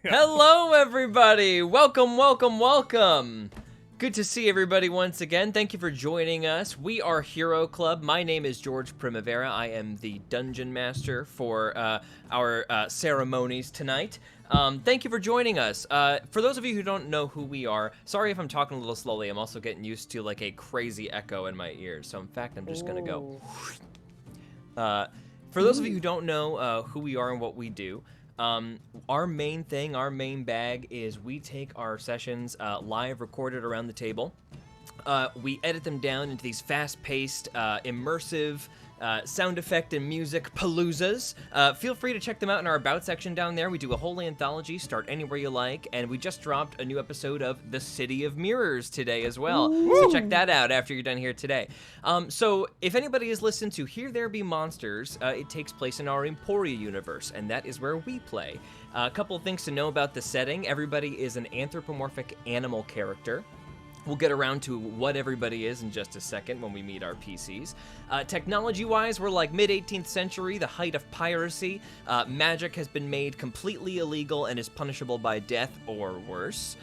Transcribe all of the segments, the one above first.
Hello, everybody! Welcome, welcome, welcome! Good to see everybody once again. Thank you for joining us. We are Hero Club. My name is George Primavera. I am the Dungeon Master for our ceremonies tonight. Thank you for joining us. For those of you who don't know who we are, sorry if I'm talking a little slowly. I'm also getting used to like a crazy echo in my ears. So in fact, I'm just gonna go. For those of you who don't know who we are and what we do, our main thing, our main bag is we take our sessions live recorded around the table. We edit them down into these fast-paced, immersive sound effect and music paloozas. Feel free to check them out in our About section down there. We do a whole anthology, start anywhere you like, and we just dropped a new episode of The City of Mirrors today as well. Ooh. So check that out after you're done here today. So if anybody has listened to Here There Be Monsters, it takes place in our Emporia universe, and that is where we play. A couple of things to know about the setting. Everybody is an anthropomorphic animal character. We'll get around to what everybody is in just a second when we meet our PCs. Technology-wise, we're like mid-18th century, the height of piracy. Magic has been made completely illegal and is punishable by death or worse.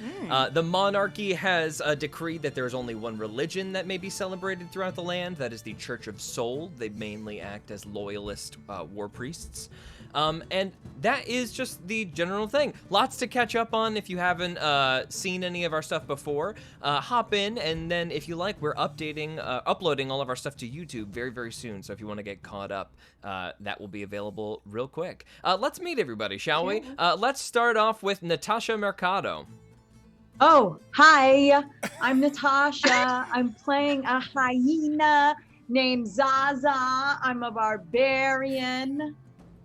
The monarchy has decreed that there is only one religion that may be celebrated throughout the land. That is the Church of Soul. They mainly act as loyalist war priests. And that is just the general thing. Lots to catch up on if you haven't seen any of our stuff before. Hop in, and then if you like, we're uploading all of our stuff to YouTube very, very soon. So if you want to get caught up, that will be available real quick. Let's meet everybody, shall we? Let's start off with Natasha Mercado. Oh, hi, I'm Natasha. I'm playing a hyena named Zaza. I'm a barbarian.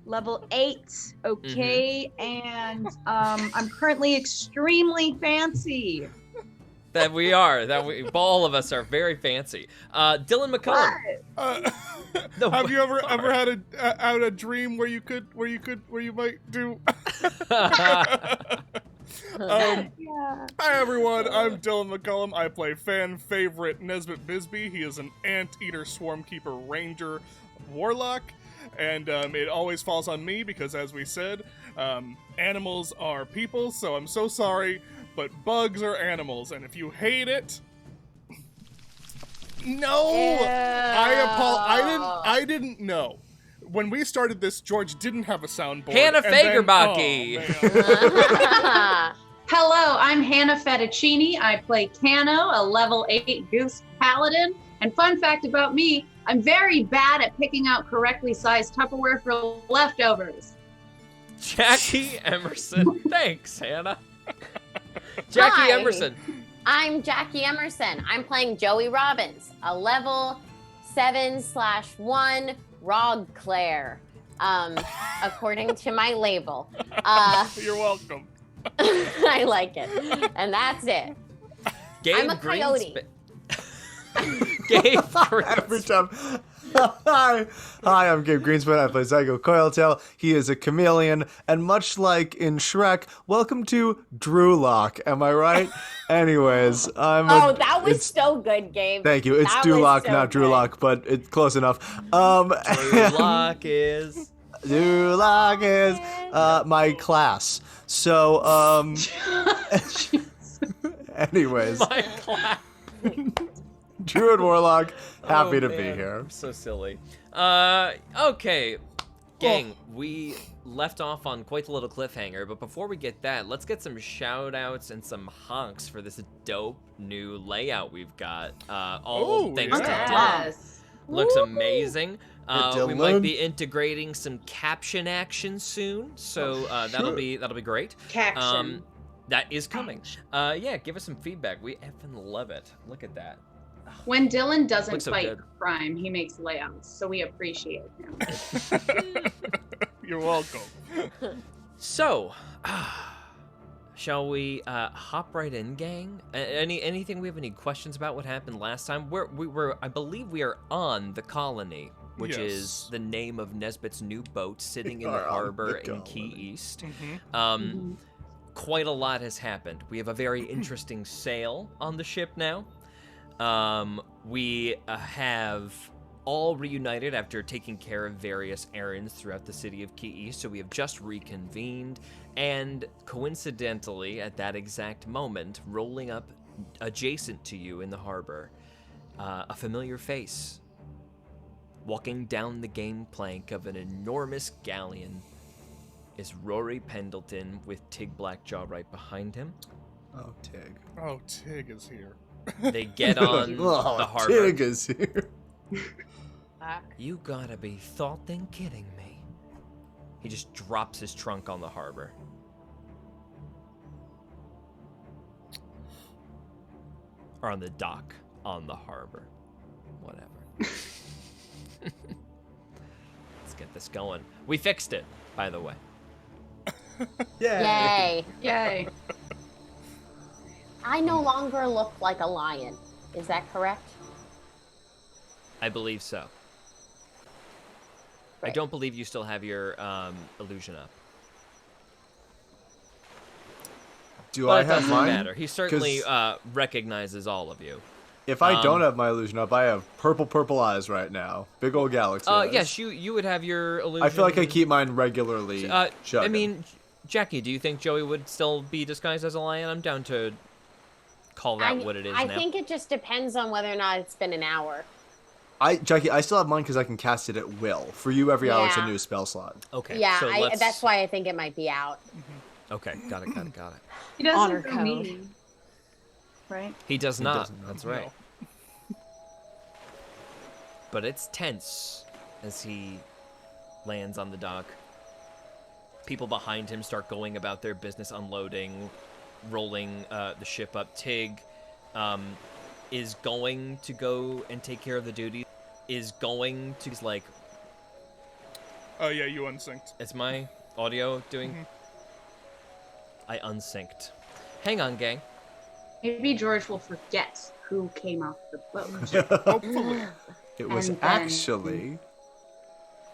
Level 8, okay, and I'm currently extremely fancy. That we are. All of us are very fancy. Dylan McCullum. Have you ever had a dream where you might do? Yeah. Hi everyone, I'm Dylan McCullum. I play fan favorite Nesbit Bisbee. He is an anteater swarmkeeper ranger warlock. And it always falls on me because, as we said, animals are people, so I'm so sorry, but bugs are animals, and if you hate it... No! Yeah. I didn't know. When we started this, George didn't have a soundboard. Hannah Fagerbaki! Hello, I'm Hannah Fettuccini. I play Cano, a level 8 goose paladin. And fun fact about me, I'm very bad at picking out correctly sized Tupperware for leftovers. Jackie Emerson. Thanks, Hannah. Jackie Hi. Emerson. I'm Jackie Emerson. I'm playing Joey Robbins, a level 7/1 Rog Claire, according to my label. You're welcome. I like it. And that's it. Gabe I'm a coyote. Gabe Every time. Hi, I'm Gabe Greenspan. I play Zygo Coiltail. He is a chameleon, and much like in Shrek, welcome to Drewlock. Am I right? Anyways, That was so good, Gabe. Thank you. It's That was Duloc, so not good. Drewlock, but it's close enough. Drewlock is... Duloc is my class. So, anyways. My class. Druid Warlock, happy to be Man, here. I'm so silly. Okay. Gang, we left off on quite a little cliffhanger, but before we get that, let's get some shout-outs and some honks for this dope new layout we've got. All thanks to Dylan. Yes. Looks amazing. Hey, We might Dylan. be integrating some caption action soon, so that'll be great. Caption. That is coming. Yeah, give us some feedback. We effing love it. Look at that. When Dylan doesn't Looks so fight good. crime, he makes layouts, so we appreciate him. You're welcome. So, shall we hop right in, gang? Anything we have any questions about what happened last time? I believe we are on the Colony, which Yes. is the name of Nesbit's new boat sitting in We the are on harbor the in Key Colony. East. Mm-hmm. Quite a lot has happened. We have a very interesting sail on the ship now. We have all reunited after taking care of various errands throughout the city of Key East, so we have just reconvened, and coincidentally, at that exact moment, rolling up adjacent to you in the harbor, a familiar face, walking down the gangplank of an enormous galleon, is Rory Pendleton with Tig Blackjaw right behind him. Oh, Tig. Oh, Tig is here. They get on Oh, the harbor. Tig is here. You gotta be thoughtin' kidding me. He just drops his trunk on the harbor. Or on the dock on the harbor. Whatever. Let's get this going. We fixed it, by the way. Yay. Yay. I no longer look like a lion. Is that correct? I believe so. I Great. don't believe you still have your illusion up. Do But I it have doesn't mine? matter. He certainly 'Cause recognizes all of you. if I don't have my illusion up, I have purple eyes right now. Big old galaxy eyes. Yes, you would have your illusion. I feel like I keep mine regularly. I chugging. mean, Jackie, do you think Joey would still be disguised as a lion? I'm down to call that what it is I now. think it just depends on whether or not it's been an hour. Jackie, I still have mine because I can cast it at will. For you, every hour it's a Yeah. new spell slot. Okay. Yeah, so let's... that's why I think it might be out. Okay, got it. He doesn't Honor for code. me. Right? He does not. doesn't, That's no. right. But it's tense as he lands on the dock. People behind him start going about their business, unloading, rolling the ship up. Tig is going to go and take care of the duty. He's like, Oh, yeah, you unsynced. is my audio doing? Mm-hmm. I unsynced. Hang on, gang. Maybe George will forget who came off the boat. Hopefully. It was And then- actually.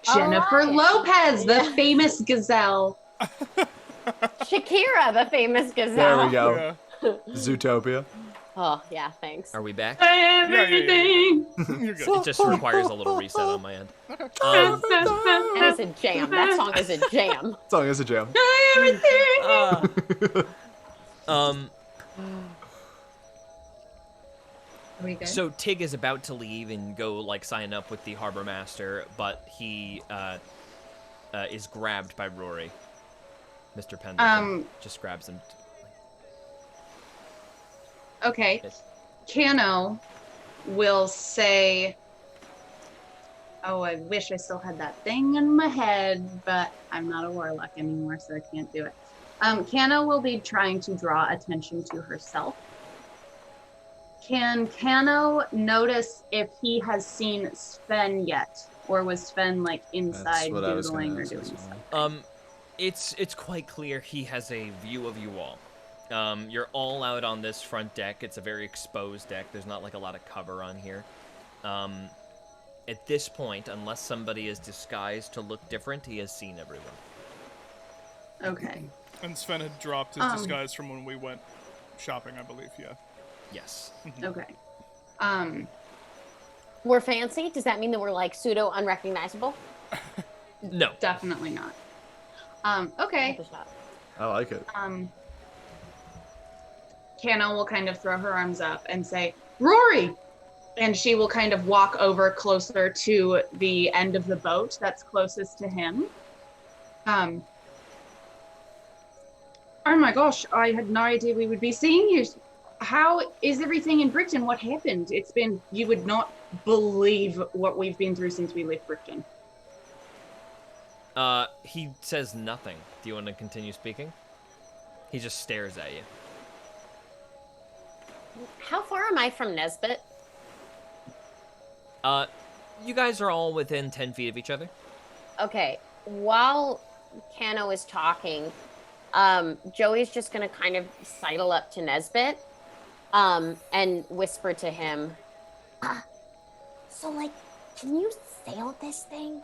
Jennifer Alright. Lopez, the Yeah. famous gazelle. Shakira, the famous gazelle. There we go. Yeah. Zootopia. Oh, yeah, thanks. Are we back? Everything. You're good. It just requires a little reset on my end. And it's a jam. That song is a jam. Song is a jam. Um, Are we good? so Tig is about to leave and go like sign up with the harbor master, but he is grabbed by Rory. Mr. Pendleton just grabs him. Okay. Yes. Kano will say, oh, I wish I still had that thing in my head, but I'm not a warlock anymore, so I can't do it. Kano will be trying to draw attention to herself. Can Kano notice if he has seen Sven yet? Or was Sven like inside what I was gonna doodling or ask doing as well. something? It's quite clear he has a view of you all. You're all out on this front deck. It's a very exposed deck. There's not like a lot of cover on here. At this point, unless somebody is disguised to look different, he has seen everyone. Okay. And Sven had dropped his disguise from when we went shopping, I believe, yeah. Yes. Okay. We're fancy? Does that mean that we're like pseudo unrecognizable? No. Definitely not. Okay. I like it. Kano will kind of throw her arms up and say, Rory! And she will kind of walk over closer to the end of the boat that's closest to him. Oh my gosh, I had no idea we would be seeing you. How is everything in Brickton? What happened? You would not believe what we've been through since we left Brickton. He says nothing. Do you want to continue speaking? He just stares at you. How far am I from Nesbit? You guys are all within 10 feet of each other. Okay, while Kano is talking, Joey's just gonna kind of sidle up to Nesbit, and whisper to him, so like, can you sail this thing?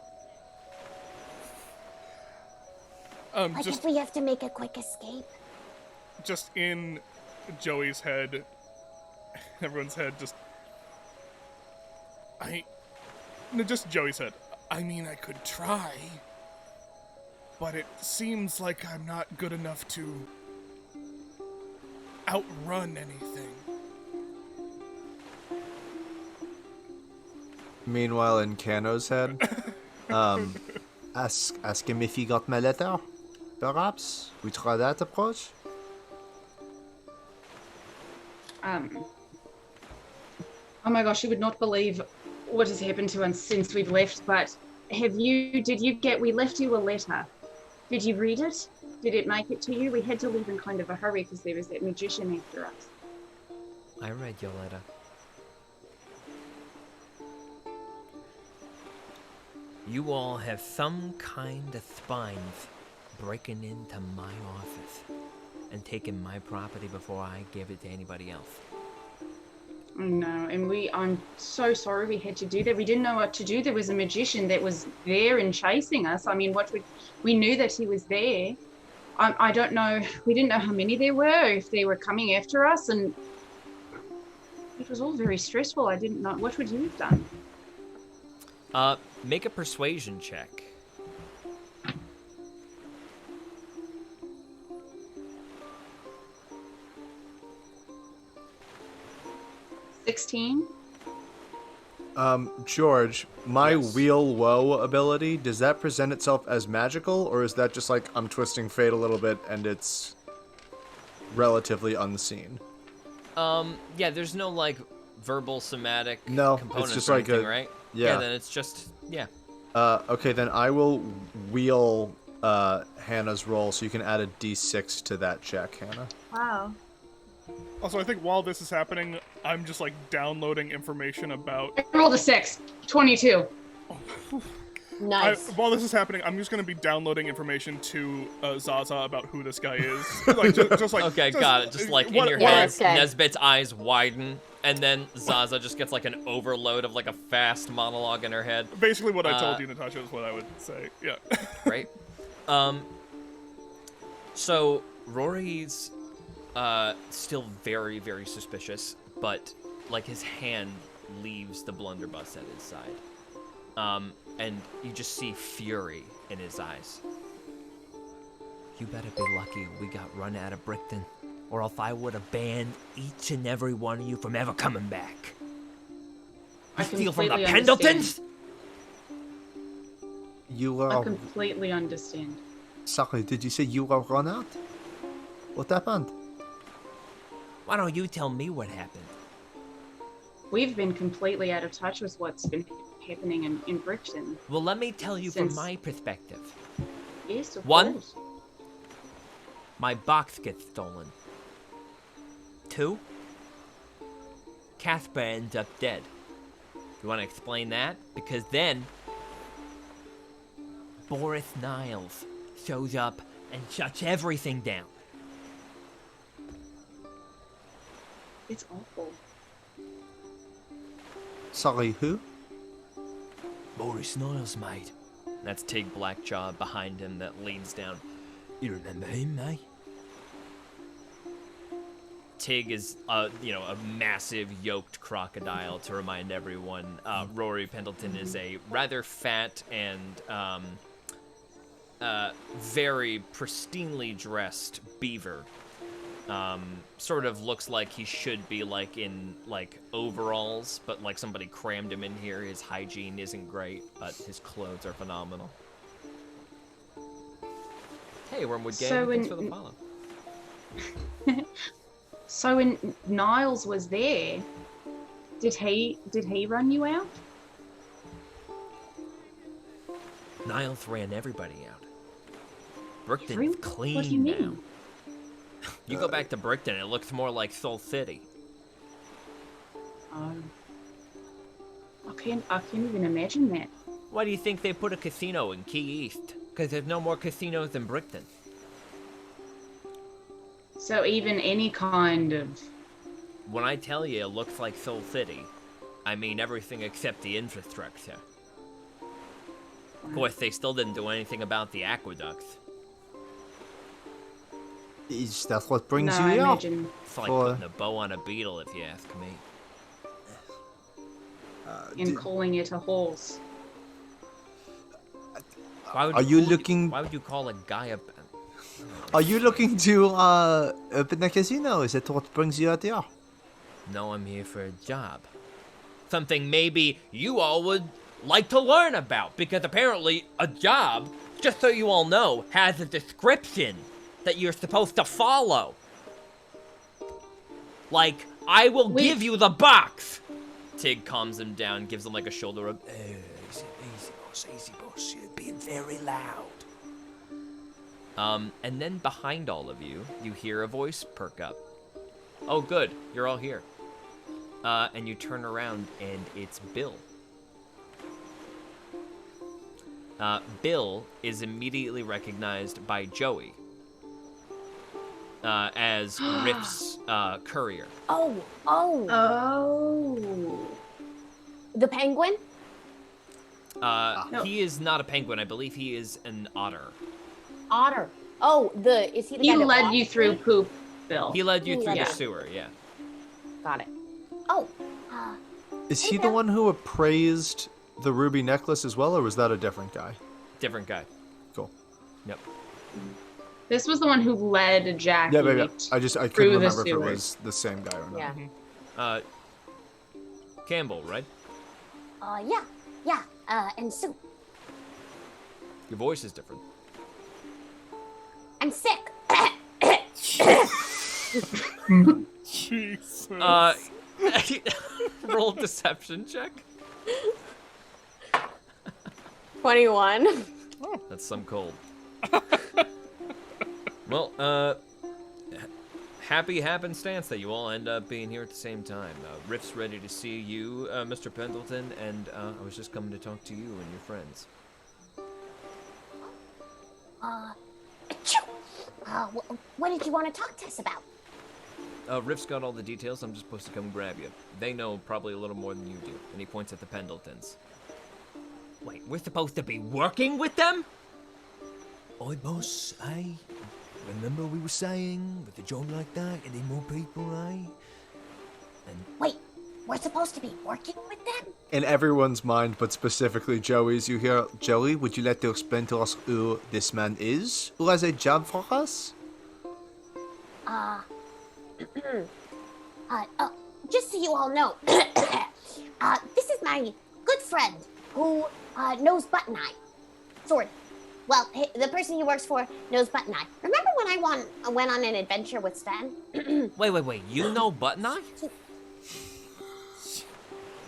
Like Just if we have to make a quick escape? just in Joey's head, everyone's head, just No, just Joey said, I mean, I could try, but it seems like I'm not good enough to outrun anything. Meanwhile, in Kano's head, ask him if he got my letter. Perhaps we try that approach. Oh my gosh, you would not believe what has happened to us since we've left, but we left you a letter. Did you read it? Did it make it to you? We had to leave in kind of a hurry because there was that magician after us. I read your letter. You all have some kind of spies breaking into my office and taking my property before I give it to anybody else. No, and I'm so sorry we had to do that. We didn't know what to do. There was a magician that was there and chasing us. I mean, we knew that he was there. I don't know. We didn't know how many there were, if they were coming after us, and it was all very stressful. I didn't know. What would you have done? Make a persuasion check. $16. George, my Yes. wheel woe ability, does that present itself as magical, or is that just like I'm twisting fate a little bit and it's relatively unseen? Yeah, there's no like verbal somatic No, it's components just or like anything, a- right? yeah. Then it's just yeah. Okay, then I will wheel Hannah's roll so you can add a d6 to that check, Hannah. Wow. Also, I think while this is happening, I'm just like downloading information about. I rolled a 6. 22. Nice. While this is happening, I'm just gonna be downloading information to Zaza about who this guy is. Like, just like. Okay, got it. Just like in your what- head, okay. Nesbit's eyes widen, and then Zaza just gets like an overload of like a fast monologue in her head. Basically, what I told you, Natasha, is what I would say. Yeah. Right? So Rory's still very, very suspicious, but like his hand leaves the blunderbuss at his side. And you just see fury in his eyes. You better be lucky we got run out of Brickton, or else I would have banned each and every one of you from ever coming back. I You steal from the completely Pendletons? You were... I completely understand. Sorry, did you say you were run out? What happened? Why don't you tell me what happened? We've been completely out of touch with what's been happening in Brickton. Well, let me tell you from Since- my perspective. Yes, of One? course. My box gets stolen. 2, Casper ends up dead. You want to explain that? Because then Boris Niles shows up and shuts everything down. It's awful. Sorry, who? Boris Niles, mate. That's Tig Blackjaw behind him that leans down. You remember him, mate? Tig is, a massive yoked crocodile to remind everyone. Rory Pendleton is a rather fat and very pristinely dressed beaver. Sort of looks like he should be like in like overalls, but like somebody crammed him in here. His hygiene isn't great, but his clothes are phenomenal. Hey, Wormwood Gang, So thanks in- for the follow. So when Niles was there, did he run you out? Niles ran everybody out. Brickton's Everyone? clean What do you mean? now. You go back to Brickton, it looks more like Soul City. I can't even imagine that. Why do you think they put a casino in Key East? Because there's no more casinos in Brickton. So even any kind of When I tell you it looks like Soul City, I mean everything except the infrastructure. Of course, they still didn't do anything about the aqueducts. Is that what brings no, you I here? imagine It's like For- putting a bow on a beetle, if you ask me. and calling it a horse. Why would Are you looking- Why would you call a guy a? Are you looking to open a casino? Is that what brings you out here? No, I'm here for a job. Something maybe you all would like to learn about, because apparently a job, just so you all know, has a description that you're supposed to follow. Like, I will give you the box. Tig calms him down, gives him like a shoulder rub. Easy boss, you're being very loud. And then behind all of you, you hear a voice perk up. Oh, good, you're all here. And you turn around, and it's Bill. Bill is immediately recognized by Joey as Riff's courier. Oh. Oh. The penguin? He is not a penguin. I believe he is an otter. Otter. Oh, is he the He guy that led walked you through me? poop, Bill. He led you through Yeah. the sewer, yeah. Got it. Oh. Is he the one who appraised the ruby necklace as well, or was that a different guy? Different guy. Cool. Yep. This was the one who led Jackie. Yeah, maybe. I through couldn't the remember if it sewers. was the same guy or not. Yeah. Campbell, right? Yeah. And soup. Your voice is different. I'm sick. Jesus. Roll a deception check. 21. That's some cold. Well, happy happenstance that you all end up being here at the same time. Riff's ready to see you, Mr. Pendleton, and I was just coming to talk to you and your friends. What did you want to talk to us about? Riff's got all the details. I'm just supposed to come grab you. They know probably a little more than you do. And he points at the Pendletons. Wait, we're supposed to be working with them? Oi, boss, eh? Remember we were saying, with a job like that, you need more people, eh? Wait, we're supposed to be working with them? In everyone's mind, but specifically Joey's, you hear, Joey, would you like to explain to us who this man is? Who has a job for us? Just so you all know, this is my good friend who knows Button Eye. Sort of. Well, the person he works for knows Button Eye. Remember when I went on an adventure with Sven? Wait. You know Button Eye?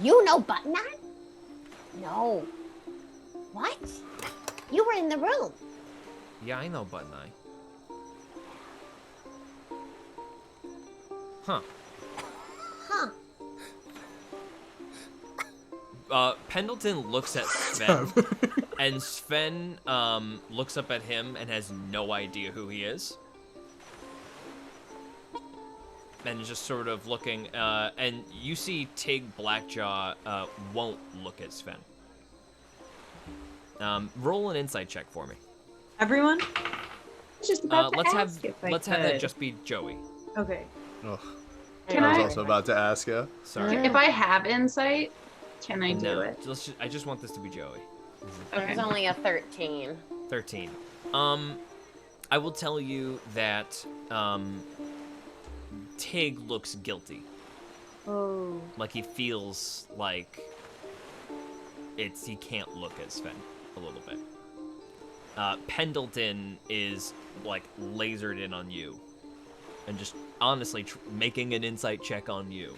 You know Button Eye? No. What? You were in the room. Yeah, I know Button Eye. Huh. Pendleton looks at Sven, and Sven looks up at him and has no idea who he is. And just sort of looking, and you see Tig Blackjaw won't look at Sven. Roll an insight check for me. Everyone? I was just about to Let's ask if I have that could. just be Joey. Okay. Ugh. Can I was I- also about to ask you. Sorry. If I have insight, can I do No, it? I just want this to be Joey. Okay. It's only a 13. 13. I will tell you that Tig looks guilty. Oh. Like he feels like he can't look at Sven a little bit. Pendleton is like lasered in on you, and just honestly making an insight check on you.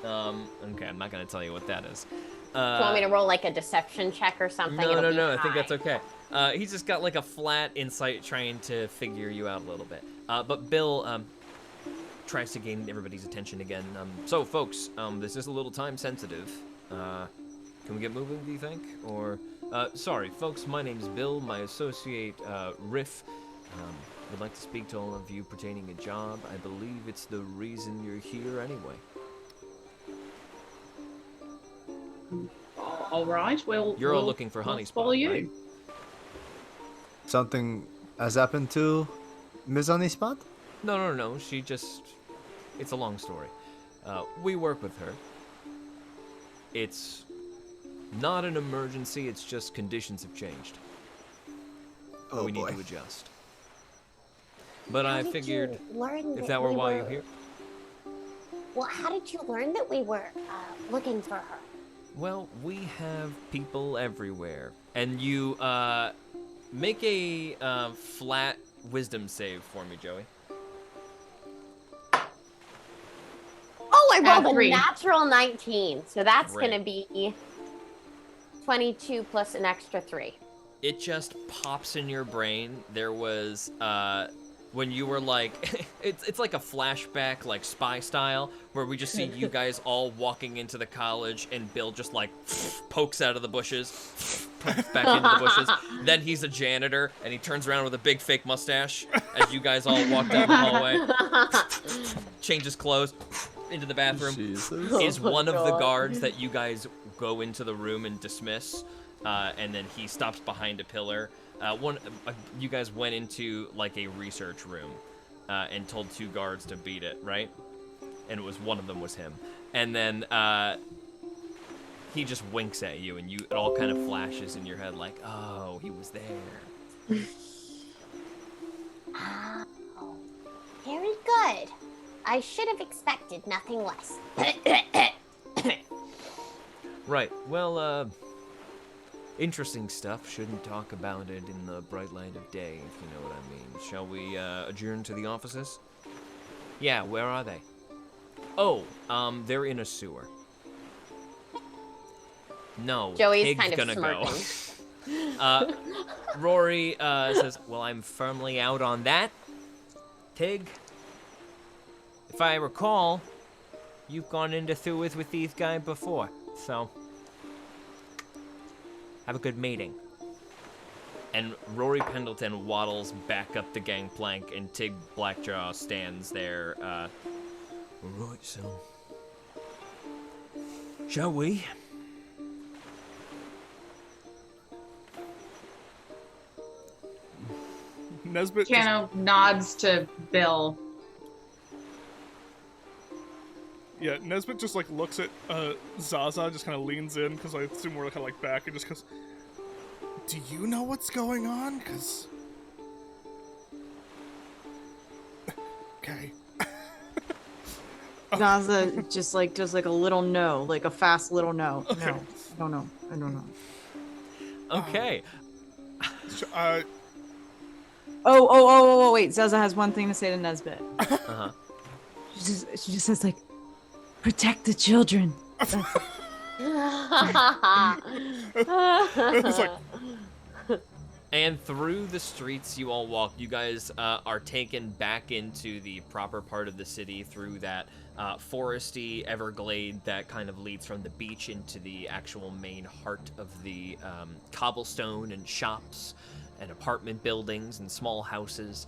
Okay, I'm not gonna tell you what that is. Do you want me to roll like a deception check or something? It'll be No. I think high. that's okay. He's just got like a flat insight trying to figure you out a little bit. But Bill tries to gain everybody's attention again. So, folks, this is a little time sensitive. Can we get moving, do you think? Or, sorry, folks, my name's Bill. My associate, Riff, would like to speak to all of you pertaining a job. I believe it's the reason you're here anyway. All right. Well, You're all we'll- looking for we'll Honey follow Spot, you. right? Something has happened to Ms. Honey Spot? No. She just... It's a long story. We work with her. it's not an emergency. It's just conditions have changed. Oh We need boy. to adjust. But How I did figured you learn if that were we why you're here. Well, how did you learn that we were looking for her? Well, we have people everywhere. And you make a flat wisdom save for me, Joey. Oh, I rolled a 3. natural 19, so that's Great. gonna be 22 plus an extra 3. It just pops in your brain. There was when you were like it's like a flashback, like Spy style, where we just see you guys all walking into the college and Bill just like pokes out of the bushes, pokes back into the bushes. Then he's a janitor and he turns around with a big fake mustache as you guys all walk down the hallway, changes clothes into the bathroom. Jesus. Is Oh my one of the God. guards that you guys go into the room and dismiss, and then he stops behind a pillar. You guys went into like a research room and told 2 guards to beat it, right? And it was one of them was him. And then he just winks at you, and it all kind of flashes in your head like, oh, he was there. Oh, very good. I should have expected nothing less. Right. Well, interesting stuff. Shouldn't talk about it in the bright light of day, if you know what I mean. Shall we adjourn to the offices? Yeah, where are they? Oh, they're in a sewer. No, Joey's Pig's kind of gonna smirking. go. Rory says, well, I'm firmly out on that. Tig, if I recall, you've gone into sewers with these guys before, so have a good meeting. And Rory Pendleton waddles back up the gangplank, and Tig Blackjaw stands there. Alright, so. Shall we? Nesbit. just- Cano nods to Bill. Yeah, Nesbit just like looks at Zaza, just kind of leans in because I assume we're kind of like back and just goes, "Do you know what's going on?" Because okay. Zaza just like does like a little no, like a fast little no. Okay. No, I don't know. I don't know. Okay. Oh, wait. Zaza has one thing to say to Nesbit. Uh-huh. She just says like, protect the children. It's like, And through the streets you all walk, you guys are taken back into the proper part of the city through that foresty Everglade that kind of leads from the beach into the actual main heart of the cobblestone and shops and apartment buildings and small houses.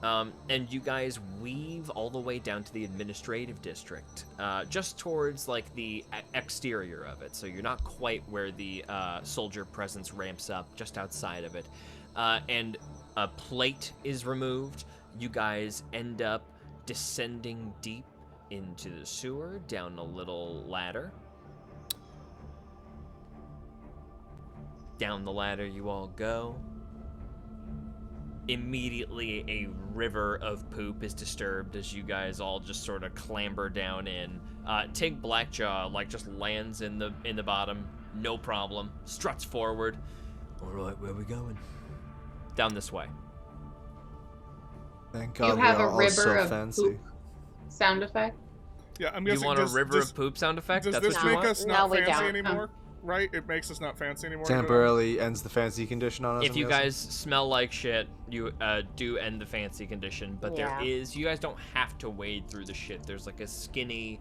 And you guys weave all the way down to the administrative district, just towards like the exterior of it. So you're not quite where the soldier presence ramps up, just outside of it. And a plate is removed. You guys end up descending deep into the sewer, down a little ladder. Down the ladder you all go. Immediately a river of poop is disturbed as you guys all just sort of clamber down in. Tig Blackjaw like just lands in the bottom, no problem, struts forward. Alright, where are we going? Down this way. Thank Do you God have we're a all river so of fancy. poop sound effect? yeah, I'm You guessing. want a does- river does- of poop sound effect? Does That's this what you make want? us No, not we fancy don't. anymore? Right? It makes us not fancy anymore. Temporarily ends the fancy condition on us. If I'm you guessing? guys smell like shit, you do end the fancy condition, but Yeah. you guys don't have to wade through the shit. There's like a skinny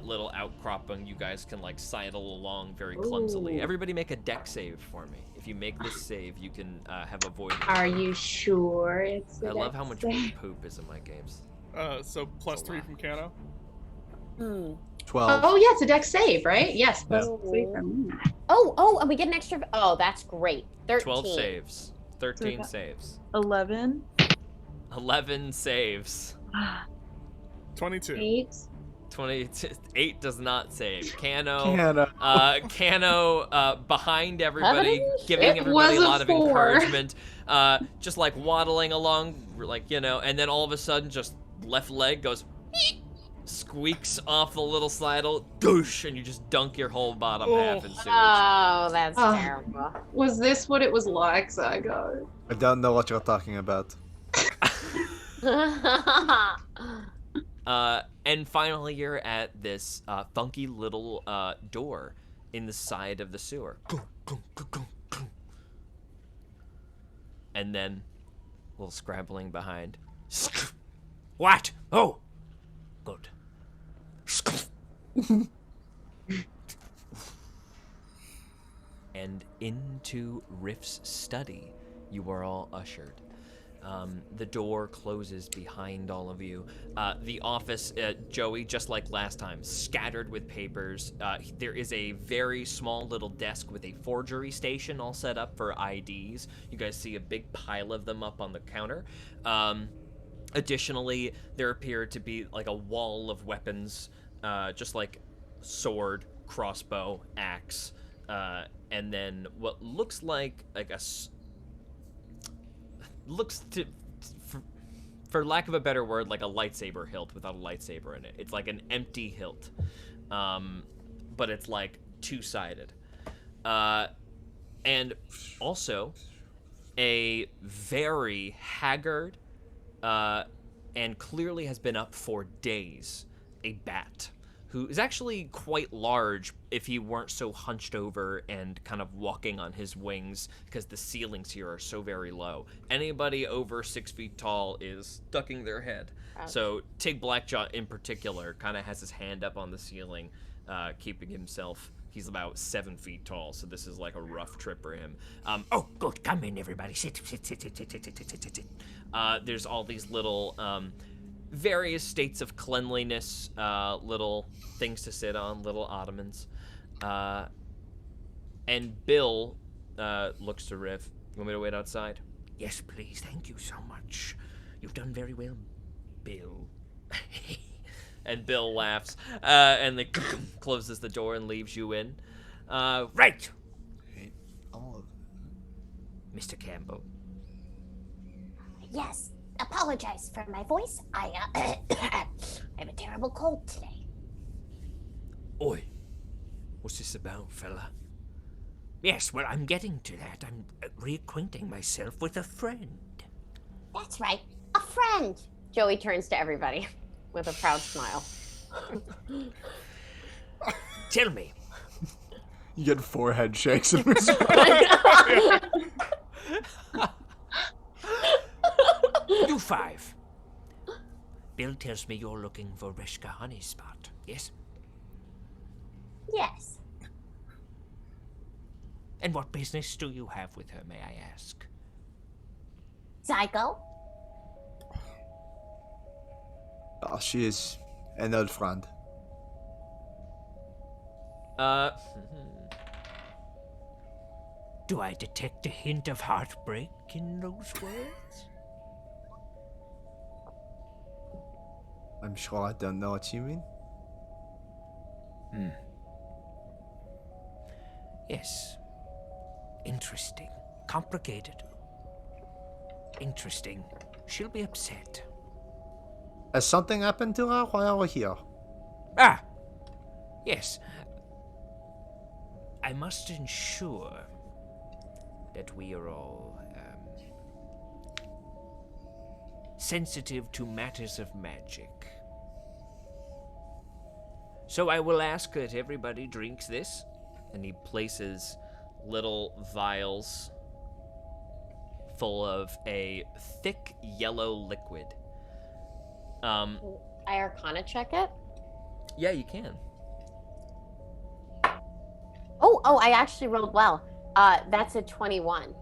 little outcropping you guys can like sidle along very clumsily. Ooh. Everybody make a deck save for me. If you make this save, you can have avoided. Are you sure it's I a love how much dex poop is in my games. So plus 3 from Kano. 12. Oh, yeah, it's a deck save, right? Yes, plus Yeah. 3 from me. Oh, and we get an extra. Oh, that's great. 13. 12 saves. 13 got- saves. 11. 11 saves. 22. 8. 28 does not save. Cano. Cano. Cano behind everybody, giving It everybody a was a lot of 4. encouragement. Just like waddling along, like, and then all of a sudden, just left leg goes, squeaks off the little sidle, douche, and you just dunk your whole bottom half in sewage. Oh, that's Oh. terrible. Was this what it was like, Zygo? I don't know what you're talking about. And finally, you're at this funky little door in the side of the sewer. And then a little scrabbling behind. What? Oh, good. And into Riff's study, you are all ushered. The door closes behind all of you. The office, Joey, just like last time, scattered with papers. There is a very small little desk with a forgery station all set up for IDs. You guys see a big pile of them up on the counter. Additionally, there appear to be like a wall of weapons, just like sword, crossbow, axe, and then what looks like for lack of a better word, like a lightsaber hilt without a lightsaber in it. It's like an empty hilt, but it's like two-sided. And also a very haggard and clearly has been up for days, a bat, who is actually quite large if he weren't so hunched over and kind of walking on his wings, because the ceilings here are so very low. Anybody over 6 feet tall is ducking their head. Ouch. So Tig Blackjaw in particular kind of has his hand up on the ceiling, keeping himself. He's about 7 feet tall, so this is like a rough trip for him. Oh, good. Come in, everybody. Sit. There's all these little various states of cleanliness, little things to sit on, little ottomans. And Bill looks to Riff. You want me to wait outside? Yes, please. Thank you so much. You've done very well, Bill. And Bill laughs, and then closes the door and leaves you in. Right, All of Mr. Campbell. Yes, apologize for my voice. I have a terrible cold today. Oi, what's this about, fella? Yes, well, I'm getting to that. I'm reacquainting myself with a friend. That's right, a friend. Joey turns to everybody with a proud smile. Tell me, You get 4 head shakes in response. you 5. Bill tells me you're looking for Reshka Honeyspot, yes? Yes. And what business do you have with her, may I ask? Zygo? Oh, she is an old friend. Do I detect a hint of heartbreak in those words? I'm sure I don't know what you mean. Yes. Interesting. Complicated. Interesting. She'll be upset. Has something happened to her while we're here? Ah! Yes. I must ensure that we are all sensitive to matters of magic. So I will ask that everybody drinks this. And he places little vials full of a thick yellow liquid. I Arcana check it. Yeah, you can. Oh, I actually rolled well. That's a 21.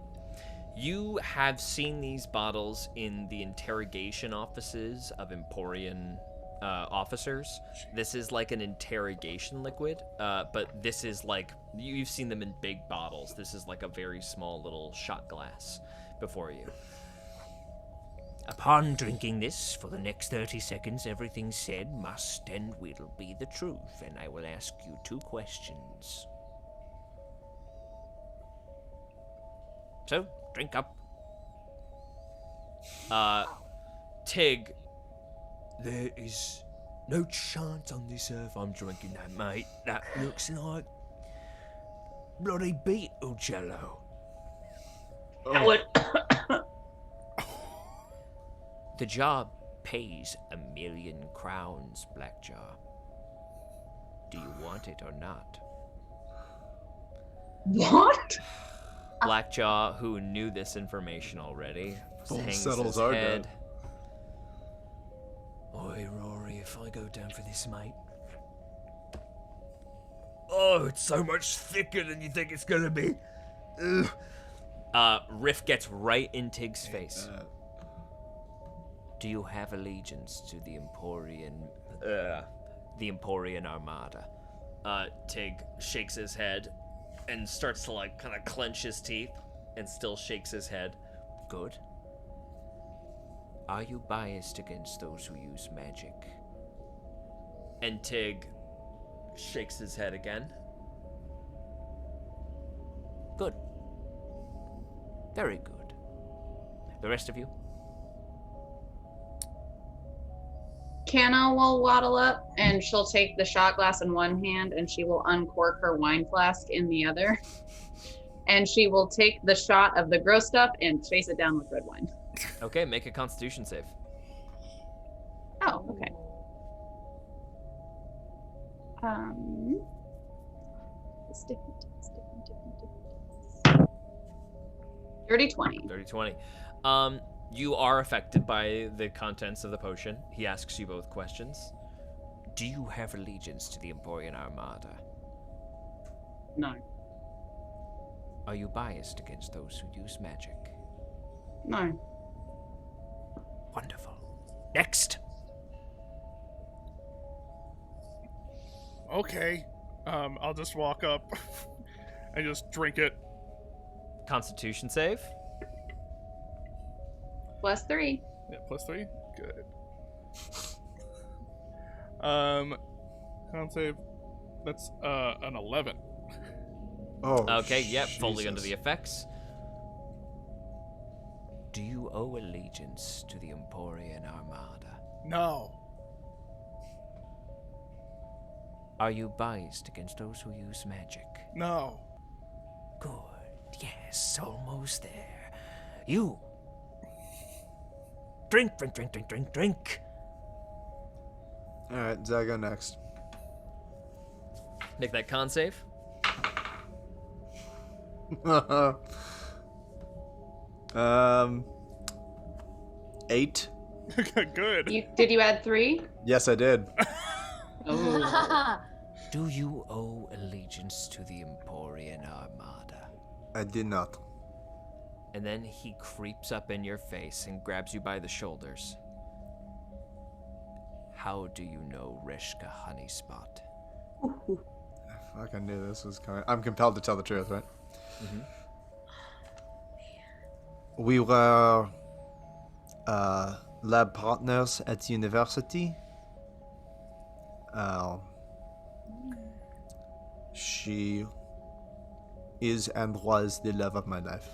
You have seen these bottles in the interrogation offices of Emporian officers. This is like an interrogation liquid, but this is like, you've seen them in big bottles. This is like a very small little shot glass before you. Upon drinking this, for the next 30 seconds, everything said must and will be the truth, and I will ask you 2 questions. So, drink up. Tig, There is no chance on this earth I'm drinking that, mate. That looks like bloody beetle jello. The job pays 1,000,000 crowns, Blackjaw. Do you want it or not? What? Blackjaw, who knew this information already, Bull hangs settles his our head. debt. Oi, Rory, if I go down for this, mate. Oh, it's so much thicker than you think it's gonna be. Ugh. Riff gets right in Tig's face. Do you have allegiance to the Emporian Armada. Tig shakes his head and starts to like kind of clench his teeth and still shakes his head. Good. Are you biased against those who use magic? And Tig shakes his head again. Good. Very good. The rest of you? Canna will waddle up and she'll take the shot glass in one hand and she will uncork her wine flask in the other. And she will take the shot of the gross stuff and chase it down with red wine. Okay, make a Constitution save. Oh, okay. It's different. Dirty 20. Dirty 20. You are affected by the contents of the potion. He asks you both questions. Do you have allegiance to the Emporian Armada? No. Are you biased against those who use magic? No. Wonderful. Next! Okay. I'll just walk up and just drink it. Constitution save. +3. Yeah, +3. Good. Con save. That's an 11. Oh. Okay, yep, fully Jesus. under the effects. Do you owe allegiance to the Emporian Armada? No. Are you biased against those who use magic? No. Good. Yes, almost there. You. Drink, drink, drink, drink, drink, drink. Alright, Zago next. Make that con save. 8. Good. Did you add 3? Yes, I did. Do you owe allegiance to the Emporian Armada? I did not. And then he creeps up in your face and grabs you by the shoulders. How do you know Reshka Honeyspot? I fucking knew this was coming. I'm compelled to tell the truth, right? Mm-hmm. We were lab partners at university. She is and was the love of my life.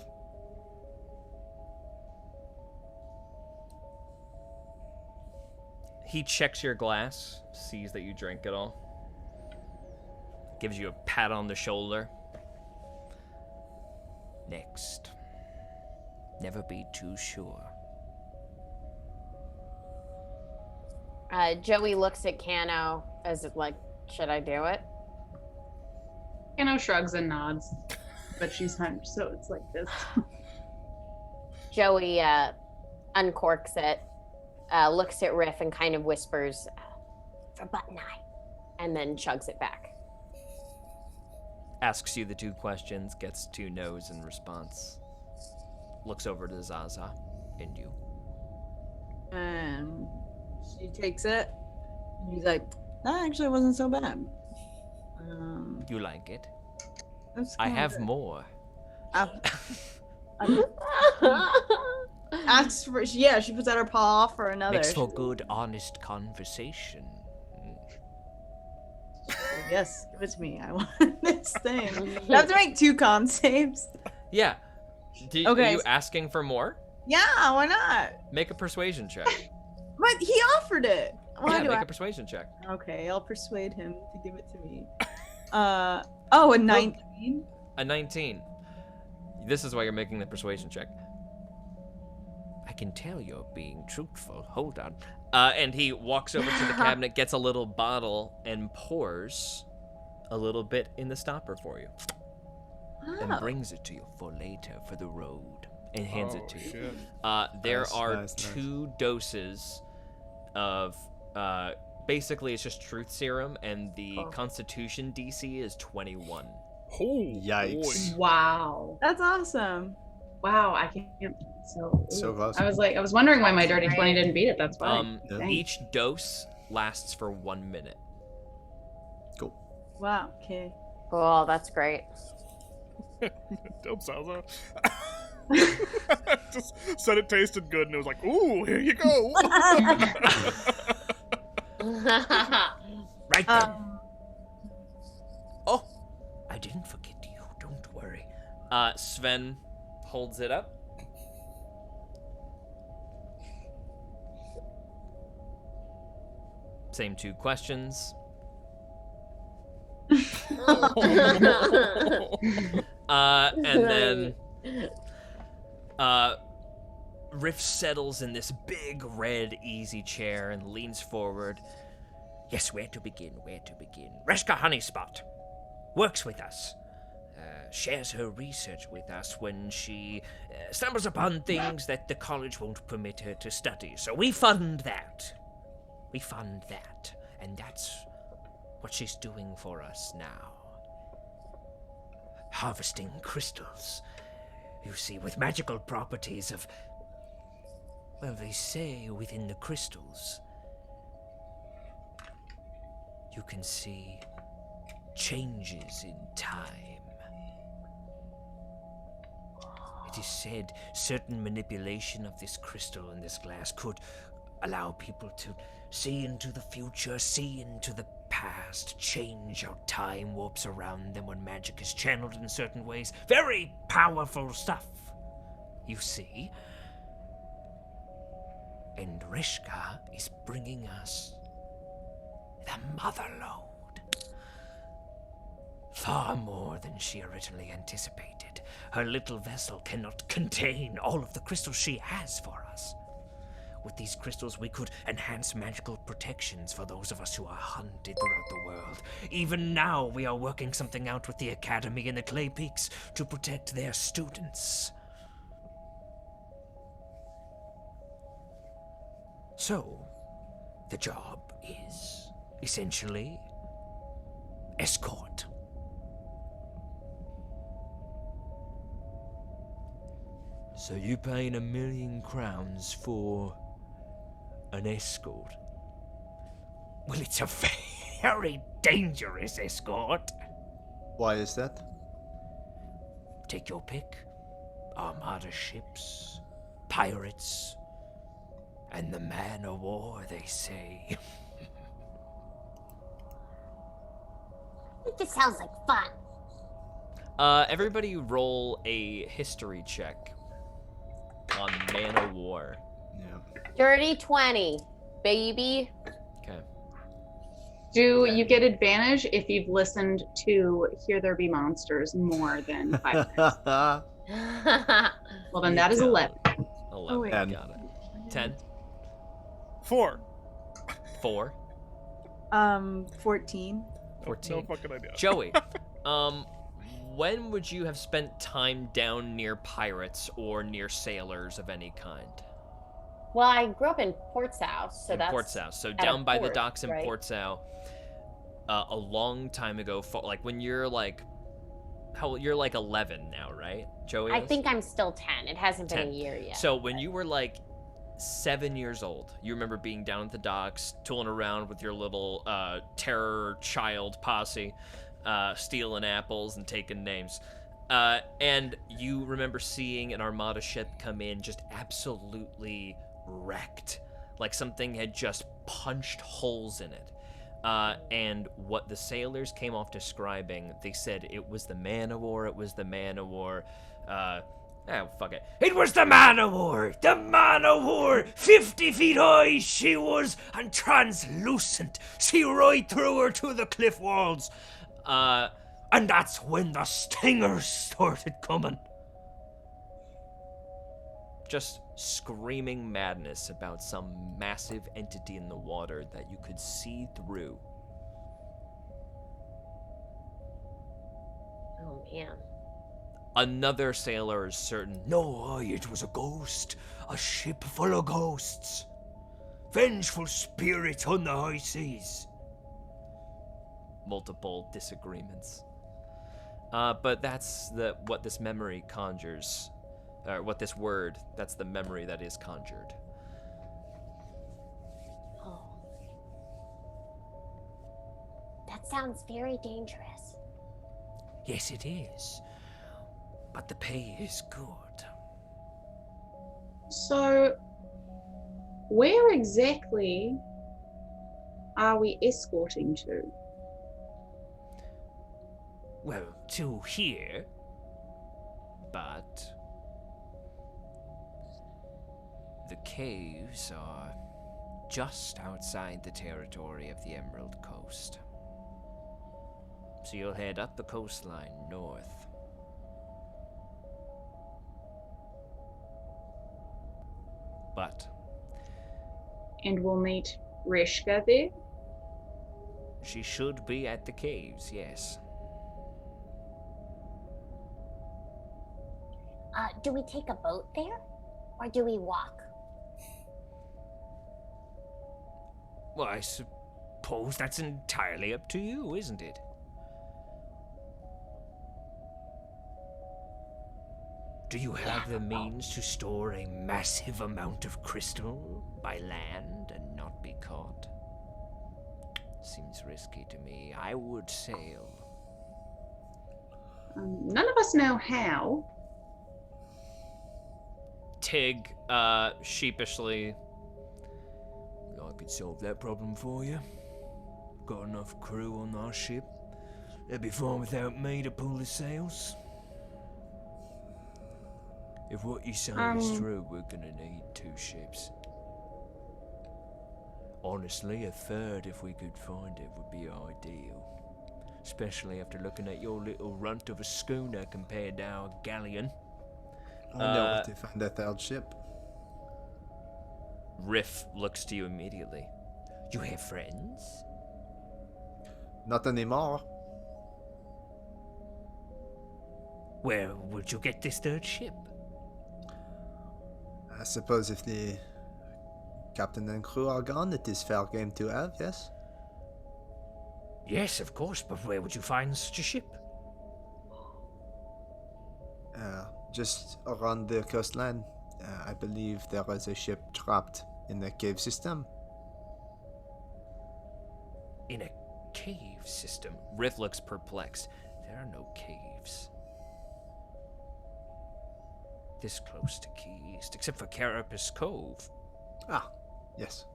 He checks your glass, sees that you drank it all, gives you a pat on the shoulder. Next. Never be too sure. Joey looks at Cano as if like, should I do it? Cano shrugs and nods, but she's hunched, so it's like this. Joey uncorks it, looks at Riff and kind of whispers, for button eye, and then chugs it back. Asks you the 2 questions, gets 2 no's in response. Looks over to Zaza and you. She takes it. And he's like, that actually wasn't so bad. You like it? That's I kinda have good. more. I asks for, yeah, she puts out her paw for another. Makes for good, honest conversation. Yes, give it to me. I want this thing. You have to make 2 con saves. Yeah. Are Okay. you asking for more? Yeah, why not? Make a persuasion check. But he offered it. Why Yeah, do make I? a persuasion check. Okay, I'll persuade him to give it to me. Oh, a 19. A 19. This is why you're making the persuasion check. I can tell you're being truthful. Hold on. And he walks over to the cabinet, gets a little bottle, and pours a little bit in the stopper for you. And Oh. brings it to you for later for the road. And hands it to you. Shit. There Nice, are nice. 2 doses of, basically it's just truth serum, and the Constitution DC is 21. Oh, Yikes. boy. Wow. That's awesome. Wow, I can't. So close. I was wondering why my dirty 20 didn't beat it. That's why. Yeah. Each dose lasts for 1 minute. Cool. Wow. Okay. Cool, that's great. Dope Salsa. Just said it tasted good and it was like, ooh, here you go. Right then. Oh, I didn't forget you. Don't worry. Sven holds it up. Same 2 questions. And then Riff settles in this big red easy chair and leans forward. Yes, where to begin? Where to begin? Reshka Honeyspot works with us. Shares her research with us when she stumbles upon things that the college won't permit her to study. So we fund that. And that's what she's doing for us now. Harvesting crystals. You see, with magical properties of... Well, they say within the crystals, you can see changes in time. It is said certain manipulation of this crystal and this glass could allow people to see into the future, see into the past, change how time warps around them when magic is channeled in certain ways. Very powerful stuff, you see. And Rishka is bringing us the mother lode. Far more than she originally anticipated. Her little vessel cannot contain all of the crystals she has for us. With these crystals, we could enhance magical protections for those of us who are hunted throughout the world. Even now, we are working something out with the Academy and the Clay Peaks to protect their students. So, the job is essentially escort. So you paying 1 million crowns for an escort? Well, it's a very dangerous escort. Why is that? Take your pick. Armada ships, pirates, and the man of war, they say. This sounds like fun. Everybody roll a history check on Man of War. Yeah. Dirty 20, baby. Okay. Do you get advantage if you've listened to Here There Be Monsters more than 5 minutes? Well, then that is 11. 11. wait. Got it. 10. 4. 4. 14. 14. No fucking idea. Joey, when would you have spent time down near pirates or near sailors of any kind? Well, I grew up in Port South, so In that's Port South. So a down by the port, docks in right? Port South, a long time ago, like when you're like, you're like 11 now, right, Joey? I is? think I'm still 10. It hasn't been 10. a year yet. So when you were like 7 years old, you remember being down at the docks, tooling around with your little terror child posse, stealing apples and taking names. And you remember seeing an Armada ship come in just absolutely wrecked. Like something had just punched holes in it. And what the sailors came off describing, they said it was the Man o' War, it was the Man o' War. Fuck it. It was the Man o' War! The Man o' War! 50 feet high she was, and translucent. See right through her to the cliff walls. And that's when the stingers started coming. Just screaming madness about some massive entity in the water that you could see through. Oh man. Another sailor is certain, No, it was a ghost. A ship full of ghosts. Vengeful spirits on the high seas. multiple disagreements. But that's what this memory conjures. Or what this word, that's the memory that is conjured. Oh. That sounds very dangerous. Yes, it is. But the pay is good. So, where exactly are we escorting to? Well, to here. But the caves are just outside the territory of the Emerald Coast. So you'll head up the coastline north. But And we'll meet Reshka there? she should be at the caves, yes. Do we take a boat there? Or do we walk? Well, I suppose that's entirely up to you, isn't it? Do you have the means to store a massive amount of crystal by land and not be caught? Seems risky to me. I would sail. None of us know how. Tig, sheepishly. I could solve that problem for you. Got enough crew on our ship. They'd be fine without me to pull the sails. If what you say is true, we're gonna need 2 ships. Honestly, a third, if we could find it, would be ideal. Especially after looking at your little runt of a schooner compared to our galleon. I know where to find that third ship. Riff looks to you immediately. You have friends? Not anymore. Where would you get this third ship? I suppose if the captain and crew are gone, it is fair game to have, yes? Yes, of course, but where would you find such a ship? Just around the coastline. I believe there is a ship trapped in the cave system. In a cave system? Riff looks perplexed. There are no caves this close to Key East, except for Carapace Cove. Ah, yes.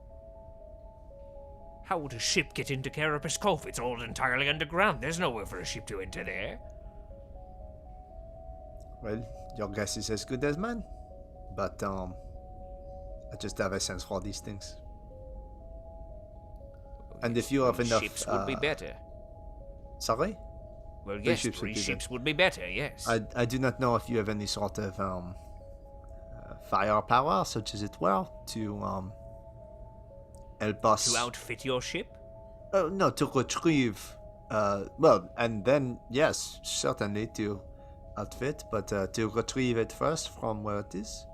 How would a ship get into Carapace Cove? It's all entirely underground. There's nowhere for a ship to enter there. Well, your guess is as good as mine. But, I just have a sense for these things. And if you have enough... ships would be better. Sorry? Well, Three yes, ships would 3 be ships would be better, yes. I do not know if you have any sort of, firepower, such as it were, to, help us... To outfit your ship? No, to retrieve... well, and then, yes, certainly to outfit, but to retrieve it first from where it is.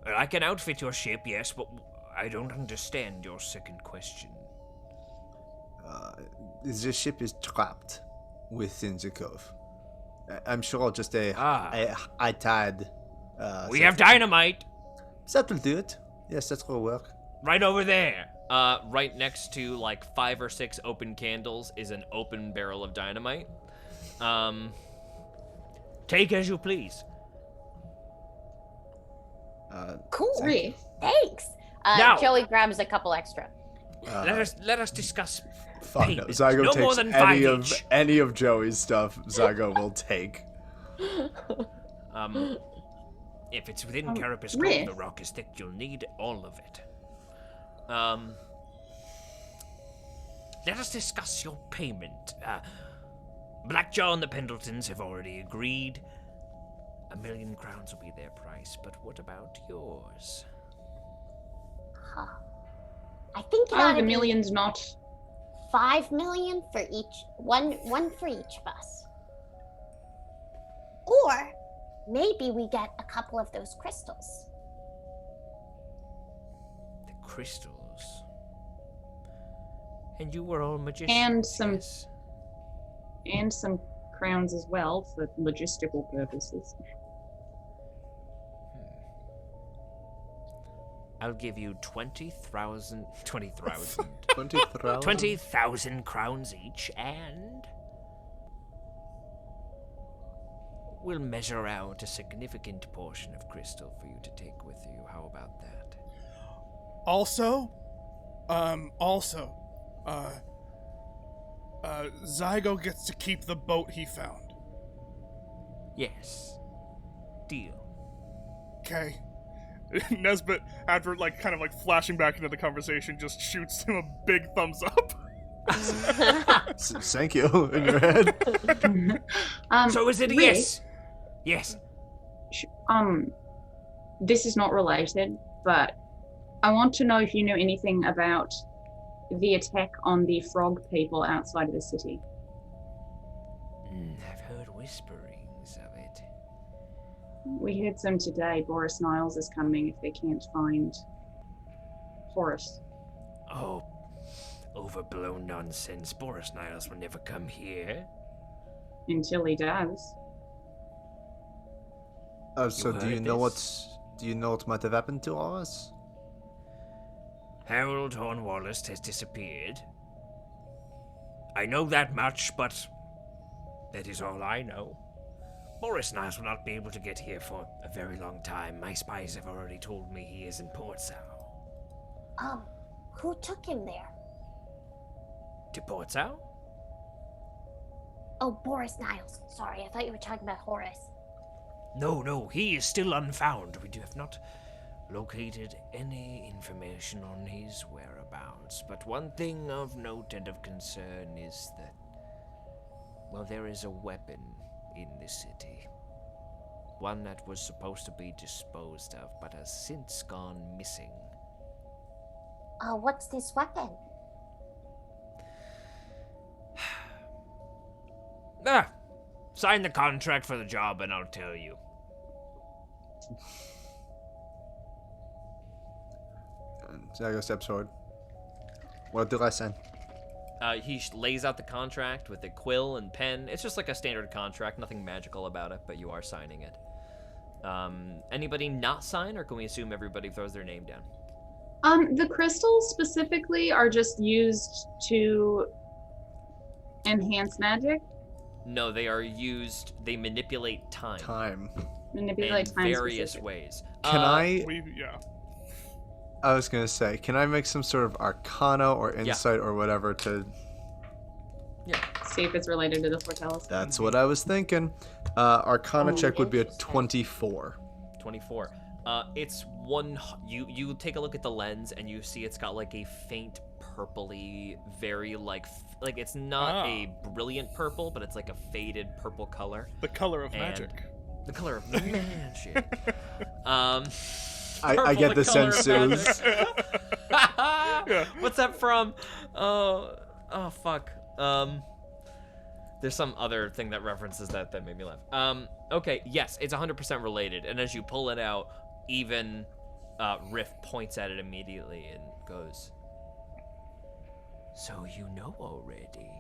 I can outfit your ship, yes, but I don't understand your second question. The ship is trapped within the cove. I'm sure just a tad. We have dynamite! That will do it. Yes, that will work. Right over there! Right next to like 5 or 6 open candles is an open barrel of dynamite. Take as you please. Cool. Riff, Thanks. Now- Joey grabs a couple extra. Let us discuss Fuck no. payment. Zygo No more takes than 5 any each. of Joey's stuff. Zygo will take. If it's within Carapace Riff. Grove, the rock is thick. You'll need all of it. Let us discuss your payment. Blackjaw and the Pendletons have already agreed. 1,000,000 crowns will be their price, but what about yours? Huh. I think it oh, ought the to be million's not. 5 million for each, one for each of us. Or maybe we get a couple of those crystals. The crystals. And you were all magicians. And some- yes. And some crowns as well for logistical purposes. I'll give you 20,000 crowns each, and we'll measure out a significant portion of crystal for you to take with you. How about that? Also, Zygo gets to keep the boat he found. Yes. Deal. Okay. Nesbit, after kind of flashing back into the conversation, just shoots him a big thumbs up. Thank you in your head. So is it a Riff, yes? Yes. This is not related, but I want to know if you know anything about the attack on the frog people outside of the city. I've heard whisperings of it. We heard some today. Boris Niles is coming if they can't find Horace. Oh, overblown nonsense. Boris Niles will never come here. Until he does. So You do you heard know this? what might have happened to us? Harold Hornwallist has disappeared. I know that much, but that is all I know. Boris Niles will not be able to get here for a very long time. My spies have already told me he is in Port Sao. Who took him there? To Port Sao? Oh, Boris Niles. Sorry, I thought you were talking about Horace. No, he is still unfound. We have not located any information on his whereabouts. But one thing of note and of concern is that, well, there is a weapon in the city. One that was supposed to be disposed of, but has since gone missing. What's this weapon? Sign the contract for the job and I'll tell you. Zygo steps forward. What do I sign? He lays out the contract with a quill and pen. It's just like a standard contract, nothing magical about it, but you are signing it. Anybody not sign, or can we assume everybody throws their name down? The crystals specifically are just used to enhance magic. No, they are used. They manipulate time. Time. Manipulate in time various specific. ways. Can I Yeah. was gonna say, can I make some sort of arcana or insight or whatever to See if it's related to the Fortellus. That's what I was thinking. Arcana Oh, check would be a interesting. 24. 24. It's one. You take a look at the lens and you see it's got like a faint purpley, very like it's not a brilliant purple, but it's like a faded purple color. The color of And- magic. The color of magic. I get the color of senses. Yeah. What's that from? Oh fuck. There's some other thing that references that made me laugh. Okay, yes, it's 100% related. And as you pull it out, even Riff points at it immediately and goes, "So you know already."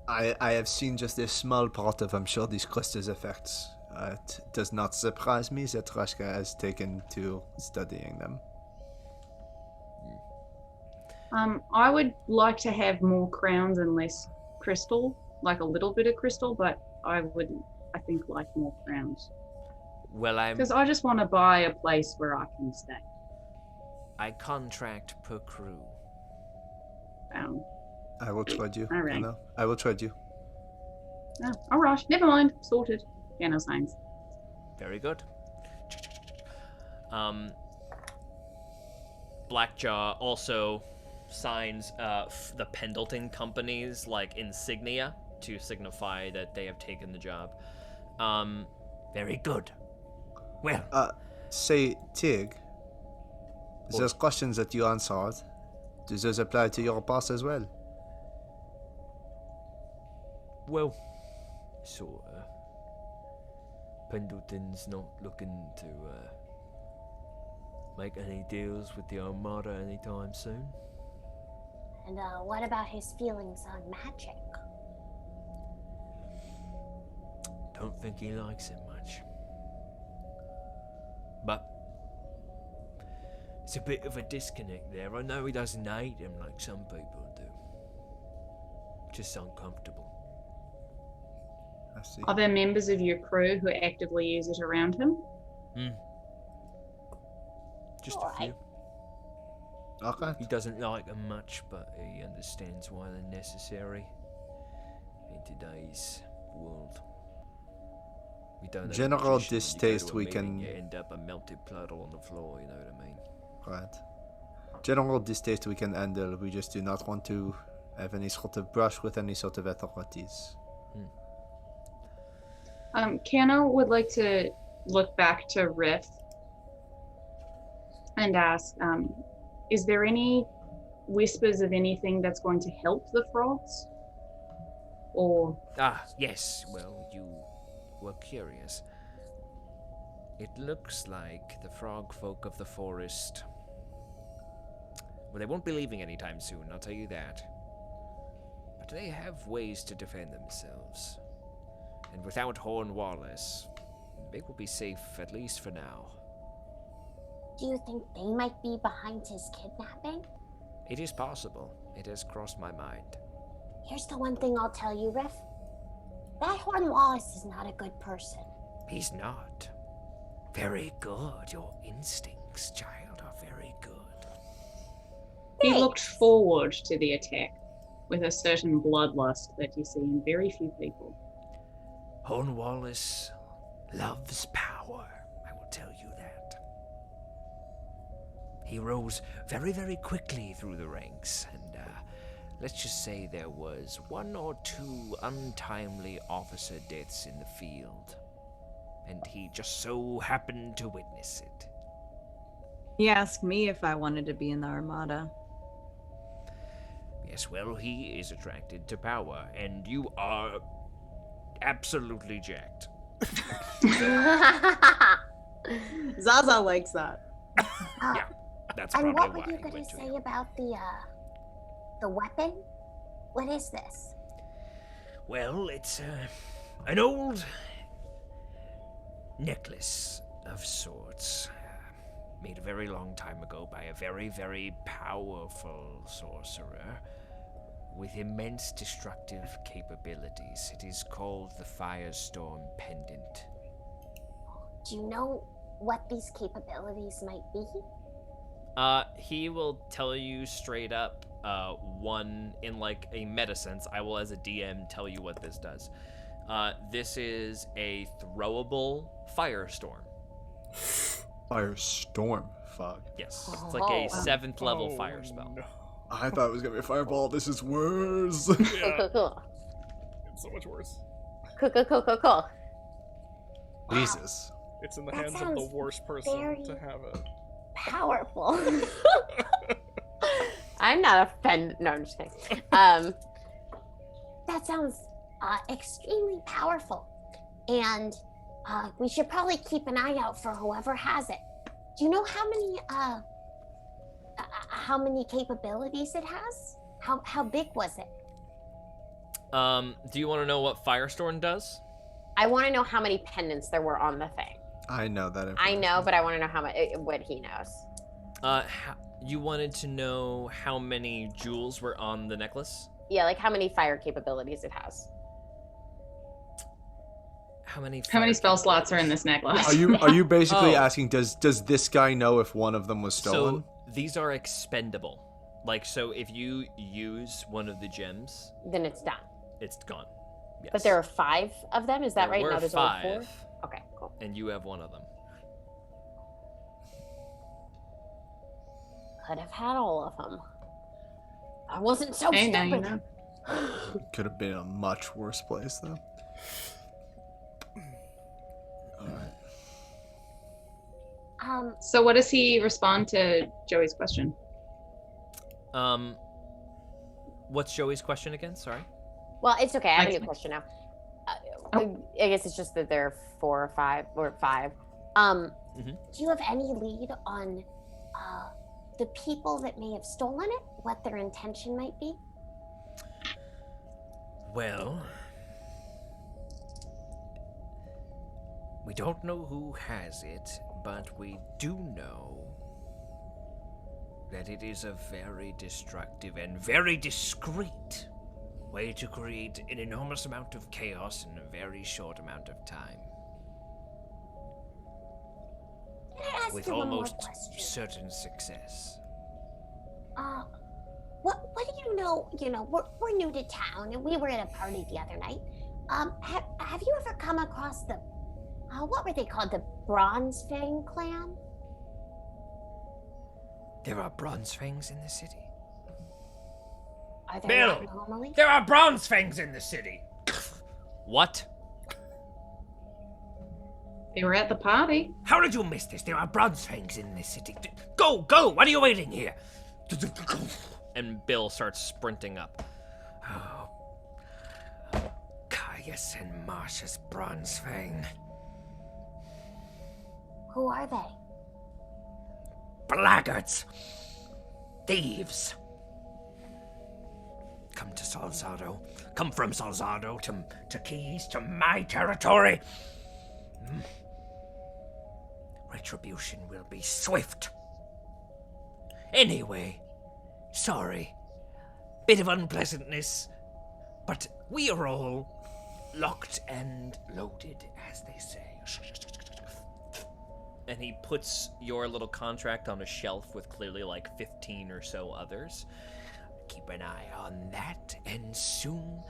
I have seen just a small part of, I'm sure, these crystals' effects. It does not surprise me that Rashka has taken to studying them. I would like to have more crowns and less crystal. like a little bit of crystal, but I think like more crowns. Well, Because I just want to buy a place where I can stay. I contract per crew. I will trade you. All right. I will trade you. Oh, all right, never mind. Sorted. Piano signs. Very good. Blackjaw also signs the Pendleton Company's like insignia to signify that they have taken the job. Very good. Well, Say, Tig, those questions that you answered, do those apply to your boss as well? well, sort of. Pendleton's not looking to make any deals with the Armada anytime soon. And what about his feelings on magic? Don't think he likes it much. But it's a bit of a disconnect there. I know he doesn't hate him like some people do. Just uncomfortable. I see. Are there members of your crew who actively use it around him? Just All a few. Okay. He doesn't like them much, but he understands why they're necessary in today's world. We don't have a General magician. distaste, you go to a we meeting, can- You end up a melted puddle on the floor. You know what I mean? Right. General distaste we can handle. We just do not want to have any sort of brush with any sort of authorities. Kano would like to look back to Riff and ask, is there any whispers of anything that's going to help the frogs? Or Ah, yes. Well, you were curious. It looks like the frog folk of the forest. Well, they won't be leaving anytime soon, I'll tell you that. But they have ways to defend themselves. And without Horn Wallace, they will be safe, at least for now. Do you think they might be behind his kidnapping? It is possible. It has crossed my mind. Here's the one thing I'll tell you, Riff. That Horn Wallace is not a good person. He's not. Very good. Your instincts, child, are very good. he Thanks. looked forward to the attack with a certain bloodlust that you see in very few people. Horn Wallace loves power, I will tell you that. He rose very, very quickly through the ranks, and let's just say there was 1 or 2 untimely officer deaths in the field, and he just so happened to witness it. He asked me if I wanted to be in the Armada. Yes, well, he is attracted to power, and you are absolutely jacked. Zaza likes that. Yeah, that's And probably what why were you he going went to to say you. about the weapon? What is this? Well, it's an old necklace of sorts, made a very long time ago by a very, very powerful sorcerer with immense destructive capabilities. It is called the Firestorm Pendant. Do you know what these capabilities might be? He will tell you straight up, one in like a meta sense. I will, as a DM, tell you what this does. This is a throwable firestorm. Firestorm. Fuck. Yes, it's like a Oh. 7th level Oh, fire spell. no. I thought it was gonna be a fireball. This is worse. Cool, Yeah, cool, cool. it's so much worse. Cool, cool, cool, cool, cool. Jesus. It's in the That hands of the sounds worst person very- to have it. Powerful. I'm not offended. No, I'm just kidding. That sounds extremely powerful. And we should probably keep an eye out for whoever has it. Do you know how many capabilities it has? How big was it? Do you want to know what firestorm does? I want to know how many pendants there were on the thing. I know that. I know, information. but I want to know what he knows. You wanted to know how many jewels were on the necklace? Yeah, like how many fire capabilities it has. How many spell Firekeeper slots are in orders? this necklace? Are you basically Oh. asking, does this guy know if one of them was stolen? So these are expendable. Like, so if you use one of the gems, Then it's done. it's gone. Yes. But there are 5 of them. Is that There right? were Now there's 5, only 4. Okay, cool. and you have one of them. Could have had all of them. I wasn't so Hey, now stupid. you know. Could have been a much worse place, though. So what does he respond to Joey's question? What's Joey's question again? Sorry. Well, it's okay. I have a Like- new question now. Oh. I guess it's just that there are 4 or 5 or 5. Mhm. Do you have any lead on the people that may have stolen it? What their intention might be? Well, we don't know who has it, but we do know that it is a very destructive and very discreet way to create an enormous amount of chaos in a very short amount of time. Can I ask With you one more almost question? certain success. What do you know? You know, we're new to town, and we were at a party the other night. Have you ever come across the what were they called? The Bronze Fang clan? There are bronze fangs in the city. Are there Bill! not normally? There are bronze fangs in the city! What? They were at the party. How did you miss this? There are bronze fangs in this city. Go, go! What are you waiting here? And Bill starts sprinting up. Oh. Caius and Marsha's bronze fang. Who are they? Blackguards! Thieves! Come to Salzado. Come from Salzado to Keys, to my territory. Retribution will be swift. Anyway, sorry. Bit of unpleasantness, but we are all locked and loaded, as they say. And he puts your little contract on a shelf with clearly like 15 or so others. Keep an eye on that, and soon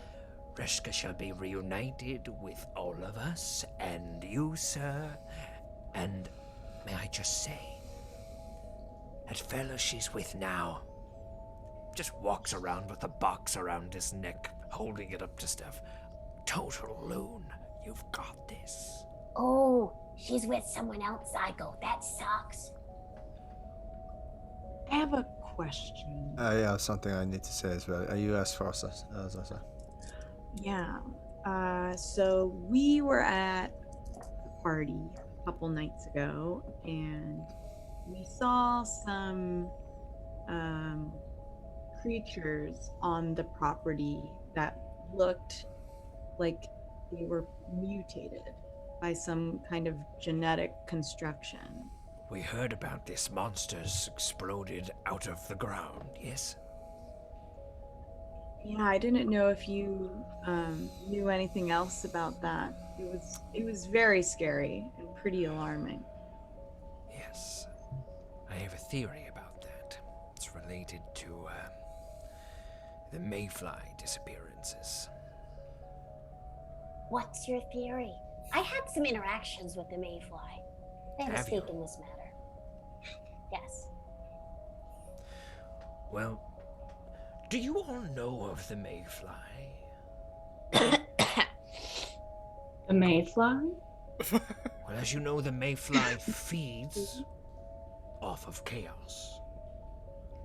Reshka shall be reunited with all of us, and you, sir. And may I just say, that fella she's with now just walks around with a box around his neck, holding it up to stuff. Total loon. You've got this. Oh, she's with someone else, Zygo. That sucks. I have a question. Yeah, something I need to say as well. You asked first, Zaza. Yeah. So we were at a party a couple nights ago, and we saw some creatures on the property that looked like they were mutated by some kind of genetic construction. We heard about this. Monsters exploded out of the ground, yes? Yeah, I didn't know if you knew anything else about that. It was very scary and pretty alarming. Yes. I have a theory about that. It's related to the Mayfly disappearances. What's your theory? I had some interactions with the Mayfly. They have a Have you? stake in this matter. Yes. Well, do you all know of the Mayfly? The Mayfly? Well, as you know, the Mayfly feeds off of chaos.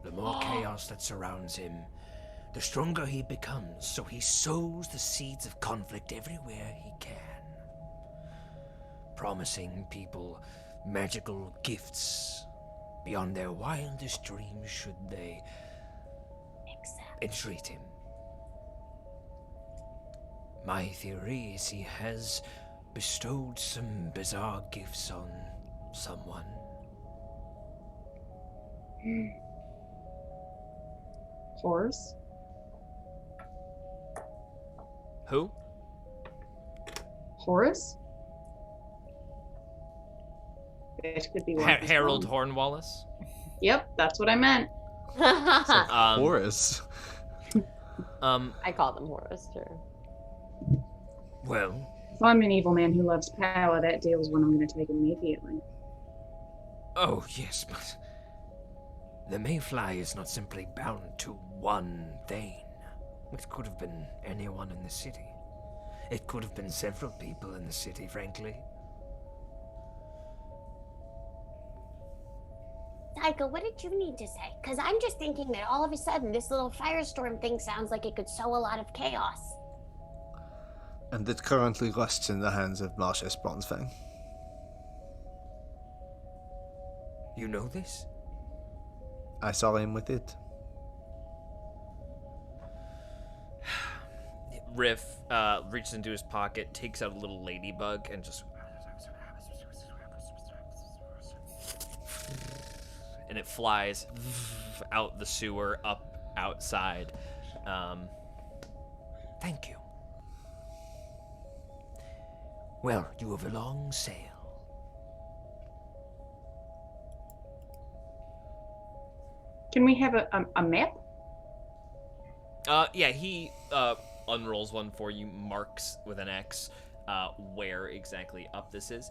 The more chaos that surrounds him, the stronger he becomes, so he sows the seeds of conflict everywhere he can. Promising people magical gifts beyond their wildest dreams should they Except entreat him. My theory is he has bestowed some bizarre gifts on someone. Horse? Who? Horus? It could be one of his Harold own. Hornwallis. Yep, that's what I meant. Horus. I call them Horus, sure. Well, If I'm an evil man who loves power, that deal's one I'm going to take immediately. oh yes, but the Mayfly is not simply bound to one thing. It could have been anyone in the city. It could have been several people in the city, frankly. Tycho, what did you need to say? Because I'm just thinking that all of a sudden this little firestorm thing sounds like it could sow a lot of chaos. And it currently rests in the hands of Marcius Bronzefang. You know this? I saw him with it. Riff reaches into his pocket, takes out a little ladybug, and just. And it flies out the sewer, up outside. Thank you. Well, you have a long sail. Can we have a map? Yeah, he unrolls one for you, marks with an X where exactly up this is.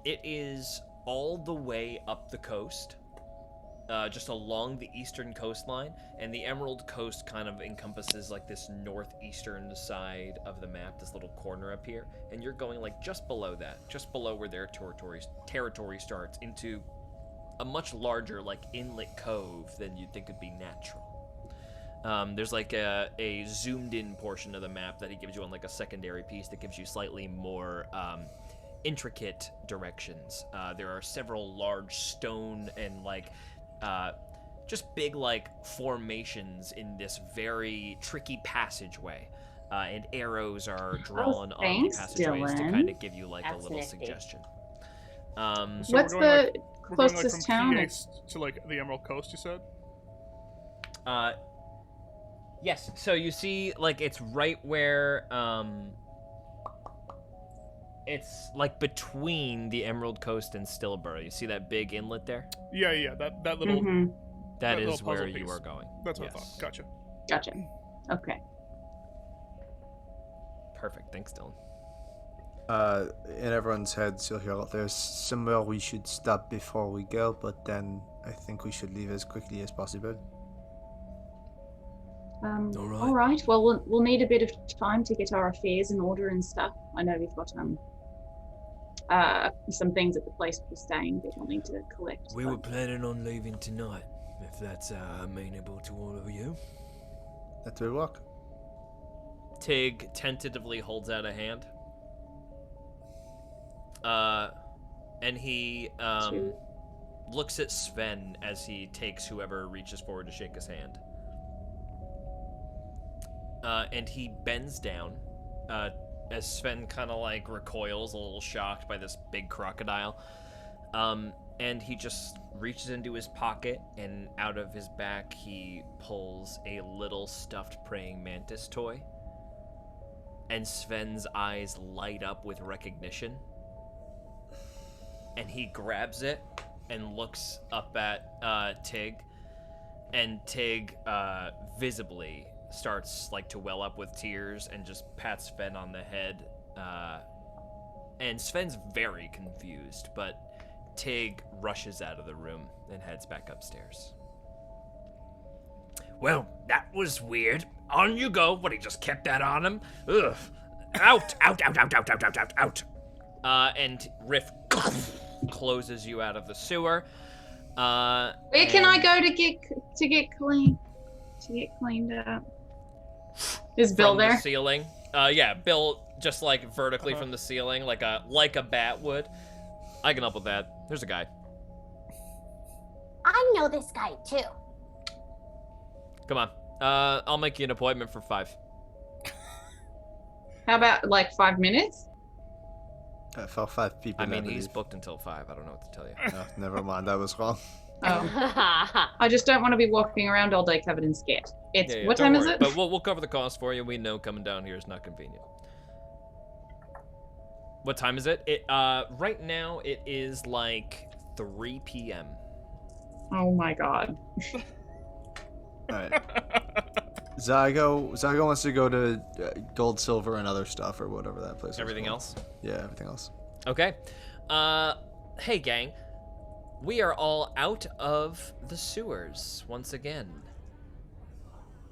It is all the way up the coast, just along the eastern coastline, and the Emerald Coast kind of encompasses like this northeastern side of the map, this little corner up here, and you're going like just below that, just below where their territory starts, into a much larger like inlet cove than you'd think would be natural. There's like a zoomed in portion of the map that he gives you on like a secondary piece that gives you slightly more intricate directions. There are several large stone and like just big like formations in this very tricky passageway. And arrows are drawn on the thanks, passageways to Dylan. kind of give you like That's a little nifty. suggestion. So What's we're going, the we're going, closest from town? PA to like the Emerald Coast, you said? Yes. So you see, like, it's right where, it's like between the Emerald Coast and Stillborough. You see that big inlet there? Yeah, that little. Mm-hmm. That That little is where puzzle you piece. are going. That's what I Yes. thought. Gotcha. Gotcha. Okay. Perfect. Thanks, Dylan. In everyone's heads, you'll hear there's somewhere we should stop before we go, but then I think we should leave as quickly as possible. All right. Well, we'll need a bit of time to get our affairs in order and stuff. I know we've got some things at the place we're staying that we'll need to collect. We but- were planning on leaving tonight, if that's amenable to all of you. That will work. Tig tentatively holds out a hand. And he Two. looks at Sven as he takes whoever reaches forward to shake his hand. And he bends down as Sven kind of like recoils, a little shocked by this big crocodile. And he just reaches into his pocket, and out of his back he pulls a little stuffed praying mantis toy. And Sven's eyes light up with recognition. And he grabs it and looks up at Tig. And Tig visibly starts like to well up with tears and just pats Sven on the head. And Sven's very confused, but Tig rushes out of the room and heads back upstairs. Well, that was weird. On you go. What, he just kept that on him? Ugh. Out, out, out, out, out, out, out, out, out. And Riff closes you out of the sewer. Where can I go to get clean? To get cleaned up? Is Bill from there? the ceiling? Yeah, Bill just like vertically from the ceiling, like a bat would. I can help with that. There's a guy. I know this guy too. Come on. I'll make you an appointment for 5. How about like 5 minutes? For 5 people. I mean, he's believe. booked until 5. I don't know what to tell you. Oh, never mind, I was wrong. Oh, I just don't want to be walking around all day covered in scat. It's Yeah, what don't time is worry. it? But we'll cover the cost for you. We know coming down here is not convenient. What time is it? Right now it is like 3 p.m. Oh my god. All right. Zygo wants to go to gold, silver, and other stuff, or whatever that place is. Everything called. else? Yeah, everything else. Okay. Hey, gang. We are all out of the sewers once again.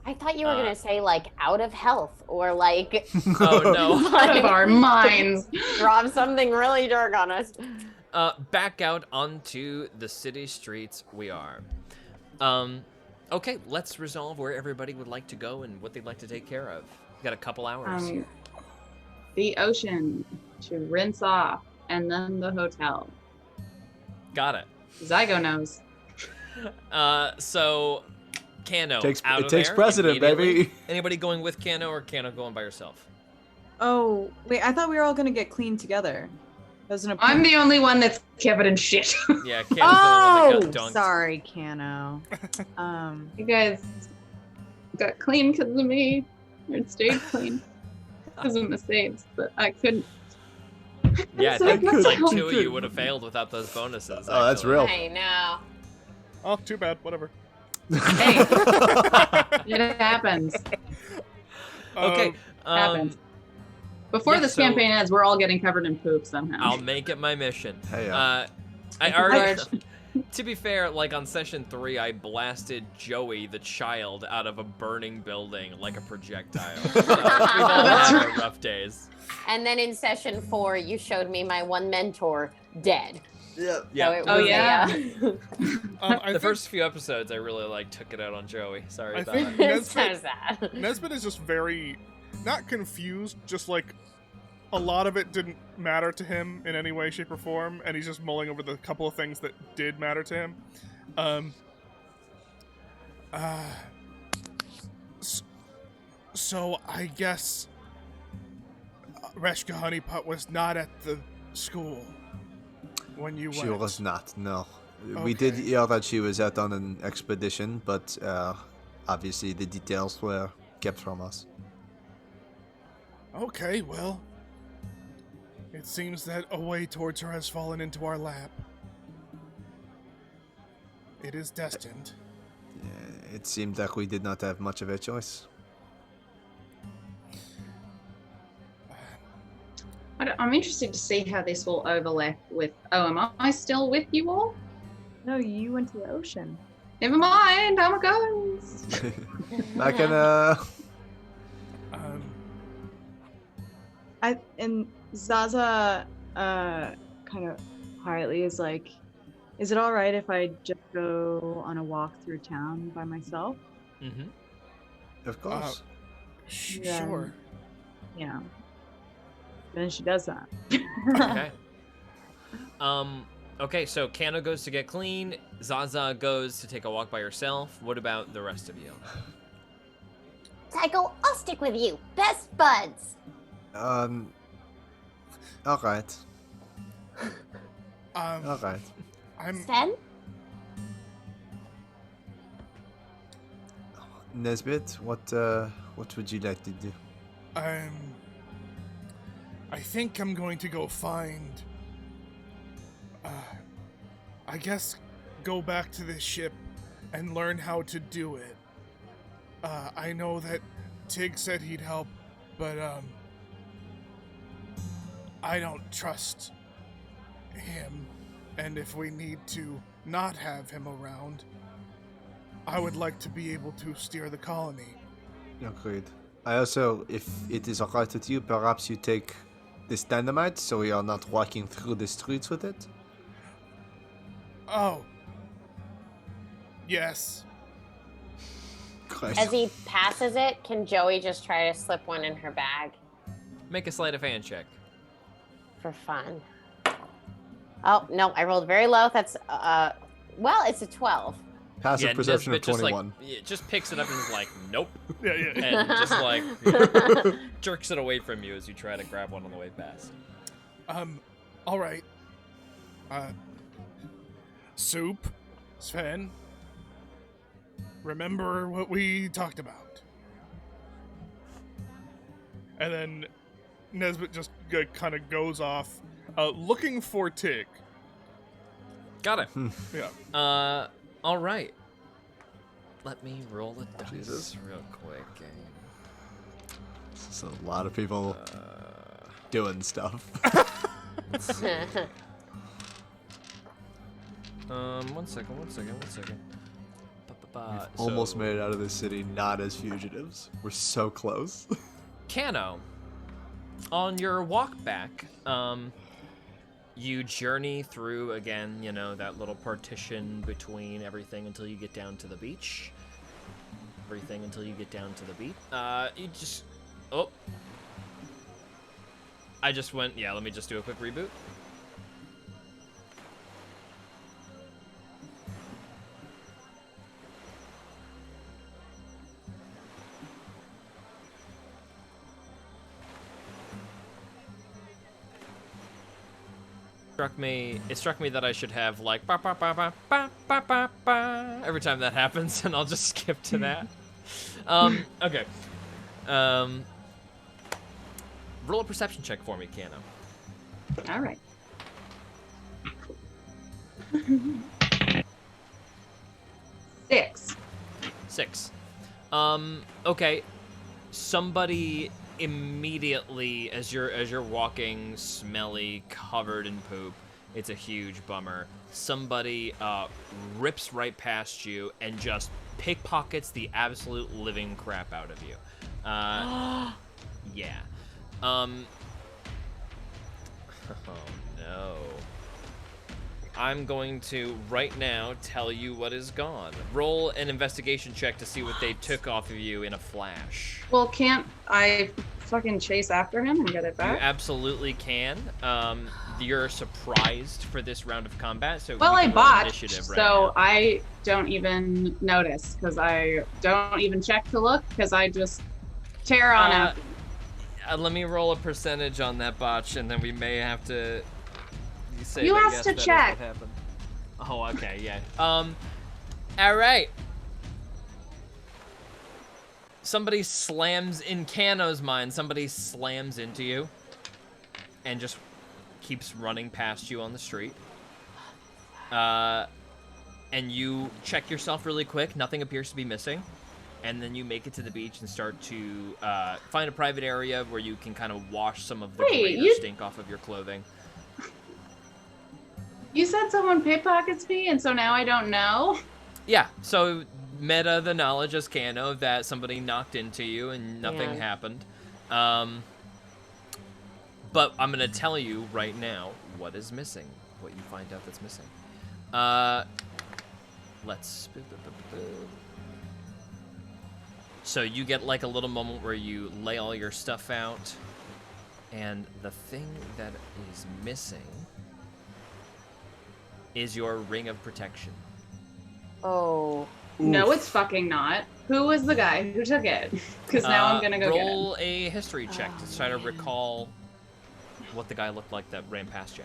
I thought you were gonna say like out of health or like Oh, no. Out of our minds. drop something really dark on us. Back out onto the city streets we are. Okay, let's resolve where everybody would like to go and what they'd like to take care of. You got a couple hours. The ocean to rinse off, and then the hotel. Got it. Zygo knows. So Kano out It of takes there precedent, immediately. baby. Anybody going with Kano or Kano going by herself? Oh, wait, I thought we were all gonna get clean together. That was an I'm the only one that's covered in shit. Yeah, Kano's the one Oh, that got dunked. sorry, Kano. You guys got clean because of me. Or stayed clean because of my saves, but I couldn't. Yeah, I So think it's like good. 2 of you would have failed without those bonuses. Oh, that's actually. real. I know. Oh, too bad. Whatever. Hey, it happens. Okay. Happens. Before yeah, this so- campaign ends, we're all getting covered in poop somehow. I'll make it my mission. Hey, I already. To be fair, like on session 3, I blasted Joey the child out of a burning building like a projectile. So we've all had our rough days. And then in session 4, you showed me my one mentor dead. Yeah. Yeah. So it Oh, was, yeah. I The think, first few episodes, I really like took it out on Joey. Sorry I about think that. It's so sad. Nesbitt is just very, not confused, just like a lot of it didn't matter to him in any way, shape, or form, and he's just mulling over the couple of things that did matter to him. So I guess Reshka Honeypot was not at the school when you She went. was not, no. We did Okay. hear that she was out on an expedition, but obviously the details were kept from us. Okay, well, it seems that a way towards her has fallen into our lap. It is destined. It seemed like we did not have much of a choice. I'm interested to see how this will overlap with. Oh, am I still with you all? No, you went to the ocean. Never mind. I'm a ghost. I can, And Zaza kind of quietly is like, is it all right if I just go on a walk through town by myself? Mm-hmm. Of course. Yeah. Sure. Yeah. Then she does that. Okay. Okay, so Kano goes to get clean. Zaza goes to take a walk by herself. What about the rest of you? Psycho, I'll stick with you. Best buds. Alright. I'm. Sven? Nesbit, what would you like to do? I think I'm going to go find. I guess go back to this ship and learn how to do it. I know that Tig said he'd help, but I don't trust him. And if we need to not have him around, I would like to be able to steer the colony. Agreed. I also, if it is alright with you, perhaps you take this dynamite so we are not walking through the streets with it? Oh. Yes. Christ. As he passes it, can Joey just try to slip one in her bag Make a sleight of hand check. for fun? Oh, no, I rolled very low. That's, well, it's a 12. Passive perception of Nesbit just, 21. just picks it up and is like, nope. Yeah. And just like jerks it away from you as you try to grab one on the way past. All right. Soup, Sven. Remember what we talked about. And then Nesbit just kind of goes off, looking for Tig. Got it. Yeah. All right. Let me roll a dice Jesus. real quick. It's a lot of people doing stuff. 1 second. Almost made it out of this city not as fugitives. We're so close. Kano, on your walk back, you journey through again, you know, that little partition between everything until you get down to the beach. You just... Oh. I just went... Yeah, let me just do a quick reboot. It struck me that I should have like ba ba ba ba ba ba ba ba every time that happens, and I'll just skip to that. Okay. Roll a perception check for me, Kano. All right. 6. 6. Okay. Somebody immediately, as you're walking, smelly, covered in poop, it's a huge bummer. Somebody rips right past you and just pickpockets the absolute living crap out of you. Yeah. Oh no. I'm going to right now tell you what is gone. Roll an investigation check to see what they took off of you in a flash. Well, can't I fucking chase after him and get it You back? absolutely can. You're surprised for this round of combat, so Well, you I can roll botched, initiative right so now. I don't even notice because I don't even check to look because I just tear on after. Let me roll a percentage on that botch, and then we may have to say You that, asked yes, to that is check. what happened. Oh, okay, yeah. All right. Somebody slams in Kano's mind. Somebody slams into you, and just keeps running past you on the street. And you check yourself really quick. Nothing appears to be missing. And then you make it to the beach and start to find a private area where you can kind of wash some of the Wait, greater you- stink off of your clothing. You said someone pickpockets me, and so now I don't know. Yeah, so meta the knowledge as Kano that somebody knocked into you and nothing Yeah. happened. But I'm going to tell you right now what is missing, what you find out that's missing. Let's... So you get like a little moment where you lay all your stuff out, and the thing that is missing is your ring of protection. Oh. No, it's fucking not. Who was the guy who took it? Because now I'm gonna go get it. roll a history check to try to recall what the guy looked like that ran past you.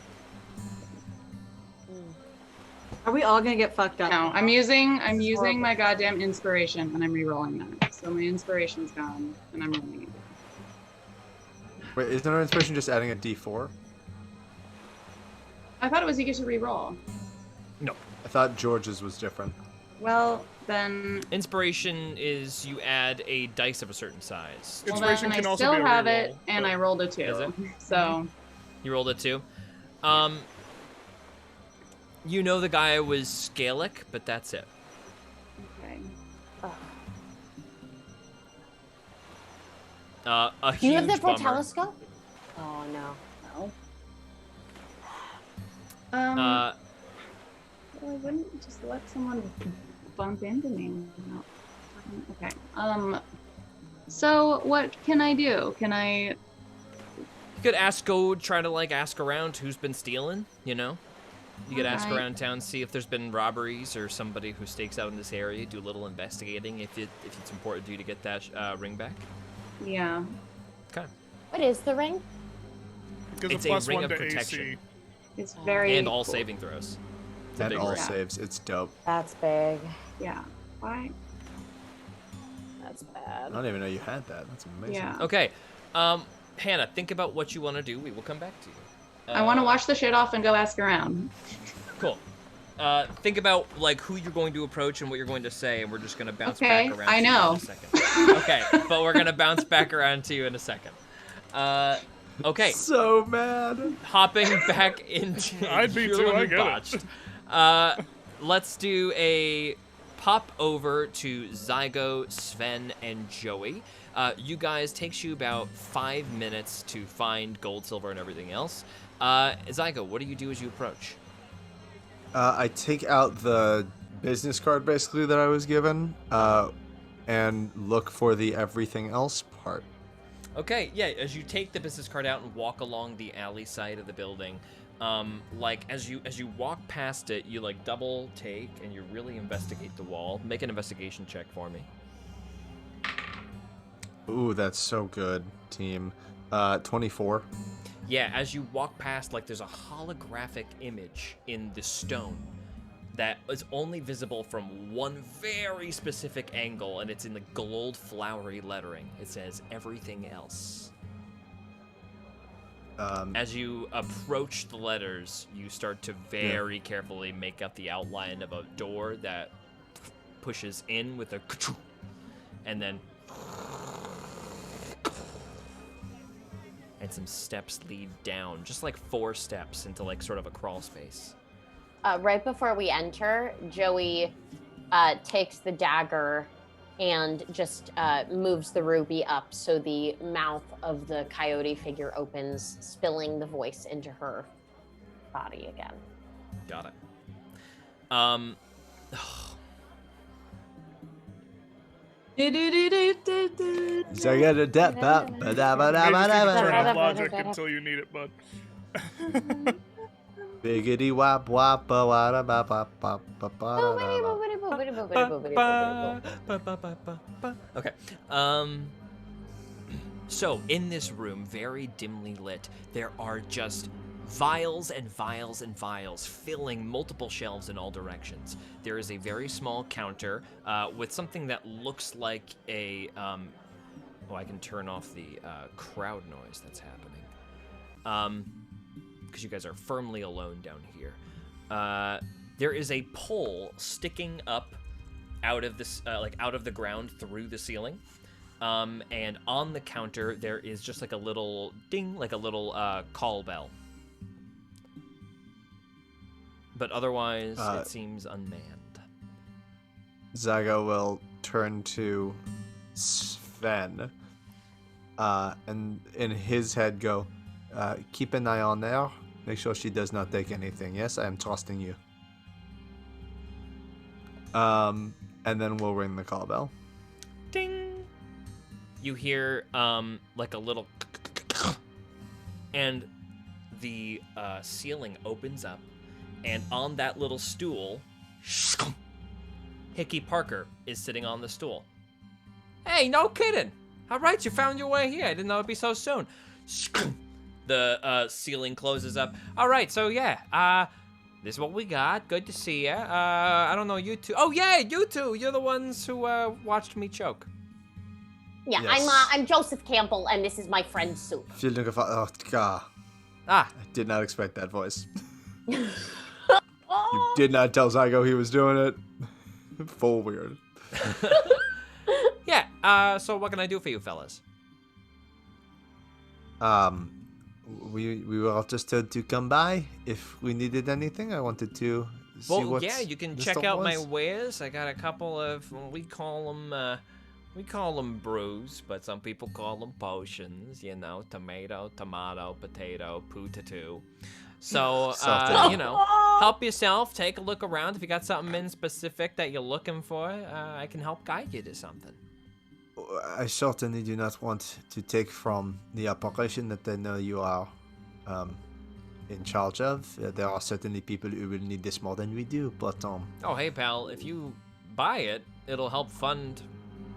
Are we all gonna get fucked up? No, I'm using horrible. my goddamn inspiration, and I'm re-rolling that. So my inspiration's gone, and I'm rolling it. Wait, isn't our inspiration just adding a D4? I thought it was you get to re-roll. No. I thought George's was different. Well, then, Inspiration is you add a dice of a certain size. well, Inspiration then can I also still be a have reroll, it, and but- I rolled a 2. Is it? So You rolled a 2. You know the guy was Scalic, but that's it. okay. A Do huge you have the pro bummer. telescope? Oh no. No. Uh, Well, I wouldn't just let someone bump into me. without talking- Okay. So what can I do? Can I? you could try to like ask around who's been stealing, you know? You could ask Alright. around town, see if there's been robberies or somebody who stakes out in this area, do a little investigating if it's important to you to get that ring back. Yeah. Okay. What is the ring? Because It's a a plus ring 1 of to protection. AC. It's very. And all cool. saving throws. It's a And big all ring. saves. It's dope. That's big. Yeah. Why? That's I bad. don't even know you had that. That's amazing. Yeah. Okay. Hannah, think about what you want to do. We will come back to you. I want to wash the shit off and go ask around. Cool. think about like who you're going to approach and what you're going to say, and we're just gonna bounce Okay, back around. I to you know. in a second. Okay, but we're gonna bounce back around to you in a second. Okay. So mad. Hopping back into. I'd be you're too, the one I who get it. botched. Let's do a pop over to Zygo, Sven, and Joey. You guys takes you about 5 minutes to find gold, silver, and everything else. Zygo, what do you do as you approach? I take out the business card basically that I was given, and look for the everything else part. Okay, yeah, as you take the business card out and walk along the alley side of the building, like as you walk past it, you like double take and you really investigate the wall. Make an investigation check for me. Ooh, that's so good, team. 24. Yeah, as you walk past, like there's a holographic image in the stone that is only visible from one very specific angle, and it's in the gold flowery lettering. It says everything else. As you approach the letters, you start to very carefully make out the outline of a door that pushes in with a and then and some steps lead down, just like 4 steps into like sort of a crawl space. Right before we enter, Joey takes the dagger and just moves the ruby up so the mouth of the coyote figure opens, spilling the voice into her body again. Got it. Maybe you can turn off logic until you need it, bud. Biggity wop wop ba wada ba ba ba ba ba. Okay. So in this room, very dimly lit, there are just vials and vials and vials filling multiple shelves in all directions. There is a very small counter with something that looks like a I can turn off the crowd noise that's happening. Because you guys are firmly alone down here. There is a pole sticking up out of this, out of the ground through the ceiling. And on the counter, there is just like a little ding, like a little call bell. But otherwise, it seems unmanned. Zygo will turn to Sven, and in his head go, keep an eye on her. Make sure she does not take anything. Yes, I am trusting you. And then we'll ring the call bell. Ding! You hear like a little and the ceiling opens up, and on that little stool, Hickey Parker is sitting on the stool. Hey, no kidding! All right, you found your way here. I didn't know it'd be so soon. The ceiling closes up. All right, so yeah, this is what we got. Good to see ya. I don't know you two. Oh yeah, you two. You're the ones who watched me choke. Yeah, Yes. I'm Joseph Campbell, and this is my friend Soup. Oh, God. Ah, I did not expect that voice. You did not tell Zygo he was doing it. Full weird. yeah. So what can I do for you, fellas? We were just told to come by if we needed anything. I wanted to see Well, what yeah, you can the check store out my was. wares. I got a couple of we call them brews, but some people call them potions. You know, tomato, potato, poo-ta-too. So, Something. you know, help yourself. Take a look around. If you got something in specific that you're looking for, I can help guide you to something. I certainly do not want to take from the operation that I know you are in charge of. There are certainly people who will need this more than we do, but Oh, hey, pal. If you buy it, it'll help fund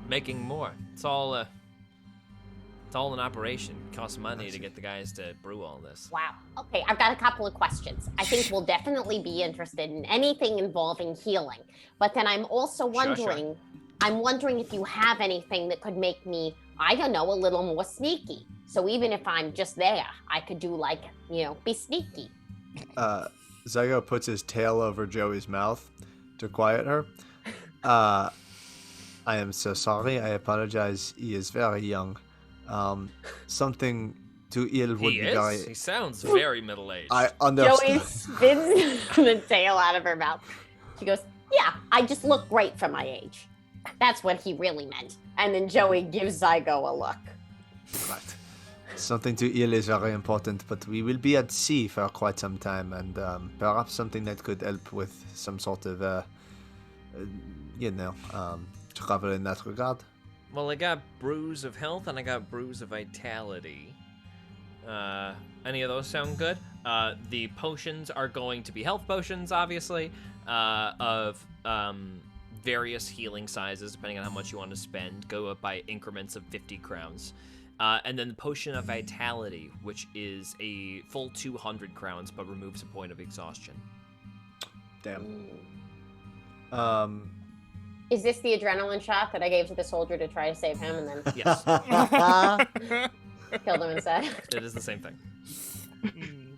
making more. It's all an operation. It costs money to get the guys to brew all this. Wow. Okay, I've got a couple of questions. I think we'll definitely be interested in anything involving healing. But then I'm also wondering, I'm wondering if you have anything that could make me, I don't know, a little more sneaky. So even if I'm just there, I could do like, be sneaky. Zygo puts his tail over Joey's mouth to quiet her. I am so sorry. I apologize. He is very young. Something too ill would He be is? very. He sounds very middle-aged. I Joey understand. spins the tail out of her mouth. She goes, "Yeah, I just look great for my age. That's what he really meant." And then Joey gives Zygo a look. Right. Something too ill is very important, but we will be at sea for quite some time, and perhaps something that could help with some sort of, trouble in that regard. Well, I got Brews of Health and I got Brews of Vitality. Any of those sound good? The potions are going to be health potions, obviously, of various healing sizes, depending on how much you want to spend. Go up by increments of 50 crowns. And then the Potion of Vitality, which is a full 200 crowns, but removes a point of exhaustion. Damn. Is this the adrenaline shot that I gave to the soldier to try to save him and then Yes, killed him instead? it is the same thing.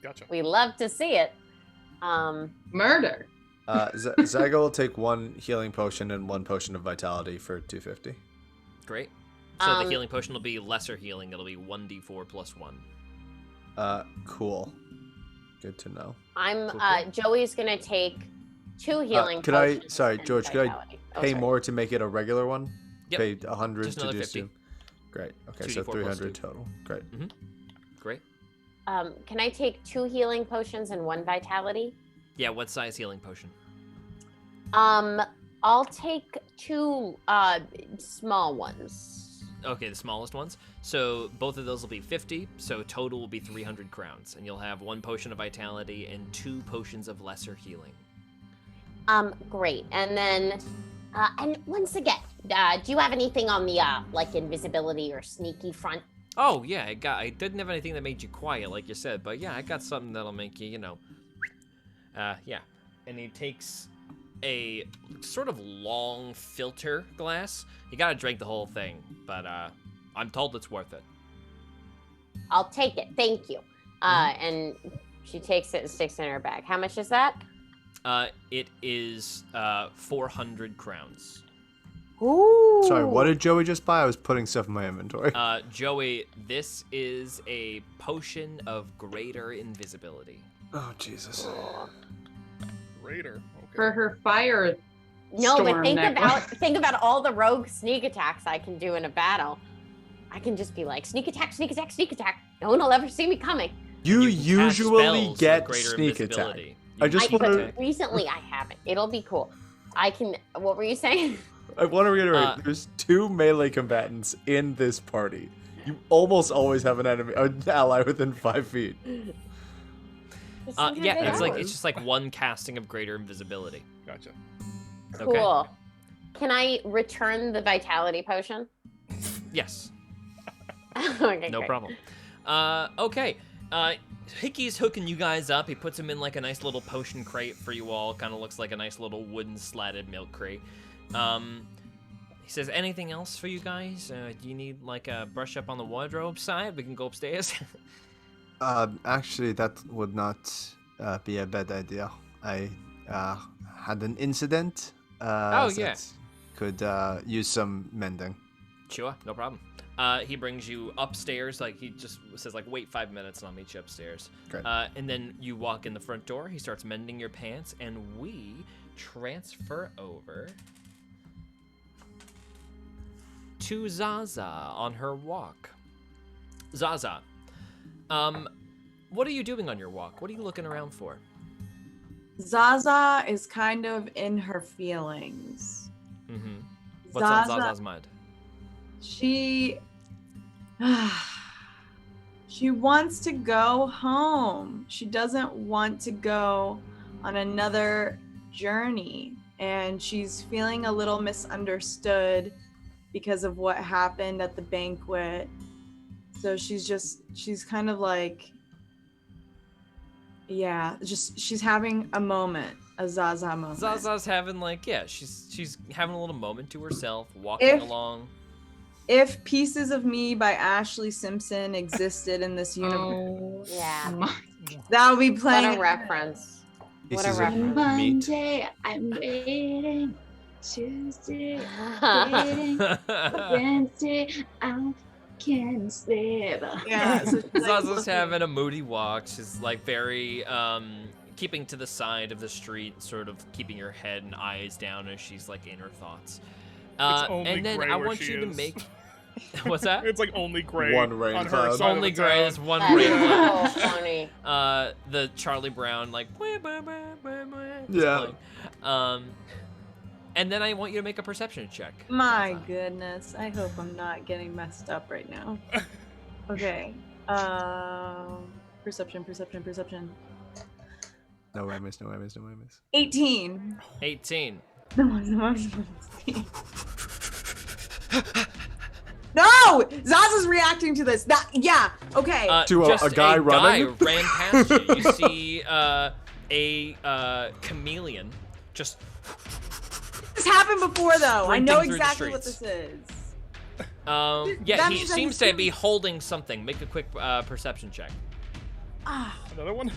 Gotcha. We love to see it. Murder. Zygo will take one healing potion and one potion of vitality for 250. Great. So the healing potion will be lesser healing. It'll be 1d4 plus 1. Cool. Good to know. Cool. Joey's gonna take 2 healing could I- potions. sorry, and George, could I vitality. Pay more to make it a regular one? Yep. Pay 100 Just to another do 50. some. Great. Okay, 2d4 so plus 300 2. total. Great. Great. Can I take 2 healing potions and 1 vitality? Yeah, what size healing potion? I'll take 2 small ones. Okay, the smallest ones. So both of those will be 50, so total will be 300 crowns. And you'll have 1 potion of vitality and 2 potions of lesser healing. Great. And then, and once again, do you have anything on the, like, invisibility or sneaky front? Oh, yeah, I didn't have anything that made you quiet, like you said, but yeah, I got something that'll make you, yeah. And he takes a sort of long filter glass. You gotta drink the whole thing, but I'm told it's worth it. I'll take it. Thank you. And she takes it and sticks it in her bag. How much is that? It is 400 crowns. Ooh. Sorry, what did Joey just buy? I was putting stuff in my inventory. Joey, this is a potion of greater invisibility. Oh, Jesus. Raider. Okay. For her fire. No, but storm necklace. think about all the rogue sneak attacks I can do in a battle. I can just be like, sneak attack, sneak attack, sneak attack. No one will ever see me coming. You can cast usually spells with get greater sneak attack. invisibility. I just But want to. recently I haven't. It'll be cool. I can. What were you saying? I want to reiterate. There's 2 melee combatants in this party. You almost always have an ally within 5 feet. Yeah, it's just like 1 casting of greater invisibility. Gotcha. Cool. Okay. Can I return the vitality potion? Yes. Okay, No great. problem. Okay. Hickey's hooking you guys up. He puts him in like a nice little potion crate for you all. Kind of looks like a nice little wooden slatted milk crate. He says, anything else for you guys? Do you need like a brush up on the wardrobe side? We can go upstairs. Actually, that would not be a bad idea. I had an incident. Yeah. Could use some mending. Sure, no problem. He brings you upstairs. Like he just says, like, wait 5 minutes and I'll meet you upstairs. Great. And then you walk in the front door. He starts mending your pants, and we transfer over to Zaza on her walk. Zaza, what are you doing on your walk? What are you looking around for? Zaza is kind of in her feelings. Mm-hmm. What's on Zaza's mind? She wants to go home. She doesn't want to go on another journey, and she's feeling a little misunderstood because of what happened at the banquet. So she's kind of like, yeah, she's having a moment, a Zaza moment. Zaza's having she's having a little moment to herself, walking along. If Pieces of Me by Ashley Simpson existed in this universe, Oh, Yeah. my. that would be playing. What a reference. He What sees a a reference. meat. Monday, I'm waiting. Tuesday, I'm waiting. Wednesday, I can't sleep. Yeah. So she's, like, Zaza's looking- having a moody walk. She's like very keeping to the side of the street, sort of keeping her head and eyes down as she's like in her thoughts. only And then gray I where want she you to is. make. What's that? It's like only gray One rain on her cloud. side Only of the gray. town. There's one That's rain cloud. so funny. The Charlie Brown like is Yeah. playing. And then I want you to make a perception check. My Zaza. goodness. I hope I'm not getting messed up right now. Okay. Perception. No whammies, no whammies, no whammies. 18. 18. No! Zaza's reacting to this. Yeah. Okay. To a Just guy running? guy ran past you. You see a chameleon just this happened before, though. I sprinting know through the exactly what streets. this is. yeah, That he means that seems he's to doing- be holding something. Make a quick perception check. Another one?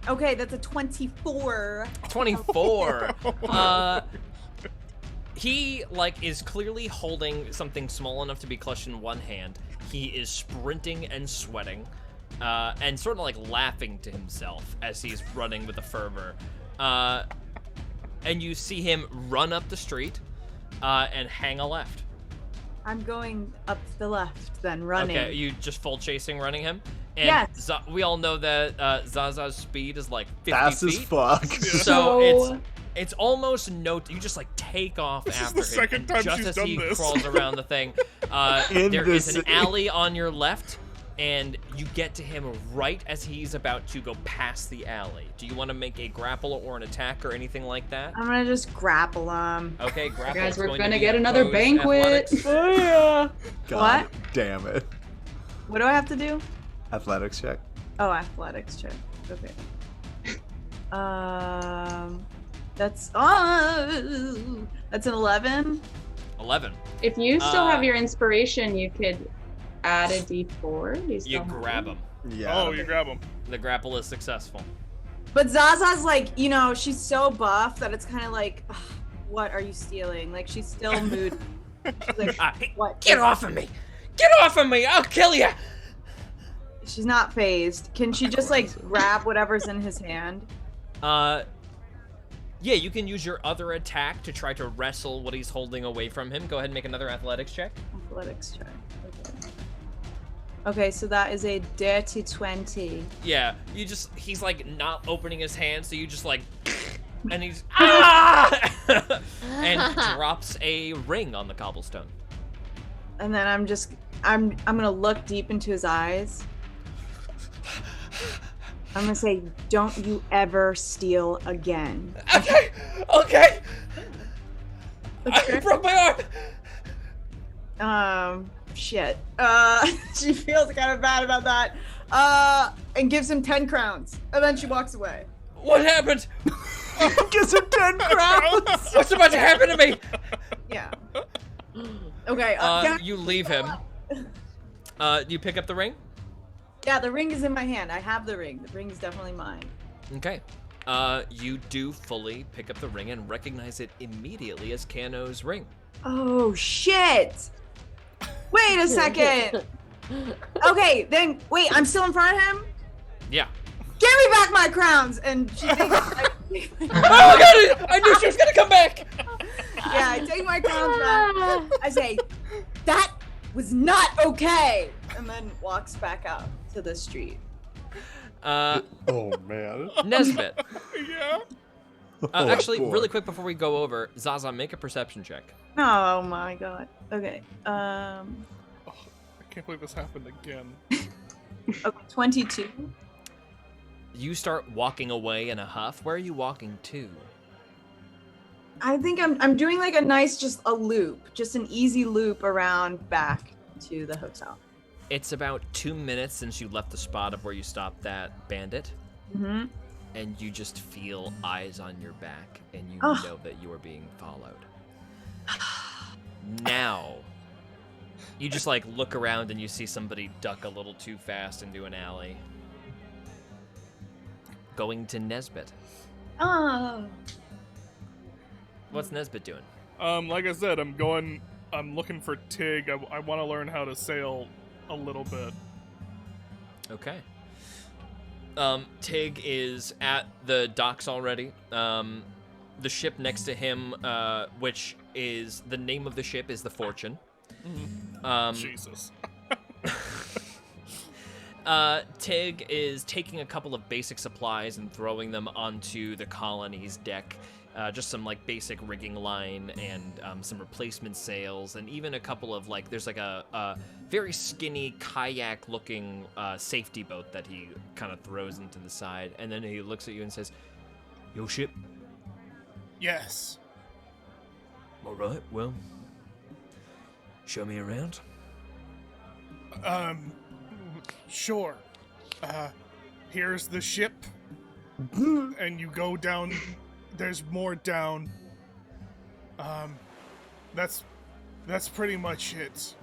Okay, that's a 24. 24. He like is clearly holding something small enough to be clutched in one hand. He is sprinting and sweating, and sort of like laughing to himself as he's running with a fervor. And you see him run up the street and hang a left. I'm going up the left, then running. Okay, you just full chasing running him? And Yes. We all know that Zaza's speed is like 50 Fast as feet. fuck. So it's almost you just like take off This is after the him. second And time just she's as done he this. crawls around the thing, In there the is an city. alley on your left, and you get to him right as he's about to go past the alley. Do you want to make a grapple or an attack or anything like that? I'm gonna just grapple him. Okay, grapple. Guys, is we're going to gonna be get another opposed banquet. athletics. Oh yeah. God What? damn it. What do I have to do? Athletics check. Oh, athletics check. Okay. That's an 11. 11. If you still have Uh, your inspiration, you could add a d4. Do You still have grab it? him. Yeah. Oh, you grab him. The grapple is successful. But Zaza's like, she's so buff that it's kind of like, ugh, what are you stealing? Like she's still moody. She's like, Hey, what? get off of me! Get off of me! I'll kill you! She's not phased. Can she just like grab whatever's in his hand? Yeah, you can use your other attack to try to wrestle what he's holding away from him. Go ahead and make another athletics check. Athletics check. Okay, so that is a dirty 20. Yeah, he's like not opening his hand, so you just like, and he's, and drops a ring on the cobblestone. And then I'm gonna look deep into his eyes. I'm gonna say, don't you ever steal again. Okay! I broke my arm! Shit. She feels kind of bad about that. And gives him 10 crowns. And then she walks away. What happened? Gives him 10 crowns. What's about to happen to me? Yeah. Okay. Can I- You leave him. Do you pick up the ring? Yeah, the ring is in my hand. I have the ring. The ring is definitely mine. Okay. You do fully pick up the ring and recognize it immediately as Kano's ring. Oh, shit. Wait a second. Okay, then, wait, I'm still in front of him? Yeah. Give me back my crowns! And she thinks, Oh my god! I knew she was gonna come back! yeah, I take my crowns back. I say, that was not okay! And then walks back out to the street. Oh, man. Nesbit. Yeah. Oh, Actually, boy. really quick before we go over, Zaza, make a perception check. Oh my god. Okay. I can't believe this happened again. Okay, 22. You start walking away in a huff. Where are you walking to? I think I'm doing like a nice, just a loop. Just an easy loop around back to the hotel. It's about 2 minutes since you left the spot of where you stopped that bandit, Mm-hmm. and you just feel eyes on your back, and you Ugh. know that you are being followed. Now, you just like look around and you see somebody duck a little too fast into an alley. going to Nesbit. Oh. What's Nesbit doing? Like I said, I'm looking for Tig. I want to learn how to sail a little bit. Okay. Tig is at the docks already. The ship next to him, which is the name of the ship, is the Fortune. Jesus. Tig is taking a couple of basic supplies and throwing them onto the colony's deck. Just some like basic rigging line and some replacement sails, and even a couple of like there's like a very skinny kayak-looking safety boat that he kind of throws into the side, and then he looks at you and says, "Your ship." Yes. All right, well, show me around. Sure. Here's the ship. And you go down. There's more down. That's pretty much it.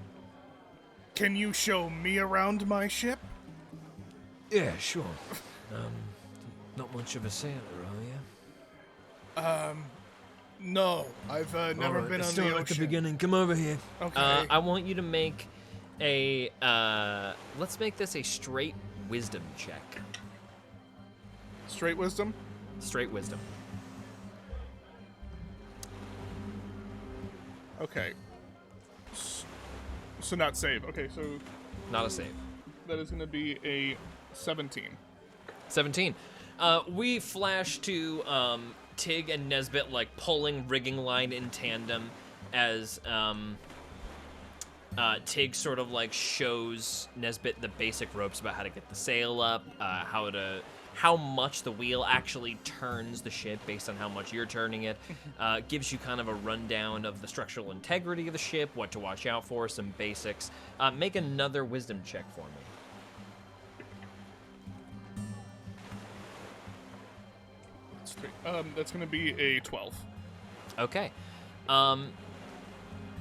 Can you show me around my ship? Yeah, sure. Not much of a sailor, are you? No. I've never All right, been let's on start the at the ocean. beginning. Come over here. Okay. I want you to make a let's make this a straight wisdom check. Straight wisdom? Straight wisdom. Okay. So not save. Okay, so Not a save. that is going to be a 17. 17. We flash to Tig and Nesbit like pulling rigging line in tandem as Tig sort of like shows Nesbit the basic ropes about how to get the sail up, how much the wheel actually turns the ship based on how much you're turning it. Gives you kind of a rundown of the structural integrity of the ship, what to watch out for, some basics. Make another wisdom check for me. That's going to be a 12. Okay.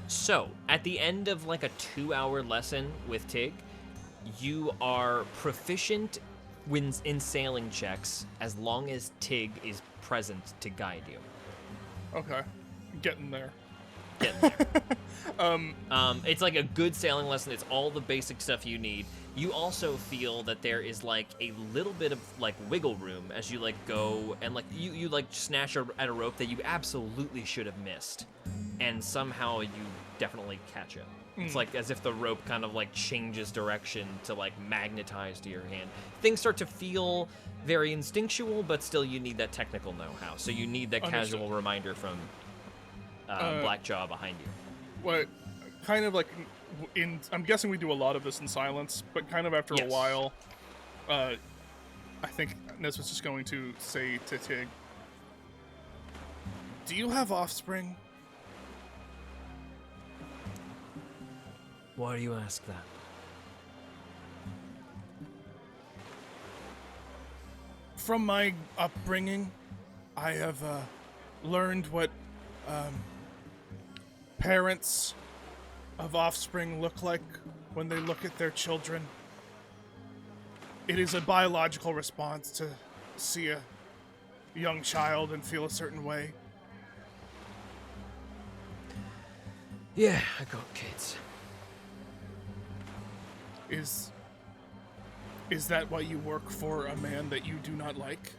So, at the end of like a 2-hour lesson with Tig, you are proficient in sailing checks as long as Tig is present to guide you. Okay. Getting there. Getting there. It's like a good sailing lesson. It's all the basic stuff you need. You also feel that there is like a little bit of like wiggle room as you like go and like you like snatch at a rope that you absolutely should have missed, and somehow you definitely catch it. It's like as if the rope kind of like changes direction to like magnetize to your hand. Things start to feel very instinctual, but still you need that technical know-how. So you need that Understood. casual reminder from Blackjaw behind you. What kind of like I'm guessing we do a lot of this in silence, but kind of after a Yes. while, I think Nesbit's just going to say to Tig, "Do you have offspring?" Why do you ask that? From my upbringing, I have learned what parents of offspring look like when they look at their children. It is a biological response to see a young child and feel a certain way. Yeah, I got kids. Is that why you work for a man that you do not like?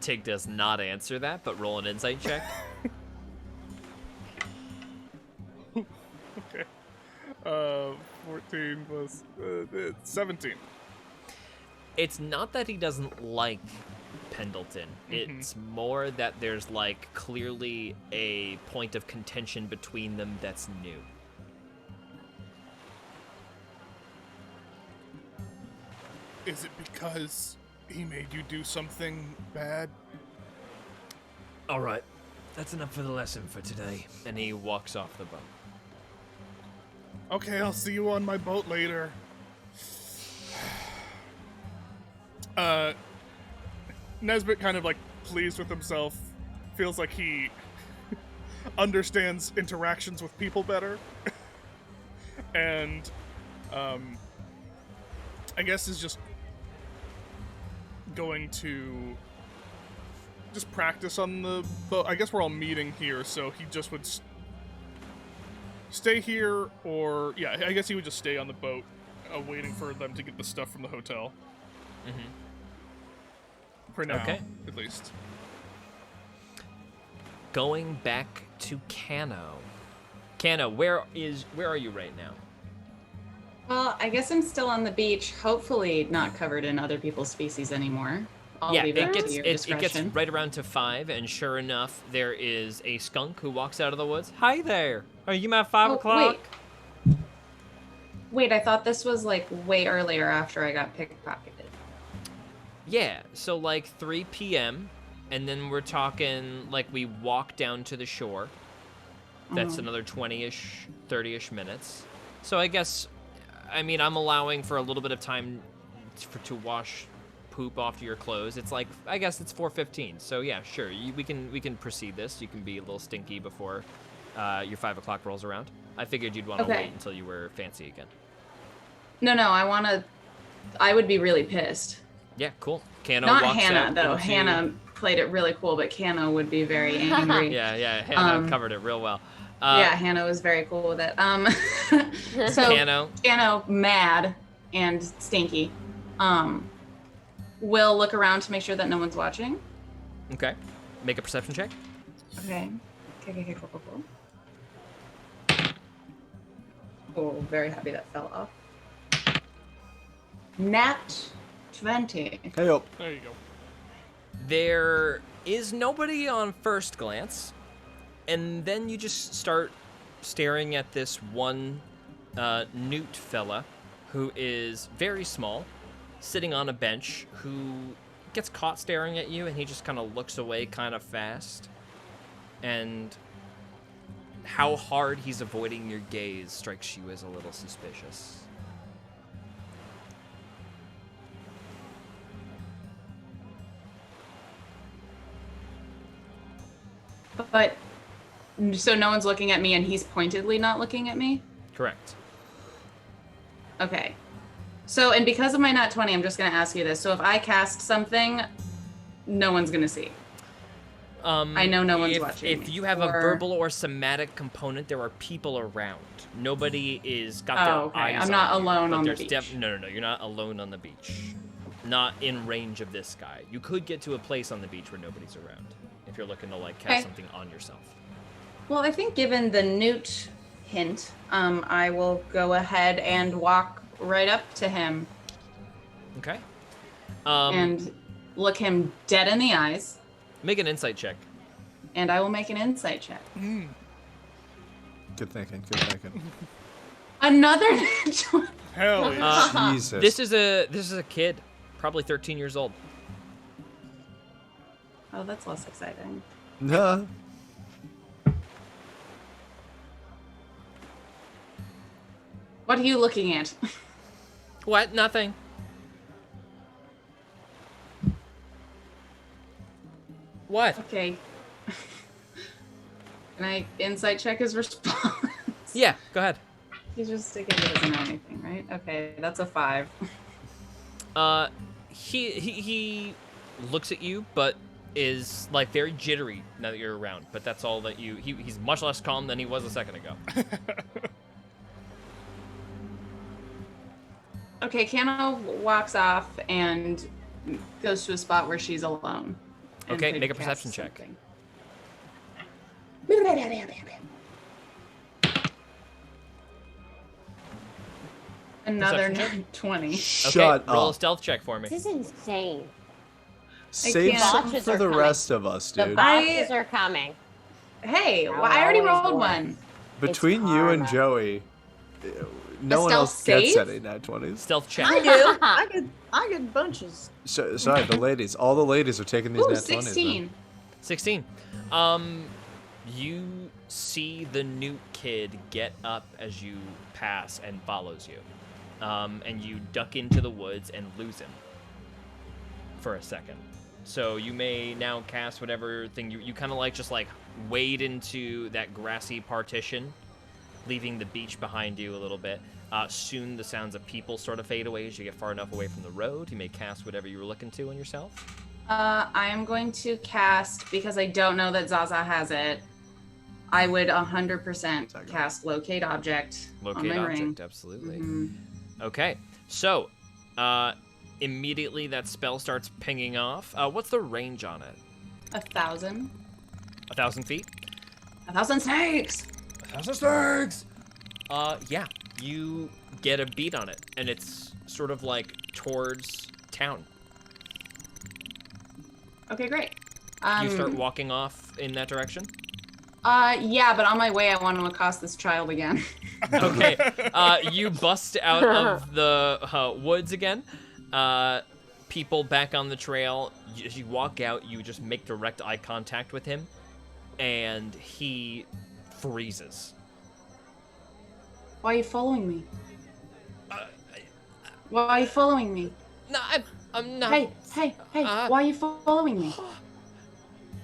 Tig does not answer that, but roll an insight check. Okay. 14 plus 17. It's not that he doesn't like Pendleton. It's more that there's like clearly a point of contention between them that's new. Is it because he made you do something bad? All right, that's enough for the lesson for today. And he walks off the boat. Okay, I'll see you on my boat later. Nesbit kind of like pleased with himself, feels like he understands interactions with people better, and I guess is just going to just practice on the boat. I guess we're all meeting here, so he just would stay here, or yeah, I guess he would just stay on the boat, waiting for them to get the stuff from the hotel. Mm-hmm. For now, Okay. at least. Going back to Kano. Kano, where are you right now? Well, I guess I'm still on the beach, hopefully not covered in other people's species anymore. I'll leave that to your it gets discretion. right around to 5, and sure enough, there is a skunk who walks out of the woods. Hi there. Are you at 5 o'clock? Wait, I thought this was like way earlier after I got pickpocketed. Yeah, so like 3 p.m., and then we're talking like we walk down to the shore. That's another 20-ish, 30-ish minutes. So I guess, I mean, I'm allowing for a little bit of time to wash poop off your clothes. It's like, I guess it's 4:15. So yeah, sure, we can proceed this. You can be a little stinky before your 5 o'clock rolls around. I figured you'd want to wait until you were fancy again. No, I would be really pissed. Yeah, cool. Kano Not walks Hannah, out though. into- Hannah played it really cool, but Kano would be very angry. Yeah, Hannah covered it real well. Yeah, Hannah was very cool with it. So Kano, mad and stinky, will look around to make sure that no one's watching. okay. Make a perception check. Okay. Cool. Oh, very happy that fell off. Nat 20. Hey, yo. There you go. There is nobody on first glance, and then you just start staring at this one newt fella who is very small, sitting on a bench, who gets caught staring at you, and he just kind of looks away kind of fast. And how hard he's avoiding your gaze strikes you as a little suspicious. But, so no one's looking at me and he's pointedly not looking at me? Correct. Okay. So, and because of my nat 20, I'm just going to ask you this. So if I cast something, no one's going to see. I know no one's watching. If you have a verbal or somatic component, there are people around. Nobody is got their eyes I'm not on you, alone but on the there's beach. No, you're not alone on the beach. Not in range of this guy. You could get to a place on the beach where nobody's around if you're looking to like cast something on yourself. Well, I think given the newt hint, I will go ahead and walk right up to him Okay. and look him dead in the eyes, Make an insight check. and I will make an insight check. Good thinking. Another nat 20. Hell yeah. Jesus. This is a kid, probably 13 years old. Oh, that's less exciting. Nah. What are you looking at? What? Nothing. What? Okay. Can I insight check his response? Yeah, go ahead. He's just a kid that doesn't know anything, right? Okay, that's a 5. He looks at you, but is like very jittery now that you're around. But that's all that he's much less calm than he was a second ago. Okay, Kano walks off and goes to a spot where she's alone. and Okay, could make a cast perception check. something. Another Perception nat 20. Shut Okay, roll a up. stealth check for me. This is insane. Save can't- some Botches for are the coming. rest of us, The dude. boxes are coming. Hey, well, I I already always rolled roll. one. Between you and karma. Joey, no A one stealth else gets save? any nat 20s. Stealth check. I do. I get bunches. Sorry, the ladies. All the ladies are taking these Ooh, nat 20s. 16. 16. You see the newt kid get up as you pass and follows you. And you duck into the woods and lose him for a second. So you may now cast whatever thing you kind of like just like wade into that grassy partition, leaving the beach behind you a little bit. Soon the sounds of people sort of fade away as you get far enough away from the road. You may cast whatever you were looking to on yourself. I am going to cast, because I don't know that Zaza has it, I would 100% cast Locate Object on Locate my object, ring. absolutely. Mhm. Okay, so immediately that spell starts pinging off. What's the range on it? 1,000. 1,000 feet? 1,000 snakes! 1,000 snakes! Yeah, you get a beat on it, and it's sort of like towards town. Okay, great. You start walking off in that direction? Yeah, but on my way, I want to accost this child again. Okay, you bust out of the woods again. People back on the trail. As you walk out, you just make direct eye contact with him, and he freezes. Why are you following me? Why are you following me? No, I'm not. Hey, why are you following me?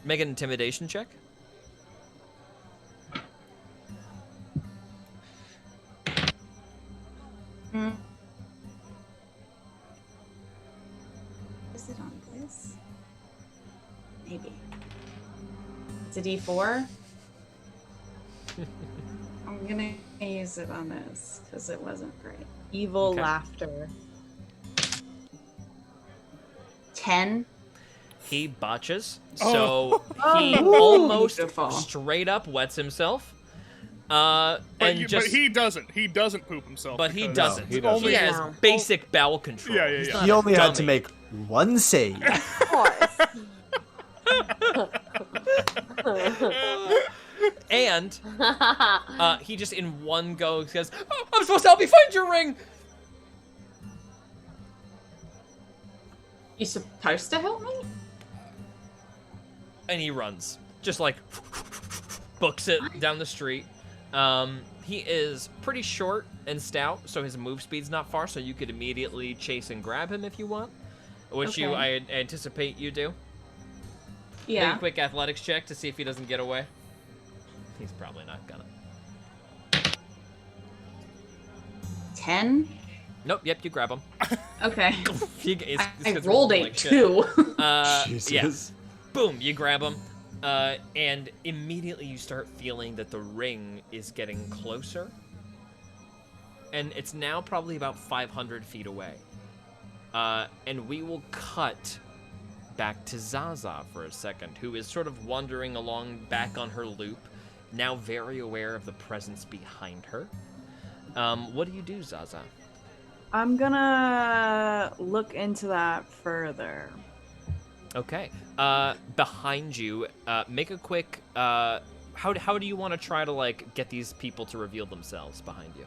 Make an intimidation check. Is it on this? Maybe. It's a D4. I'm gonna use it on this because it wasn't great. Evil Okay. laughter. 10. He botches, Oh. so he Oh, almost beautiful. straight up wets himself. But Just he doesn't. He doesn't poop himself. but he because doesn't. he He, doesn't. has No. basic bowel control. Yeah, yeah, He's yeah. not He a only had to dummy. make one save. Of course. And he just in one go says, "Oh, I'm supposed to help you find your ring." You supposed to help me? And he runs, just like books it down the street. He is pretty short and stout, so his move speed's not far. So you could immediately chase and grab him if you want, which you I anticipate you do. Make Yeah. a quick athletics check to see if he doesn't get away. He's probably not gonna. 10? Nope. Yep. You grab him. Okay. It's I 'cause rolled we're a like shit. 2. Yeah. Jesus. Boom, you grab him, and immediately you start feeling that the ring is getting closer. And it's now probably about 500 feet away. And we will cut back to Zaza for a second, who is sort of wandering along back on her loop, now very aware of the presence behind her. What do you do, Zaza? I'm gonna look into that further. Okay. Behind you, make a quick. How do you want to try to like get these people to reveal themselves behind you?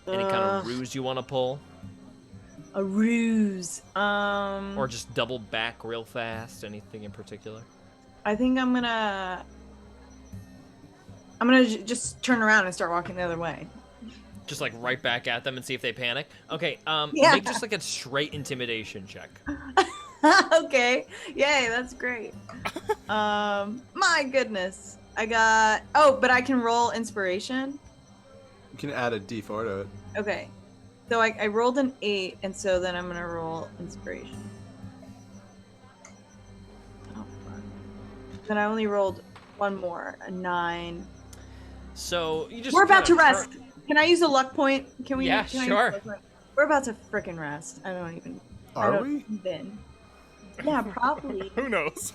Any kind of ruse you want to pull, A ruse. or just double back real fast? Anything in particular? I think I'm gonna just turn around and start walking the other way. Just like right back at them and see if they panic. Okay. Yeah. Make just like a straight intimidation check. Okay. Yay, that's great. My goodness. I got but I can roll inspiration. You can add a D4 to it. Okay. So I rolled an 8, and so then I'm gonna roll inspiration. Oh fuck. Then I only rolled one more, a 9. So you just. We're about to kinda rest. Can I use a luck point? Can we? Yeah, can I use sure. a luck point? We're about to frickin' rest. I don't even. I Are don't we? Even. Yeah, probably. Who knows?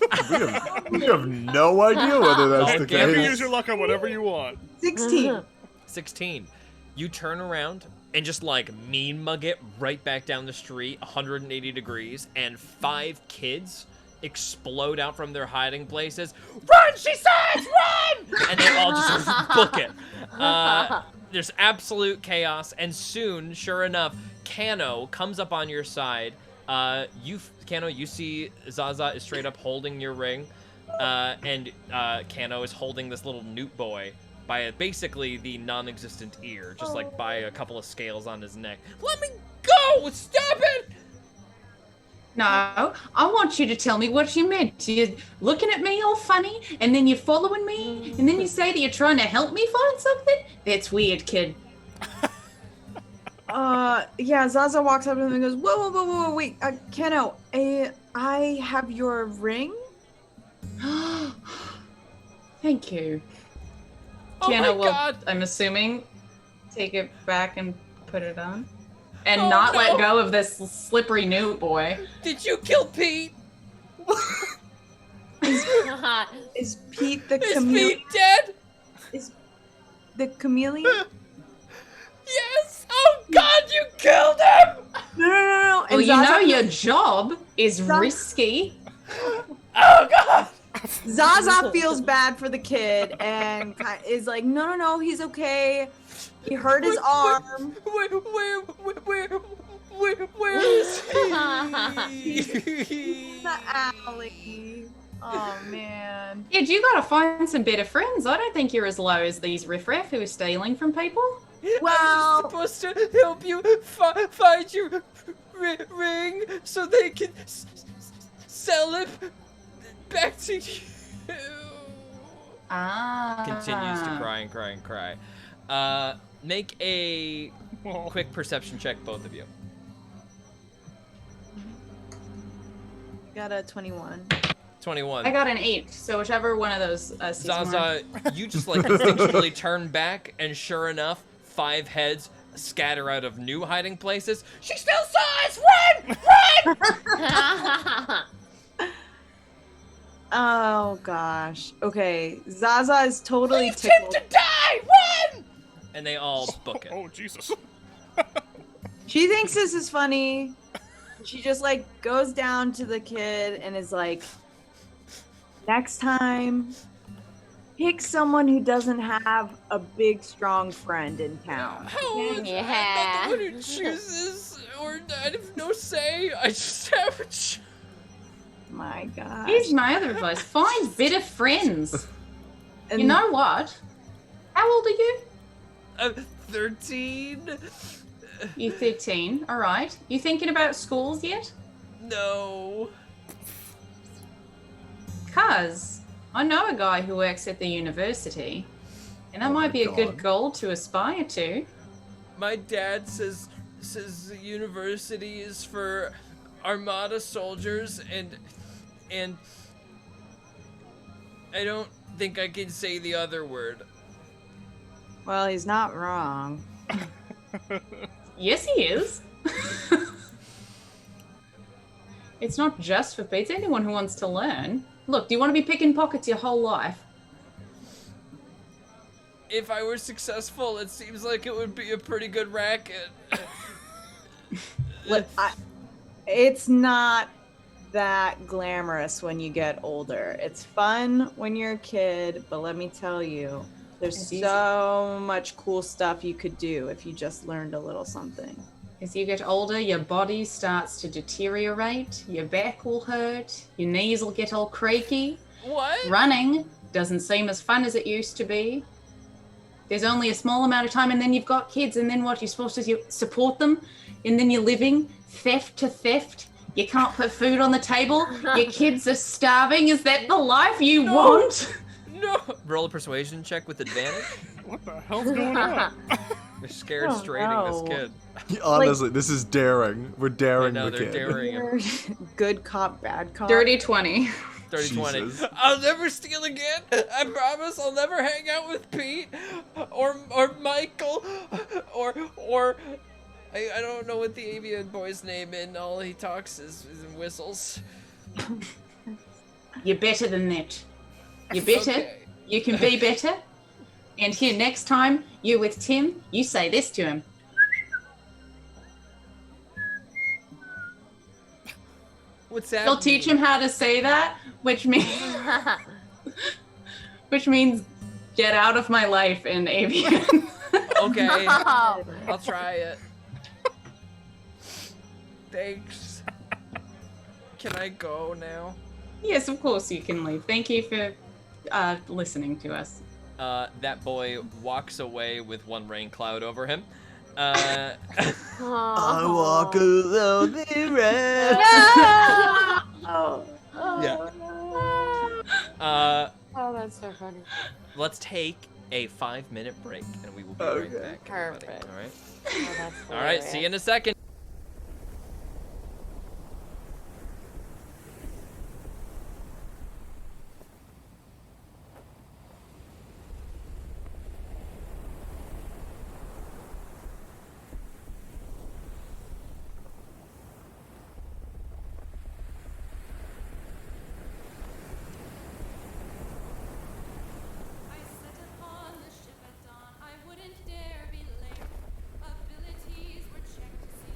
We have no idea whether that's the Okay. You can case. use your luck on whatever you want. 16. 16. You turn around and just like mean mug it right back down the street, 180 degrees, and 5 kids explode out from their hiding places. Run, she says, run! And they all just book it. There's absolute chaos, and soon, sure enough, Kano comes up on your side. Kano, you see Zaza is straight up holding your ring, and Kano is holding this little newt boy by basically the non-existent ear, just like by a couple of scales on his neck. Let me go! Stop it! No, I want you to tell me what you meant. You're looking at me all funny, and then you're following me, and then you say that you're trying to help me find something? That's weird, kid. Yeah, Zaza walks up to him and goes, whoa, wait, Keno, I have your ring? Thank you. Oh Kiana my will, God. I'm assuming, take it back and put it on. And Oh, not no. let go of this slippery newt boy. Did you kill Pete? Is Pete the Is chameleon? Pete dead? Is the chameleon? Yes! Oh God, you killed him! No. Well, And you know Zaza, your job is Zaza- risky. Oh God! Zaza feels bad for the kid and is like, no, he's okay. He hurt his arm. Where is he? The alley. Oh man. Kid, you gotta find some better friends. I don't think you're as low as these riffraff who are stealing from people. Well- I'm supposed to help you find your ring so they can sell it back to you. Ah. Continues to cry and cry and cry. Make a quick perception check, both of you. Got a 21. 21. I got an 8, so whichever one of those sees more. Zaza, you just like instinctually turn back, and sure enough, 5 heads scatter out of new hiding places. She still saw us! Run! Run! Oh gosh. Okay. Zaza is totally Leave Tim tickled. to die! Run! And they all book it. Oh, Jesus. She thinks this is funny. She just like goes down to the kid and is like, next time, pick someone who doesn't have a big, strong friend in town. How would I'm Yeah. not the one who chooses, or I have no say. I just have a My God. Here's my other advice. Find better friends. And You know what? How old are you? 13? You're 13. All right. You thinking about schools yet? No. Because I know a guy who works at the university, and that Oh might my be a good God. goal to aspire to. My dad says the university is for Armada soldiers, and I don't think I can say the other word. Well, he's not wrong. Yes, he is. It's not just for Pete. It's anyone who wants to learn. Look, do you want to be picking pockets your whole life? If I were successful, it seems like it would be a pretty good racket. Look, it's not that glamorous when you get older. It's fun when you're a kid, but let me tell you, there's It's easy. so much cool stuff you could do if you just learned a little something. As you get older, your body starts to deteriorate, your back will hurt, your knees will get all creaky. What? Running doesn't seem as fun as it used to be. There's only a small amount of time, and then you've got kids, and then what? You're supposed to support them, and then you're living theft to theft. You can't put food on the table. Your kids are starving. Is that the life you want? No. Roll a persuasion check with advantage. What the hell's going on? They're scared Oh, straighting no. this kid. Honestly, this is daring. We're daring No, the they're kid. daring him. Good cop, bad cop. Dirty 20. 30-20. Jesus. I'll never steal again. I promise. I'll never hang out with Pete or Michael or I don't know what the avian boy's name is. All he talks is in whistles. You're better than that. You're better. Okay. You can be better. And here, next time you're with Tim, you say this to him. What's that? You'll teach him how to say that, which means get out of my life in avian. Okay, Oh. I'll try it. Thanks. Can I go now? Yes, of course you can leave. Thank you for listening to us. That boy walks away with one rain cloud over him. I walk alone the road. No! so funny. Let's take a 5-minute break, and we will be right back. Everybody. Perfect. All right. Oh, that's All right. See you in a hilarious. second. I set upon the ship at dawn. I wouldn't dare be late. Abilities were checked to see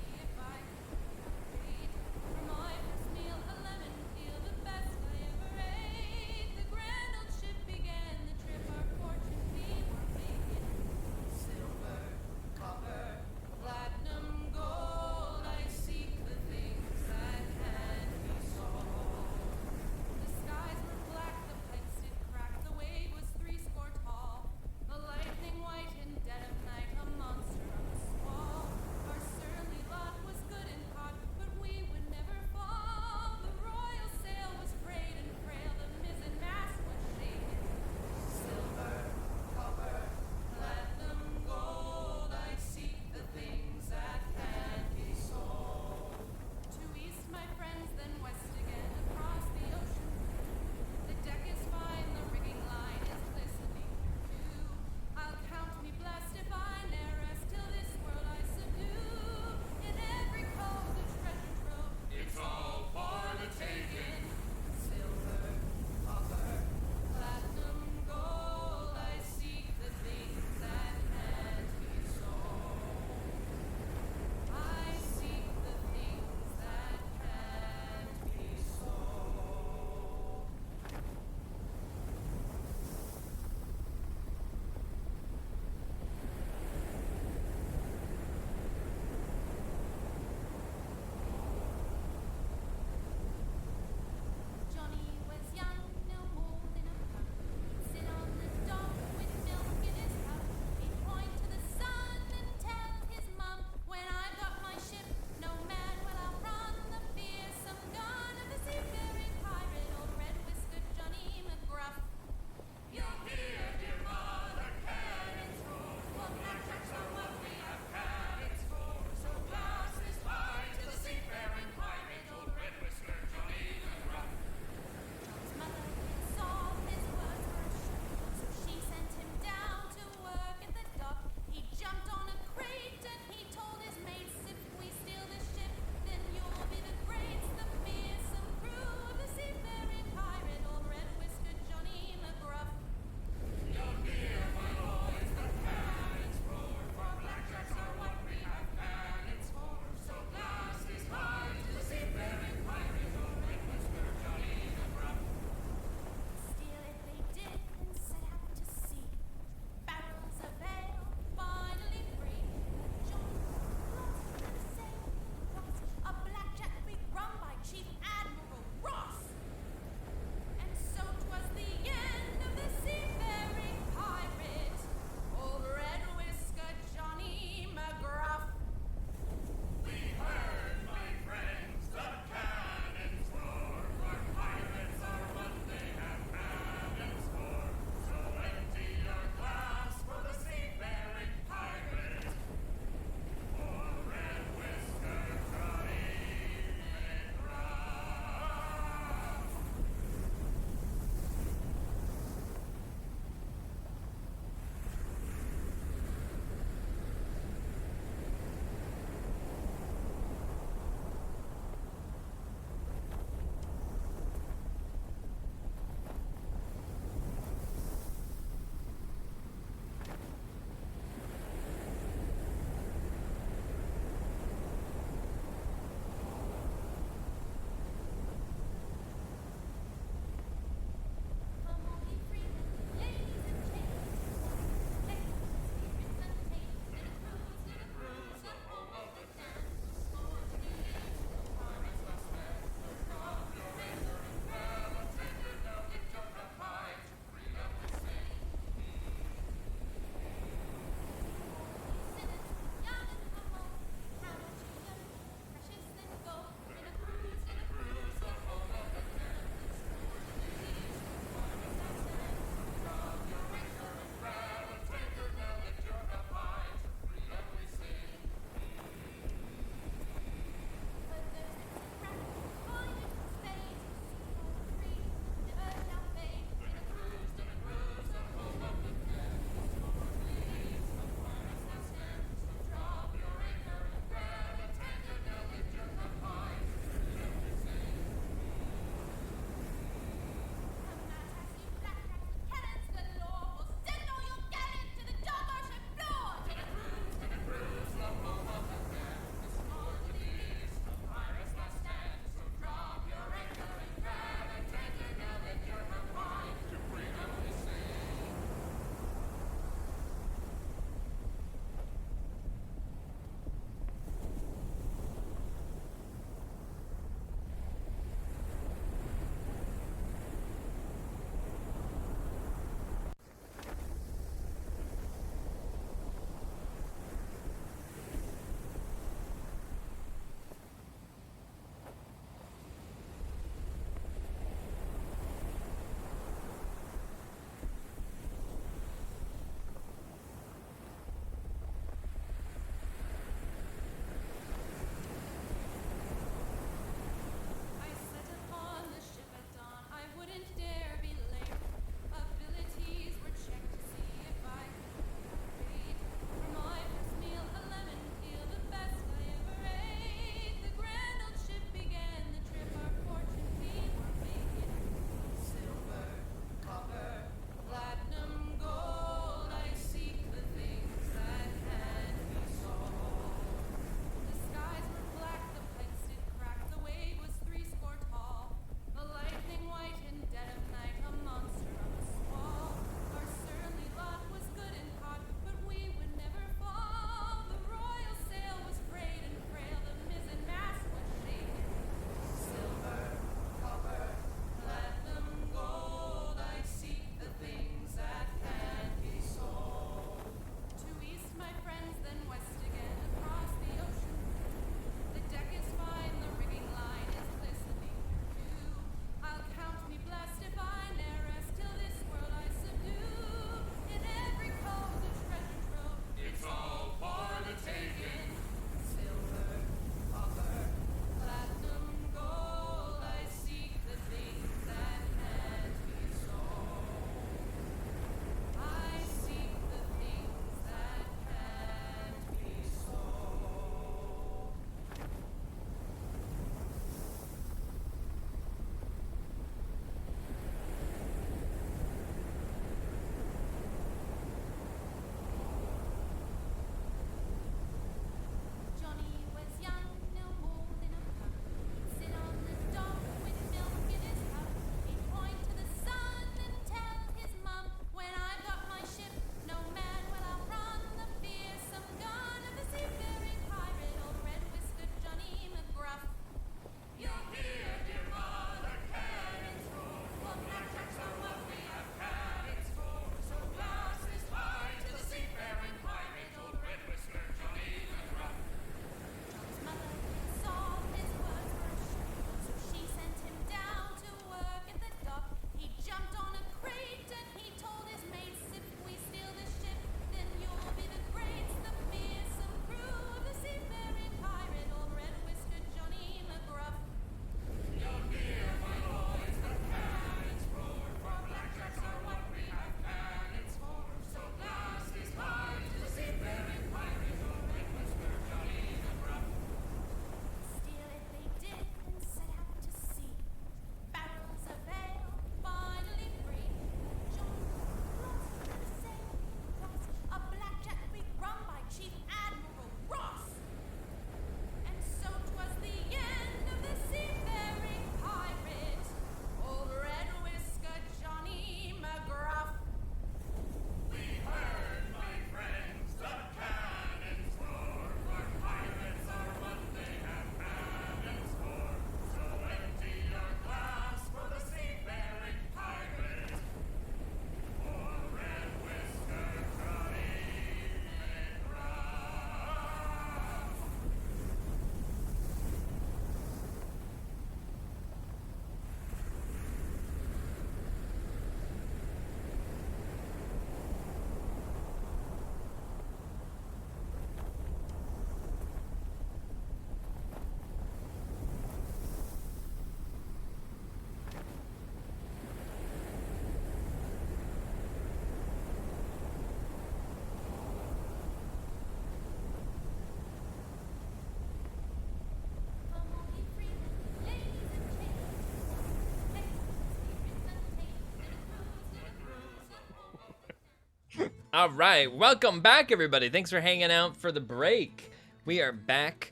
All right, welcome back, everybody. Thanks for hanging out for the break. We are back.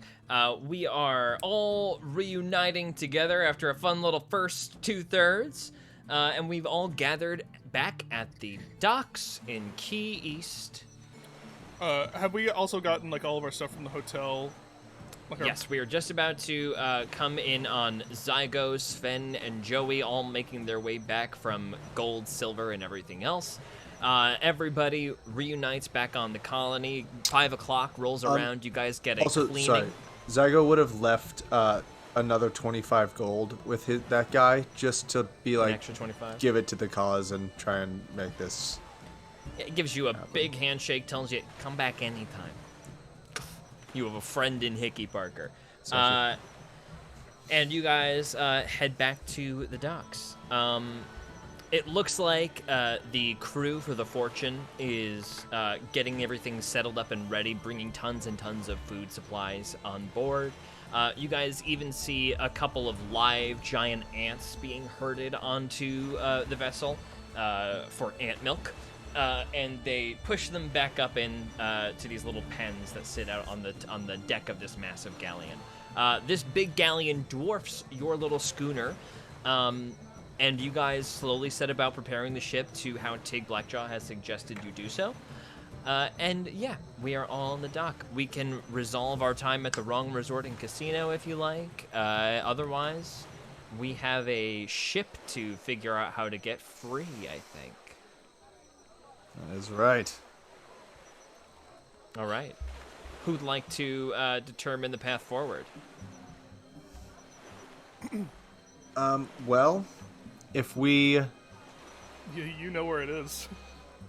We are all reuniting together after a fun little first 2/3, and we've all gathered back at the docks in Key East. Have we also gotten like all of our stuff from the hotel? Like Yes, we are just about to come in on Zygo, Sven, and Joey, all making their way back from gold, silver, and everything else. Everybody reunites back on the colony. 5 o'clock rolls around. You guys get a Also, cleaning. sorry, Zygo would have left another 25 gold with that guy just to be An like, extra 25. give it to the cause and try and make this. It gives you a big handshake, tells you, come back anytime. You have a friend in Hickey Parker. And you guys head back to the docks. It looks like the crew for the Fortune is getting everything settled up and ready, bringing tons and tons of food supplies on board. You guys even see a couple of live giant ants being herded onto the vessel for ant milk. And they push them back up in to these little pens that sit out on the deck of this massive galleon. This big galleon dwarfs your little schooner, and you guys slowly set about preparing the ship to how Tig Blackjaw has suggested you do so. And yeah, we are all on the dock. We can resolve our time at the Wrong Resort and Casino if you like. Otherwise, we have a ship to figure out how to get free, I think. That is right. All right. Who'd like to determine the path forward? Well, if we, You know where it is.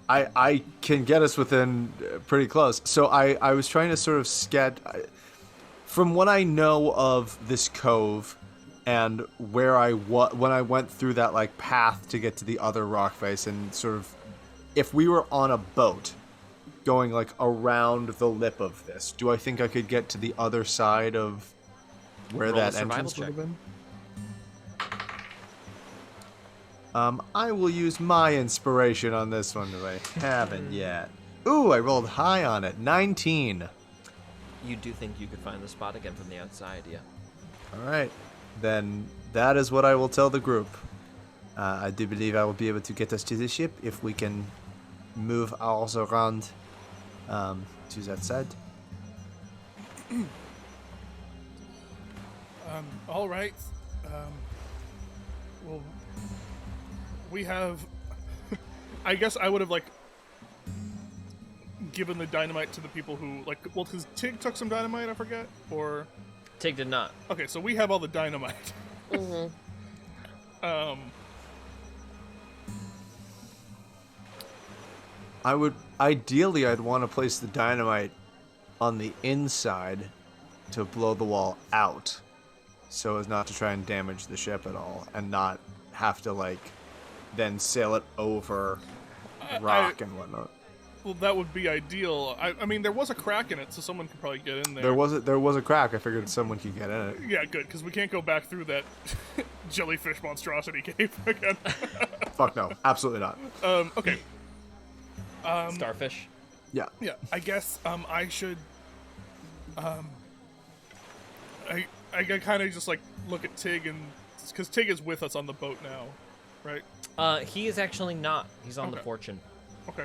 I can get us within pretty close. So I was trying to sort of sketch, from what I know of this cove, and where when I went through that like path to get to the other rock face, and sort of, if we were on a boat going like around the lip of this, do I think I could get to the other side of where Roll a that survival entrance would check. have been? I will use my inspiration on this one that I haven't yet. Ooh, I rolled high on it. 19. You do think you could find the spot again from the outside, yeah? All right. Then that is what I will tell the group. I do believe I will be able to get us to the ship if we can move ours around to that side. All right. Well, we have. I guess I would have like given the dynamite to the people who like. Well, because Tig took some dynamite, I forget, or. Tig did not. Okay, so we have all the dynamite. I would ideally I'd want to place the dynamite on the inside to blow the wall out, so as not to try and damage the ship at all, and not have to like then sail it over rock and whatnot. Well, that would be ideal. I mean, there was a crack in it, so someone could probably get in there. There was a crack. I figured someone could get in it. Yeah, good, because we can't go back through that jellyfish monstrosity cave again. Fuck no, absolutely not. Okay. Starfish. Yeah. Yeah, I guess I should. I kind of just like look at Tig, and because Tig is with us on the boat now, right? He is actually not. He's on the Okay. Fortune. Okay.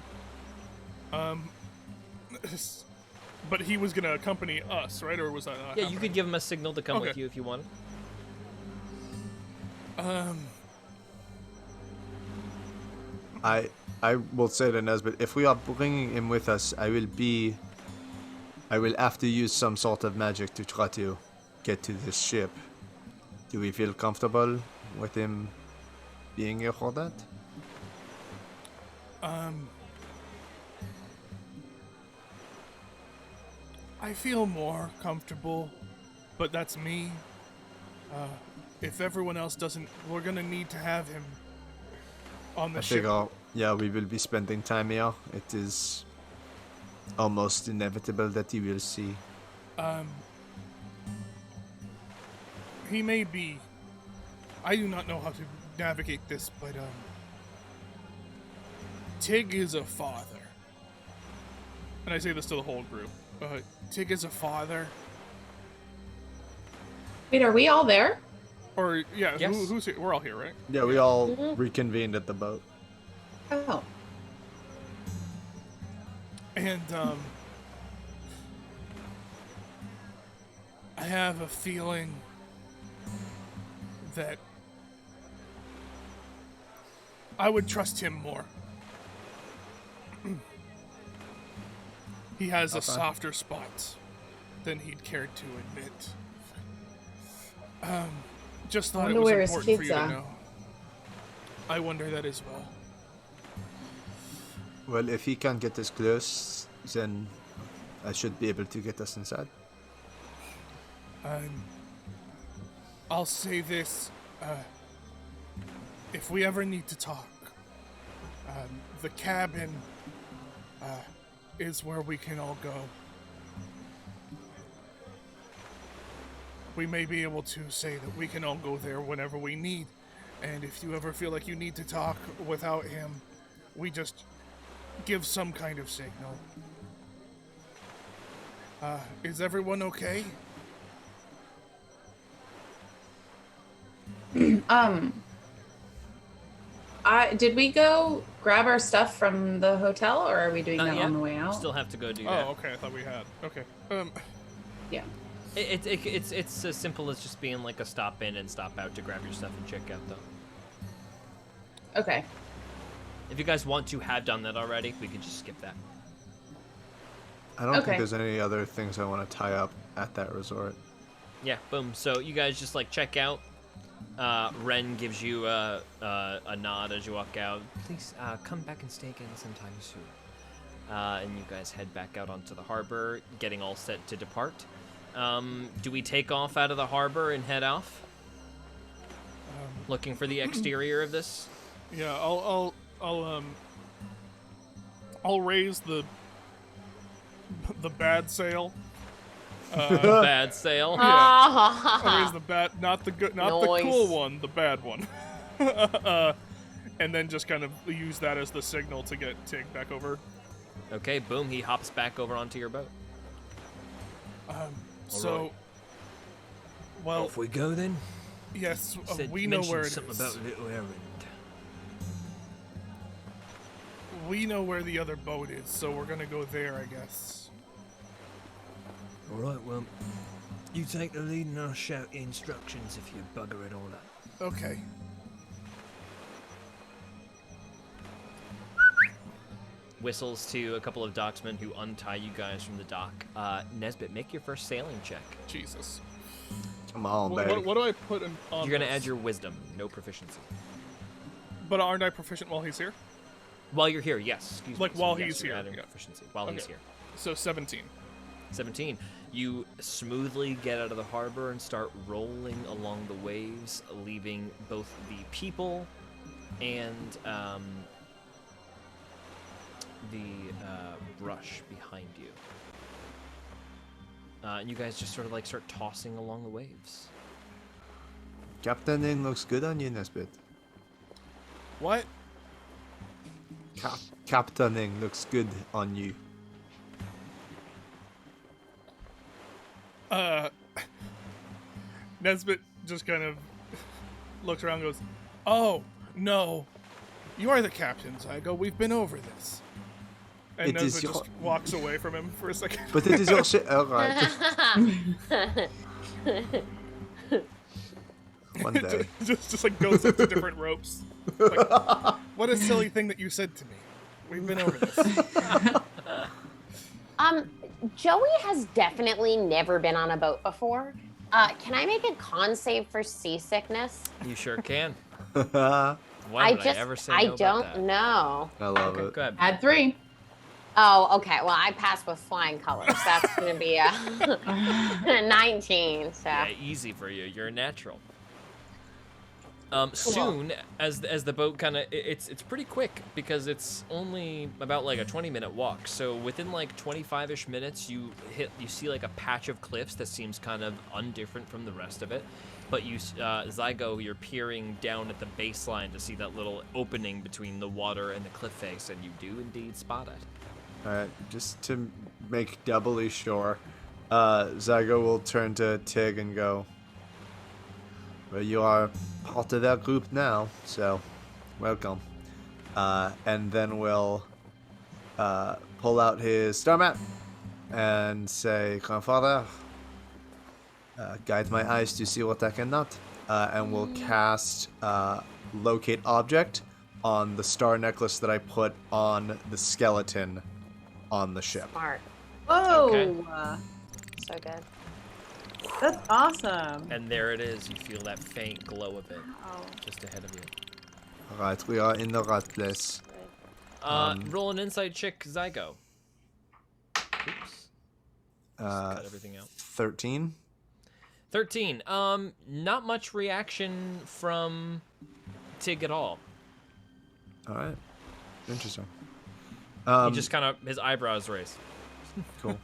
But he was gonna accompany us, right? Or was that not? Yeah, you could give him a signal to come with Okay. you if you wanted. I will say to Nesbit, if we are bringing him with us, I will have to use some sort of magic to try to get to this ship. Do we feel comfortable with him being here for that? I feel more comfortable, but that's me. If everyone else doesn't, we're gonna need to have him on the I ship. figure, yeah, we will be spending time here. It is almost inevitable that he will see. He may be. I do not know how to navigate this, but Tig is a father, and I say this to the whole group. Tig is a father. Wait, are we all there? Or yeah, Yes. who's here? We're all here, right? Yeah, we all reconvened at the boat. Oh. And I have a feeling that I would trust him more. He has a softer spot than he'd cared to admit. Just thought it wonder was where his important for kids you are. to know. I wonder that as well. Well, if he can't get us close, then I should be able to get us inside. I'll say this, if we ever need to talk, the cabin, is where we can all go. We may be able to say that we can all go there whenever we need, and if you ever feel like you need to talk without him, we just give some kind of signal. Is everyone okay? Did we go grab our stuff from the hotel, or are we doing Not that yet. on the way out? Still have to go do that. Oh, okay, I thought we had. Okay. Yeah. It's as simple as just being like a stop in and stop out to grab your stuff and check out, though. Okay. If you guys want to have done that already, we could just skip that. I don't Okay. think there's any other things I want to tie up at that resort. Yeah, boom. So you guys just like check out. Ren gives you a nod as you walk out. Please come back and stay again sometime soon. And you guys head back out onto the harbor, getting all set to depart. Do we take off out of the harbor and head off? Looking for the exterior of this? Yeah, I'll raise the bad sail. Bad sail. I'll raise the bad, not the good, not the cool Nice. one, the bad one. And then just kind of use that as the signal to get Tig back over. Okay, boom. He hops back over onto your boat. So, right. well, Off we go then. yes, Said- we know where it mentioned is. something about a little errand. We know where the other boat is, so we're gonna go there, I guess. All right, well, you take the lead and I'll shout instructions if you bugger it all up. Okay. Whistles to a couple of docksmen who untie you guys from the dock. Nesbit, make your first sailing check. Jesus. Come on, What, baby. what do I put in? On You're gonna this? add your wisdom, no proficiency. But aren't I proficient while he's here? While you're here, yes. Excuse Like, me. while yes, he's you're here, adding yeah. proficiency while he's Okay. here. So 17. 17. You smoothly get out of the harbor and start rolling along the waves, leaving both the people and the brush behind you. And you guys just sort of like start tossing along the waves. Captaining looks good on you, Nesbit. What? Captaining looks good on you. Nesbit just kind of looks around and goes, "Oh, no. You are the captain, Zygo. We've been over this." And It is Nesbit your- just walks away from him for a second. But it is your shit. Alright. One day. just like goes into different ropes. Like, what a silly thing that you said to me. We've been over this. Joey has definitely never been on a boat before. Can I make a con save for seasickness? You sure can. I Why would I ever say no I about don't that? know. love Okay, it. go ahead. Add 3. Oh, okay. Well, I passed with flying colors. That's gonna be a 19. So Yeah, easy for you. You're a natural. Soon, as the boat kind of, it's pretty quick because it's only about like a 20-minute walk. So within like 25-ish minutes, you see like a patch of cliffs that seems kind of undifferent from the rest of it. But you, Zygo, you're peering down at the baseline to see that little opening between the water and the cliff face, and you do indeed spot it. Alright, just to make doubly sure, Zygo will turn to Tig and go, well, you are part of that group now, so welcome. And then we'll pull out his star map and say, Grandfather, guide my eyes to see what I cannot. And we'll cast Locate Object on the star necklace that I put on the skeleton on the ship. Smart. Whoa! Okay. So good. That's awesome. And there it is. You feel that faint glow of it Oh. just ahead of you. Alright, we are in the right place. Roll an insight check, Zygo. Oops. Cut everything out. 13. 13. Not much reaction from Tig at all. Alright. Interesting. He just kind of, his eyebrows raise. Cool.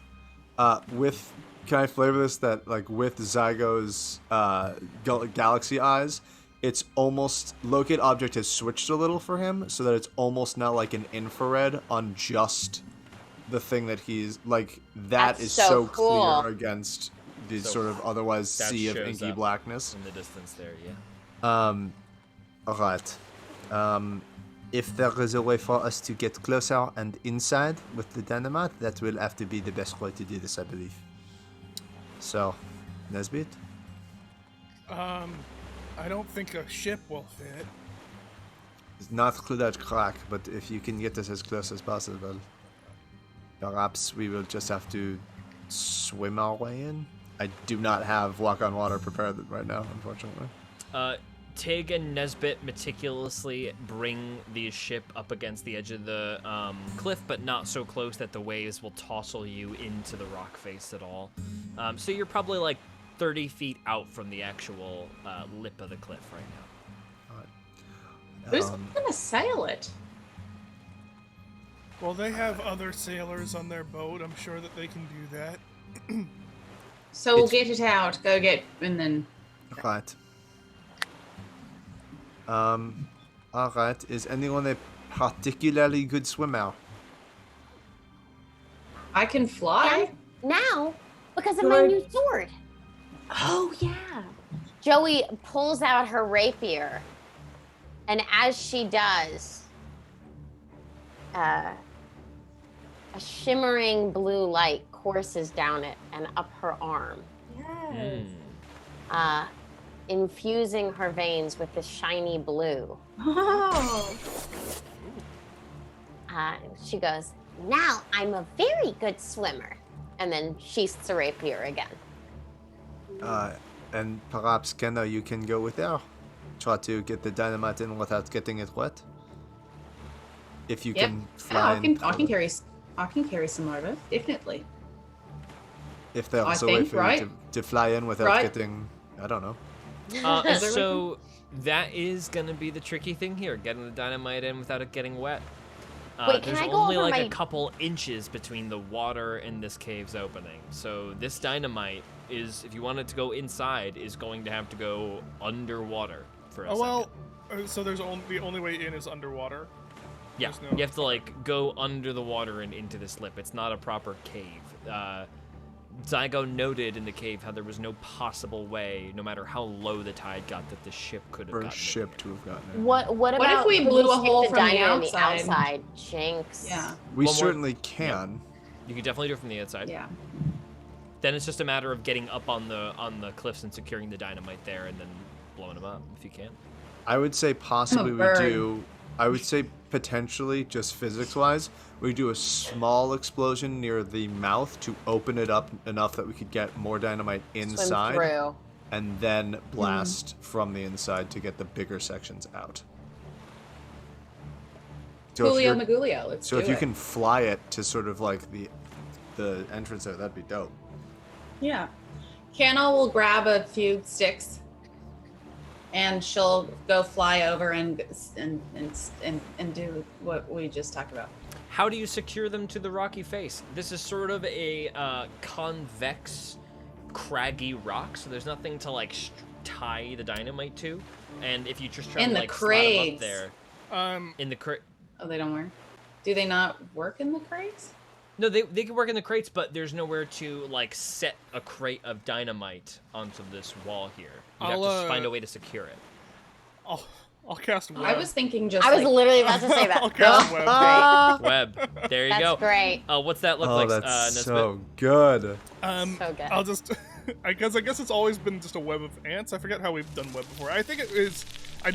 Can I flavor this that, like, with Zygo's galaxy eyes, it's almost, Locate Object has switched a little for him, so that it's almost now like an infrared on just the thing that he's, like, that That's is so so cool. clear against the So sort of otherwise that sea of shows inky up blackness. in the distance there, yeah. Alright. If there is a way for us to get closer and inside with the dynamite, that will have to be the best way to do this, I believe. So, Nesbit? I don't think a ship will fit. It's not through that crack, but if you can get us as close as possible, perhaps we will just have to swim our way in. I do not have Walk on Water prepared right now, unfortunately. Tig and Nesbit meticulously bring the ship up against the edge of the cliff, but not so close that the waves will tossle you into the rock face at all. So you're probably like 30 feet out from the actual lip of the cliff right now. Who's gonna sail it? Well, they have other sailors on their boat. I'm sure that they can do that. So we'll get it out, go get, and then Right. Alright. Is anyone a particularly good swimmer? I can fly. Now, because of my new sword. Oh yeah. Joey pulls out her rapier, and as she does, a shimmering blue light courses down it and up her arm, infusing her veins with the shiny blue. Oh. She goes, "Now I'm a very good swimmer," and then sheaths the rapier again. And perhaps, Kenna, you can go with her. Try to get the dynamite in without getting it wet. If you Yep. can Yeah, fly I can carry some more of it, definitely. If there's I a way think, for right? you to fly in without Right. getting, I don't know. So that is going to be the tricky thing here, getting the dynamite in without it getting wet. Wait, can there's I go only over like my- a couple inches between the water and this cave's opening. So this dynamite is, if you want it to go inside, is going to have to go underwater for a Oh second. well. So there's the only way in is underwater. Yeah, There's no- you have to like go under the water and into this lip. It's not a proper cave. Zygo noted in the cave how there was no possible way, no matter how low the tide got, that the ship could have For a gotten ship in to have gotten in. What if about we could blew a stick hole the from the dynamite on outside? the outside? Jinx. Yeah. We One more- certainly can. You can definitely do it from the outside. Yeah. Then it's just a matter of getting up on the cliffs and securing the dynamite there, and then blowing them up if you can. I would say possibly we bird. do. I would say potentially, just physics-wise, we do a small explosion near the mouth to open it up enough that we could get more dynamite Swim inside, through. and then blast from the inside to get the bigger sections out. So if Coolio you're- Magulio, let's So do if you it. can fly it to sort of like the entrance there, that'd be dope. Yeah. Canna will grab a few sticks and she'll go fly over and do what we just talked about. How do you secure them to the rocky face? This is sort of a convex, craggy rock, so there's nothing to like tie the dynamite to. And if you just try In to the like slide 'em up crates. there, in the Oh, they don't work. Do they not work in the crates? No, they can work in the crates, but there's nowhere to like set a crate of dynamite onto this wall here. You have to find a way to secure it. I'll cast web. I was thinking just. I was literally about to say that. I'll cast web. Web. There you That's go. great. What's that look Oh, like? that's Nesbit? so good. So good. I'll just. I guess it's always been just a web of ants. I forget how we've done web before. I think it is.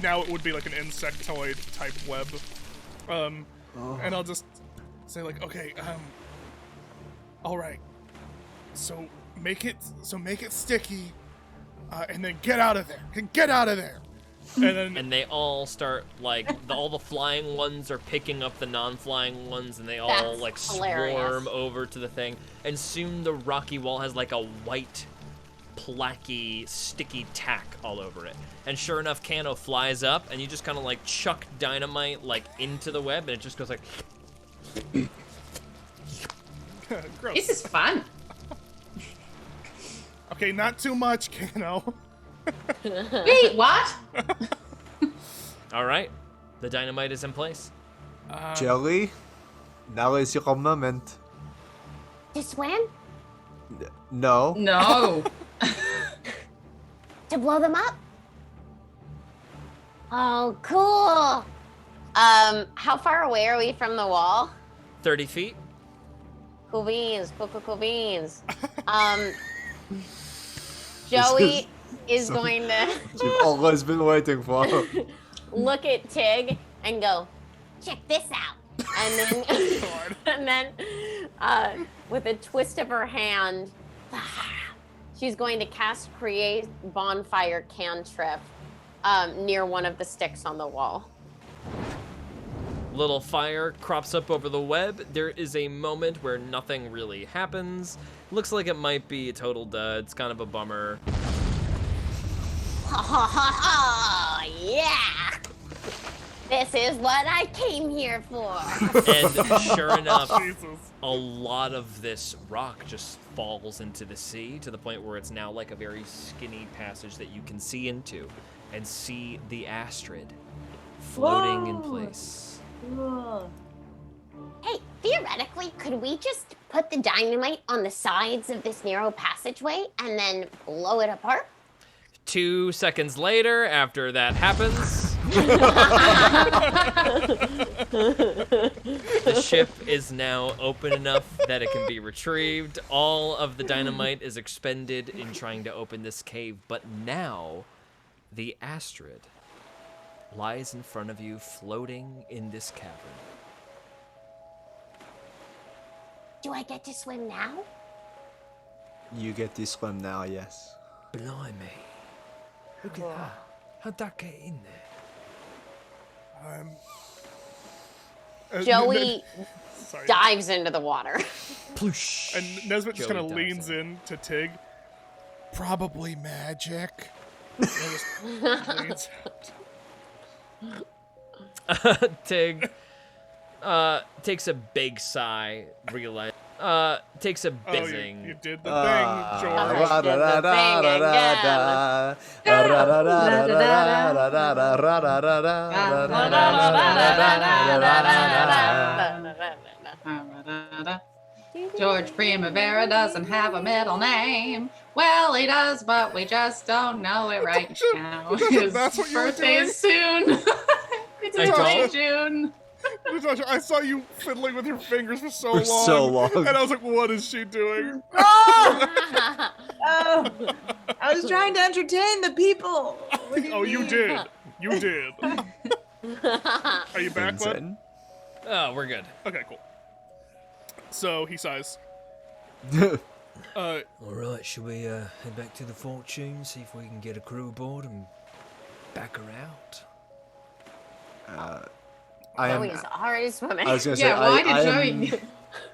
Now it would be like an insectoid type web. And I'll just say like, okay, all right. So make it sticky, and then get out of there. Get out of there. And then And they all start like all the flying ones are picking up the non-flying ones, and they all That's like hilarious. swarm over to the thing. And soon the rocky wall has like a white, placky, sticky tack all over it. And sure enough, Kano flies up, and you just kind of like chuck dynamite like into the web, and it just goes like. gross. This is fun. Okay, not too much, Kano. Wait, what? All right, the dynamite is in place. Jelly, now is your moment. To swim? No. No. To blow them up? Oh, cool. How far away are we from the wall? 30 feet. Cool beans, cool beans. Joey is going to You've always been waiting for. look at Tig and go, check this out. And then, with a twist of her hand, she's going to cast Create Bonfire Cantrip near one of the sticks on the wall. Little fire crops up over the web. There is a moment where nothing really happens. Looks like it might be a total dud. It's kind of a bummer. Ha ha ha ha! Yeah! This is what I came here for. And sure enough, Jesus. a lot of this rock just falls into the sea to the point where it's now like a very skinny passage that you can see into and see the Astrid floating in Whoa. place. Cool. Hey, theoretically, could we just put the dynamite on the sides of this narrow passageway and then blow it apart? 2 seconds later, after that happens, the ship is now open enough that it can be retrieved. All of the dynamite is expended in trying to open this cave, but now the Astrid lies in front of you, floating in this cavern. Do I get to swim now? You get to swim now, yes. Blimey. Look at that. How'd that get in there? Joey Sorry. dives into the water. Ploosh. And Nesbit just Joey kind of dives leans in to Tig. Probably magic. And just leans out. Tig takes a big sigh, realize takes a Oh, bizzing. you did the thing, George. George Primavera doesn't have a middle name. Well, he does, but we just don't know it right now. His That's what you were birthday is soon. It's I in late don't- June. Natasha, I saw you fiddling with your fingers for so For long. so long. And I was like, what is she doing? Oh, I was trying to entertain the people. What do Oh, you mean? did. You did. Are you back, bud? Vincent? Oh, we're good. Okay, cool. So he sighs. All right, shall we head back to the Fortune, see if we can get a crew aboard and back her out? I am. Joey's already swimming. I was gonna say. Yeah, why I did Joey?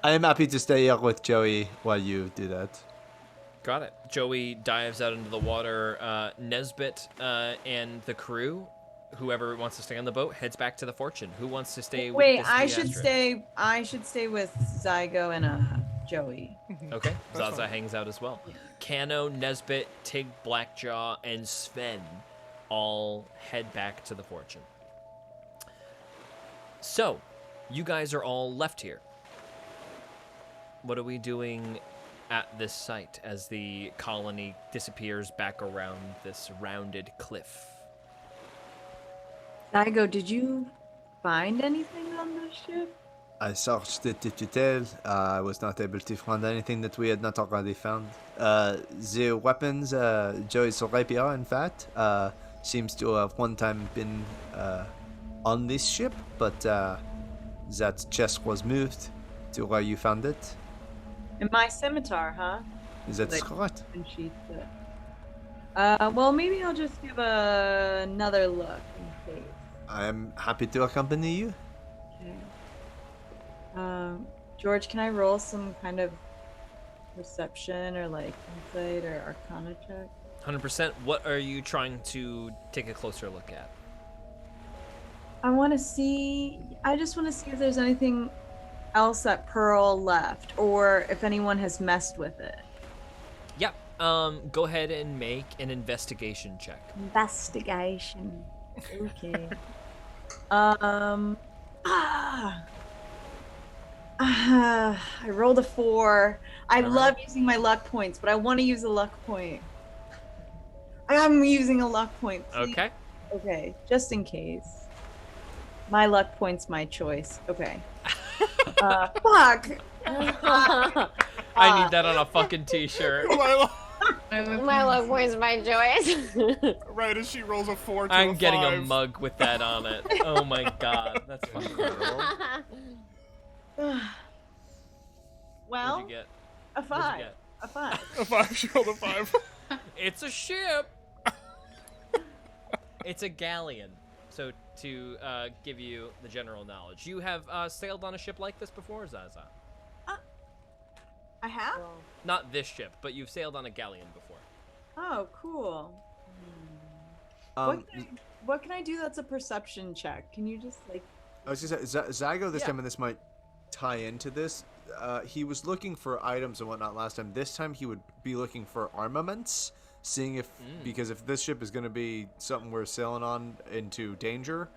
I am happy to stay here with Joey while you do that. Got it. Joey dives out into the water. Nesbit and the crew, whoever wants to stay on the boat, heads back to the Fortune. Who wants to stay with Wait, this I the should Astrid? stay. I should stay with Zygo and Joey. Okay. That's Zaza fine. hangs out as well. Kano, Nesbit, Tig, Blackjaw, and Sven all head back to the Fortune. So, you guys are all left here. What are we doing at this site as the colony disappears back around this rounded cliff? Zygo, did you find anything on the ship? I searched the hotel. I was not able to find anything that we had not already found. The weapons, Joey's rapier, in fact, seems to have one time been on this ship, but that chest was moved to where you found it. And my scimitar, huh? Is that Like- correct? And sheath it. Well, maybe I'll just give another look in case. I am happy to accompany you. Okay. George, can I roll some kind of perception or like insight or arcana check? 100%. What are you trying to take a closer look at? I just want to see if there's anything else that Pearl left or if anyone has messed with it. Yep. Go ahead and make an investigation check. Investigation. Okay. I rolled a 4. I Alright. love using my luck points, but I want to use a luck point. I'm using a luck point. Please. Okay. Okay, just in case. My luck point's my choice. Okay. Fuck. I need that on a fucking t-shirt. My luck point's my choice. Right as she rolls a 4 to I'm a getting 5. a mug with that on it. Oh my god, that's fucking cool. Well, What'd you get? a What'd you 5. get? A 5. A 5. She rolled a 5. It's a ship. It's a galleon. So to give you the general knowledge, you have sailed on a ship like this before, Zaza? I have? Not this ship, but you've sailed on a galleon before. Oh, cool. Um, What can I do that's a perception check? Can you just like I was just saying, Zygo this Yeah. time, and this might tie into this. He was looking for items and whatnot last time. This time he would be looking for armaments, seeing if because if this ship is going to be something we're sailing on into danger,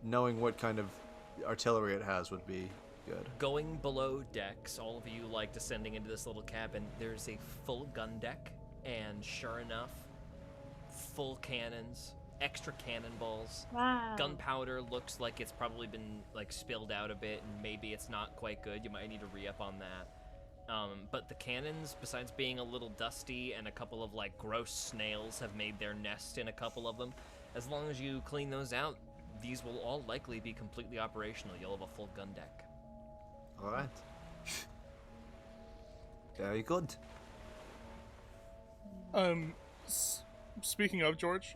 knowing what kind of artillery it has would be good. Going below decks, all of you like descending into this little cabin, there's a full gun deck, and sure enough, full cannons, extra cannonballs. wow. Gunpowder looks like it's probably been like spilled out a bit, and maybe it's not quite good. You might need to re-up on that. But the cannons, besides being a little dusty and a couple of like gross snails have made their nest in a couple of them, as long as you clean those out, these will all likely be completely operational. You'll have a full gun deck. All right. Very good. Speaking of George,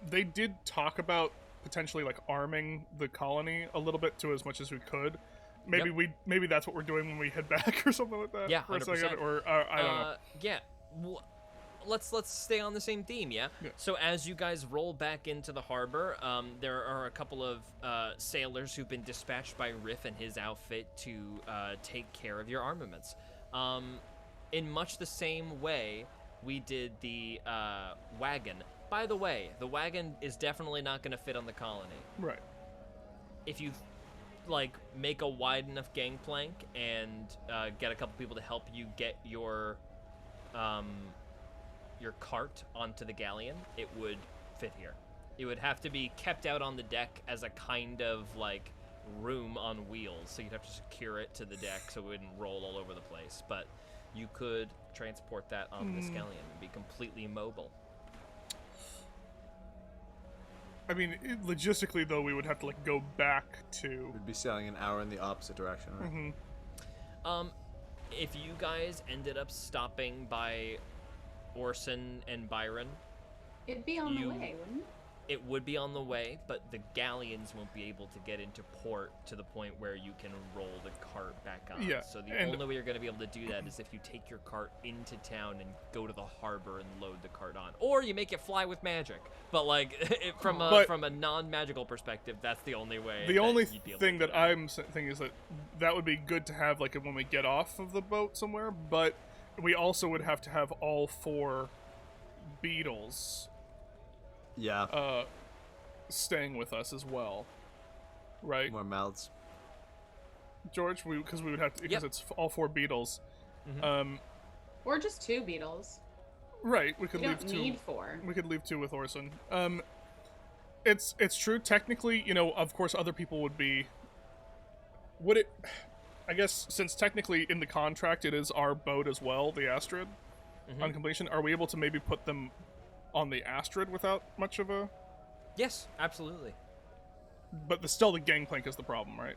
they did talk about potentially like arming the colony a little bit to as much as we could. Maybe maybe that's what we're doing when we head back or something like that. Yeah, for a 100%. second, or I don't know. Yeah. Let's stay on the same theme, yeah? Yeah. So as you guys roll back into the harbor, there are a couple of sailors who've been dispatched by Riff and his outfit to take care of your armaments. In much the same way we did the wagon. By the way, the wagon is definitely not going to fit on the colony. Right. If you like make a wide enough gangplank and get a couple people to help you get your cart onto the galleon, it would fit here. It would have to be kept out on the deck as a kind of like room on wheels, so you'd have to secure it to the deck so it wouldn't roll all over the place. But you could transport that on this galleon and be completely mobile. I mean, logistically though, we would have to like go back to. We'd be sailing an hour in the opposite direction, right? Mhm. If you guys ended up stopping by Orson and Byron, It'd be on the You- way, wouldn't it? it would be on the way, but the galleons won't be able to get into port to the point where you can roll the cart back on. Yeah, So the and- only way you're going to be able to do that is if you take your cart into town and go to the harbor and load the cart on, or you make it fly with magic. But like from a non-magical perspective, that's the only way. The that only you'd be able thing to do that I'm thinking is that would be good to have like when we get off of the boat somewhere, but we also would have to have all 4 beetles Yeah. staying with us as well, right? More mouths. George? Because we would have to, because Yep. it's all 4 beetles. Mhm. Or just 2 beetles. Right, we could You leave don't 2. need 4. We could leave 2 with Orson. It's true. Technically, of course, other people would be. Would it? I guess since technically in the contract it is our boat as well, the Astrid. On completion, are we able to maybe put them on the Astrid without much of a? Yes, absolutely. But still, the gangplank is the problem, right?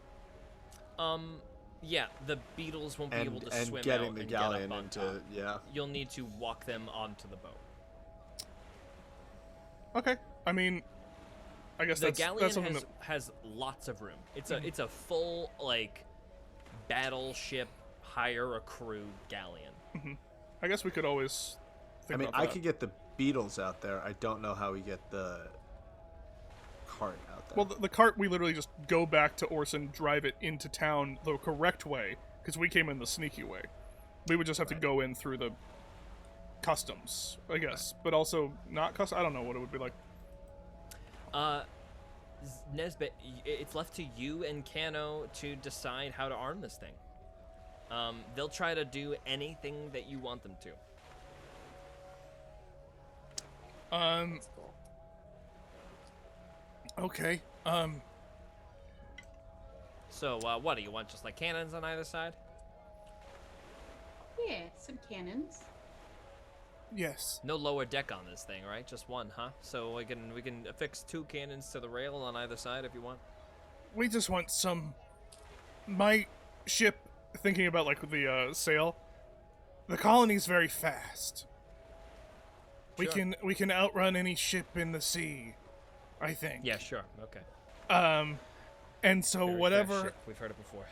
Yeah, the beetles won't be able to And swim getting out the and get up galleon on into top. yeah. You'll need to walk them onto the boat. Okay. I mean, I guess The that's galleon something has lots of room. It's a full like battleship hire a crew galleon. I guess we could always. Think I mean, about I that. could get the beetles out there. I don't know how we get the cart out there. Well, the cart, we literally just go back to Orson, drive it into town the correct way, because we came in the sneaky way. We would just have to go in through the customs, I guess. But also not custom. I don't know what it would be like. Nesbit, it's left to you and Kano to decide how to arm this thing. They'll try to do anything that you want them to. Okay. So, what do you want? Just like cannons on either side? Yeah, some cannons. Yes. No lower deck on this thing, right? Just one, huh? So we can affix 2 cannons to the rail on either side if you want. We just want some. My ship, thinking about like the sail, the colony's very fast. Sure. We can outrun any ship in the sea, I think. Yeah, sure. Okay. And so Very fast whatever ship. We've heard it before.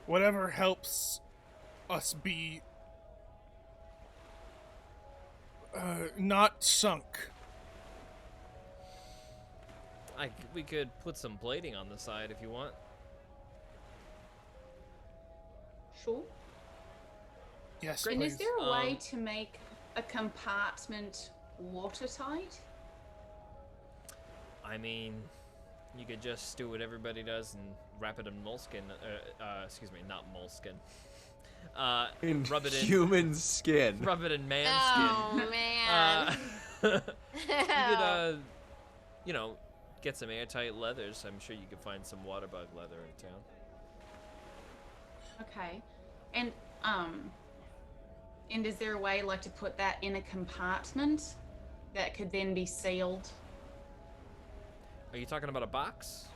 whatever helps us be not sunk. We could put some plating on the side if you want. Sure. Yes, And please. is there a way to make a compartment watertight? I mean, you could just do what everybody does and wrap it in moleskin. Excuse me, not moleskin. in Rub it in. human skin. Rub it in man Oh man. skin. You could, get some airtight leathers. I'm sure you could find some water bug leather in town. Okay. And is there a way like to put that in a compartment that could then be sealed? Are you talking about a box?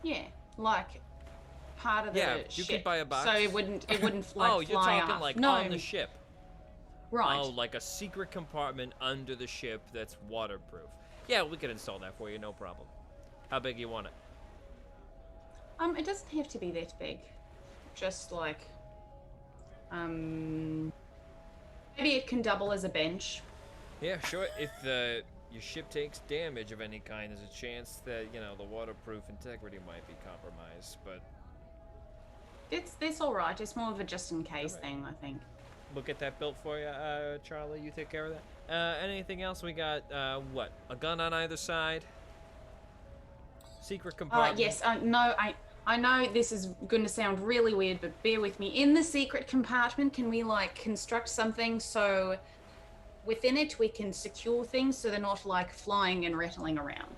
Yeah, like part of the Yeah, you ship. could buy a box. So it wouldn't like Oh, you're fly talking off. like no, on the ship. right. Oh, like a secret compartment under the ship that's waterproof. Yeah, we could install that for you, no problem. How big you want it? It doesn't have to be that big. Just like maybe it can double as a bench. Yeah, sure. If your ship takes damage of any kind, there's a chance that, the waterproof integrity might be compromised, but That's all right. It's more of a just in case Alright. thing, I think. we'll get that built for you, Charlie. You take care of that. Anything else? We got, what? A gun on either side? Secret compartment? Yes, no, I know this is going to sound really weird, but bear with me. In the secret compartment, can we like construct something so within it we can secure things so they're not like flying and rattling around?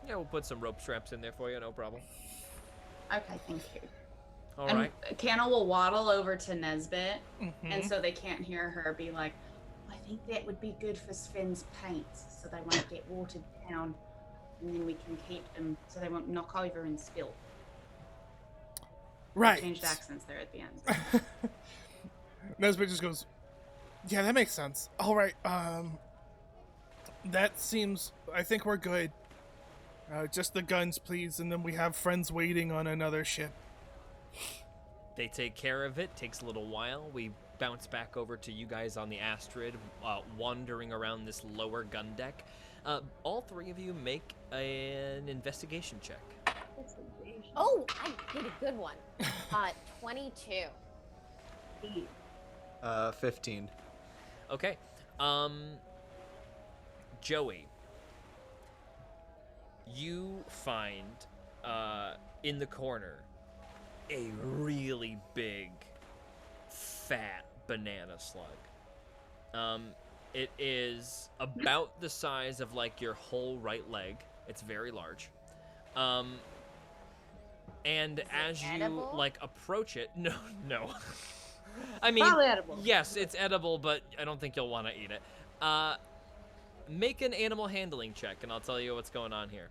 Yeah, we'll put some rope straps in there for you, no problem. Okay, thank you. All and right. Canna will waddle over to Nesbit, Mm-hmm. and so they can't hear her be like, I think that would be good for Sven's paints so they won't get watered down, and then we can keep them so they won't knock over and spill. Right. Changed accents there at the end. Nesbit just goes, yeah, that makes sense. All right, that seems, I think we're good. Just the guns, please, and then we have friends waiting on another ship. They take care of it. Takes a little while. We bounce back over to you guys on the Astrid, wandering around this lower gun deck. All 3 of you make an investigation check. Oh, I did a good one. 22. 15. Okay. Joey, you find in the corner a really big, fat banana slug. It is about the size of like your whole right leg. It's very large. And as you edible? like approach it, no. I mean, Probably edible. yes, it's edible, but I don't think you'll want to eat it. Make an animal handling check, and I'll tell you what's going on here.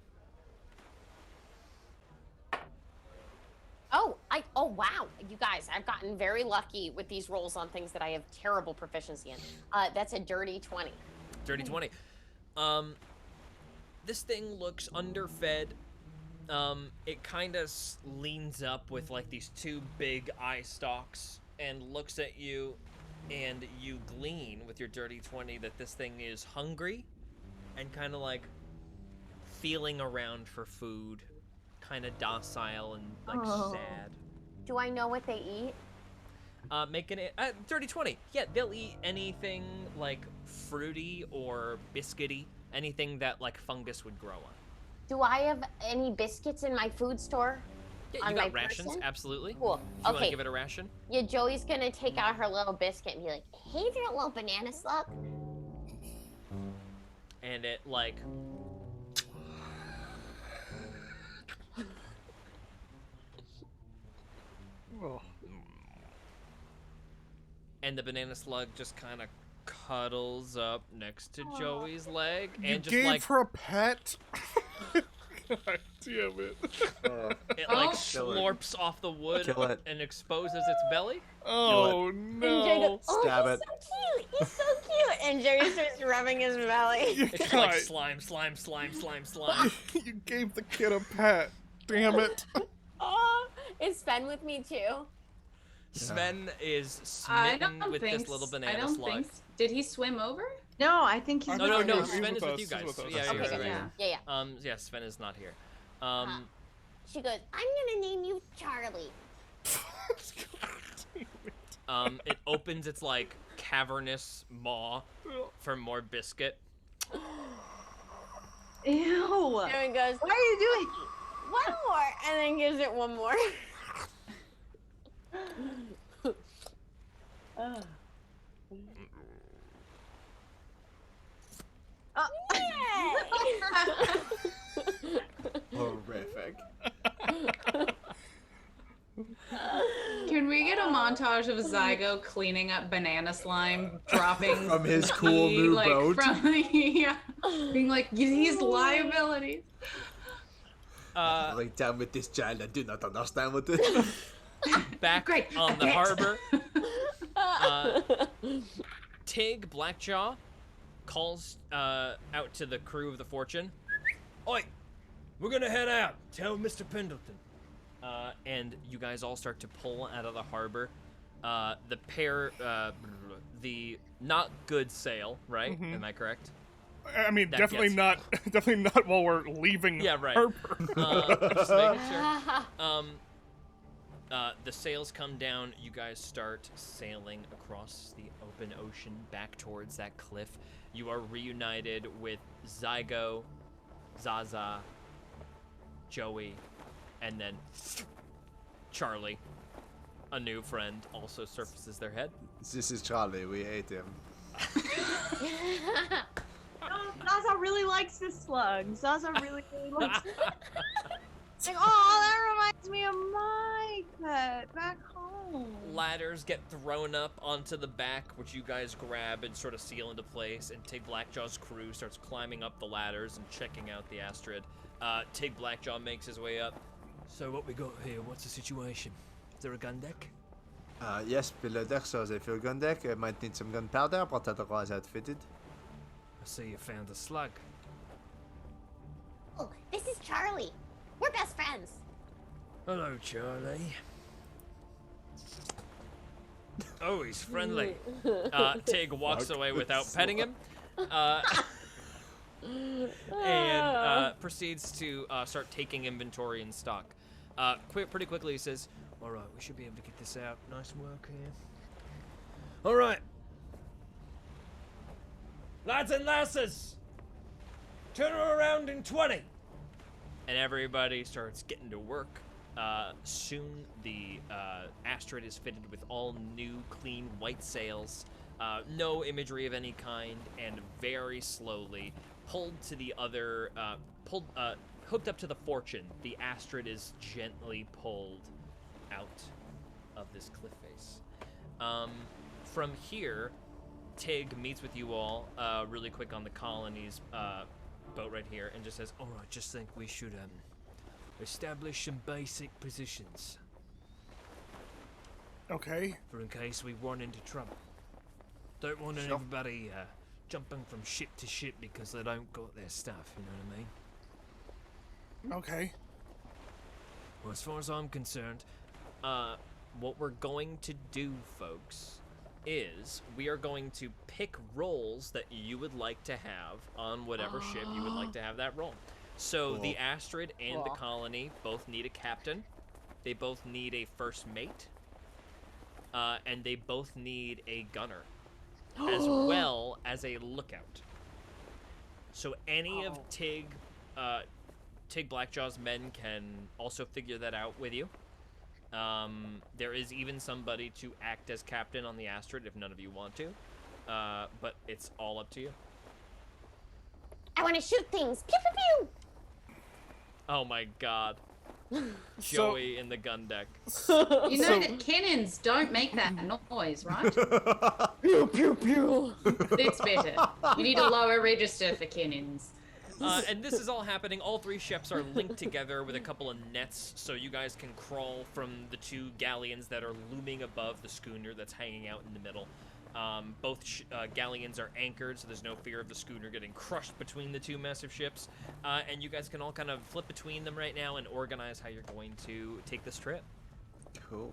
Oh wow, you guys, I've gotten very lucky with these rolls on things that I have terrible proficiency in. That's a dirty 20. Dirty 20. This thing looks underfed. It kind of leans up with like these two big eye stalks and looks at you, and you glean with your dirty 20 that this thing is hungry and kind of like feeling around for food, kind of docile and like sad. Do I know what they eat? Making it dirty 20. Yeah, they'll eat anything like fruity or biscuity, anything that like fungus would grow on. Do I have any biscuits in my food store? Yeah, on you my got rations, person? absolutely. Cool. Do you want to Okay. give it a ration? Yeah, Joey's gonna take out her little biscuit and be like, "Hey there, little banana slug." And it like Oh. and the banana slug just kind of cuddles up next to Joey's leg You and just gave like her a pet? God damn it. it like Oh. slurps off the wood Kill it. and exposes its belly. Oh And Joey no. goes, "Oh, Stab he's it. so cute! He's so cute!" And Joey starts rubbing his belly. It's God, like slime, slime, slime, slime, slime. you gave the kid a pet. Damn it. Oh, is Sven with me too? Sven is I smitten don't with think. this little I banana don't slug. think. Did he swim over? No, I think he's. I No, thought no, he no. was- he's Sven is with with you us, guys. he's with us. Yeah, Okay, right, okay. right. Yeah. Yeah, Sven is not here. She goes, "I'm gonna name you Charlie." It opens its like cavernous maw for more biscuit. Ew. Joey goes, What are you doing? "One more," and then gives it one more. Horrific. Can we get a montage of Zygo cleaning up banana slime, dropping From his cool new like, boat. From, yeah, being like these liabilities. Like, down with this child, I do not understand what this. Back Great, on a the bit. harbor, Tig Blackjaw calls out to the crew of the Fortune. Oi, we're gonna head out. Tell Mr. Pendleton. And you guys all start to pull out of the harbor. The pair, the not good sail, right? Am I correct? I mean, That definitely gets- not. Definitely not while we're leaving. Yeah, right. Harbor. Just making sure. The sails come down. You guys start sailing across the open ocean back towards that cliff. You are reunited with Zygo, Zaza, Joey, and then Charlie. A new friend also surfaces their head. This is Charlie. We ate him. Oh, Zaza really likes this slug. Zaza really, really likes it. It's like, oh, that reminds me of my pet back home. Ladders get thrown up onto the back, which you guys grab and sort of seal into place, and Tig Blackjaw's crew starts climbing up the ladders and checking out the Astrid. Tig Blackjaw makes his way up. So what we got here, what's the situation? Is there a gun deck? Yes, below deck, so there's a fuel gun deck. I might need some gunpowder, but otherwise outfitted. I see you found a slug. Oh, this is Charlie. We're best friends. Hello, Charlie. Oh, he's friendly. Tig walks away without petting him. And proceeds to start taking inventory and stock. Pretty quickly he says, All right, we should be able to get this out. Nice work here. All right. Lads and lasses, turn her around in 20. and everybody starts getting to work. soon the Astrid is fitted with all new, clean, white sails, no imagery of any kind, and very slowly pulled to the other, hooked up to the Fortune. The Astrid is gently pulled out of this cliff face. From here, Tig meets with you all really quick on the colony's boat right here and just says, All right, just think we should establish some basic positions Okay. for in case we run into trouble. Don't want Sure. everybody jumping from ship to ship because they don't got their stuff, you know what I mean? Okay. Well, as far as I'm concerned, what we're going to do, folks, is we are going to pick roles that you would like to have on whatever ship you would like to have that role. So the Astrid and the Colony both need a captain. They both need a first mate. And they both need a gunner, as well as a lookout. So any of Tig Blackjaw's men can also figure that out with you. There is even somebody to act as captain on the Astrid if none of you want to. But it's all up to you. I want to shoot things. Pew pew pew. Oh my god. So- Joey in the gun deck. You know that cannons don't make that noise, right? Pew pew pew. It's better. You need a lower register for cannons. And this is all happening. All three ships are linked together with a couple of nets, so you guys can crawl from the two galleons that are looming above the schooner that's hanging out in the middle. Both galleons are anchored, so there's no fear of the schooner getting crushed between the two massive ships. And you guys can all kind of flip between them right now and organize how you're going to take this trip. Cool.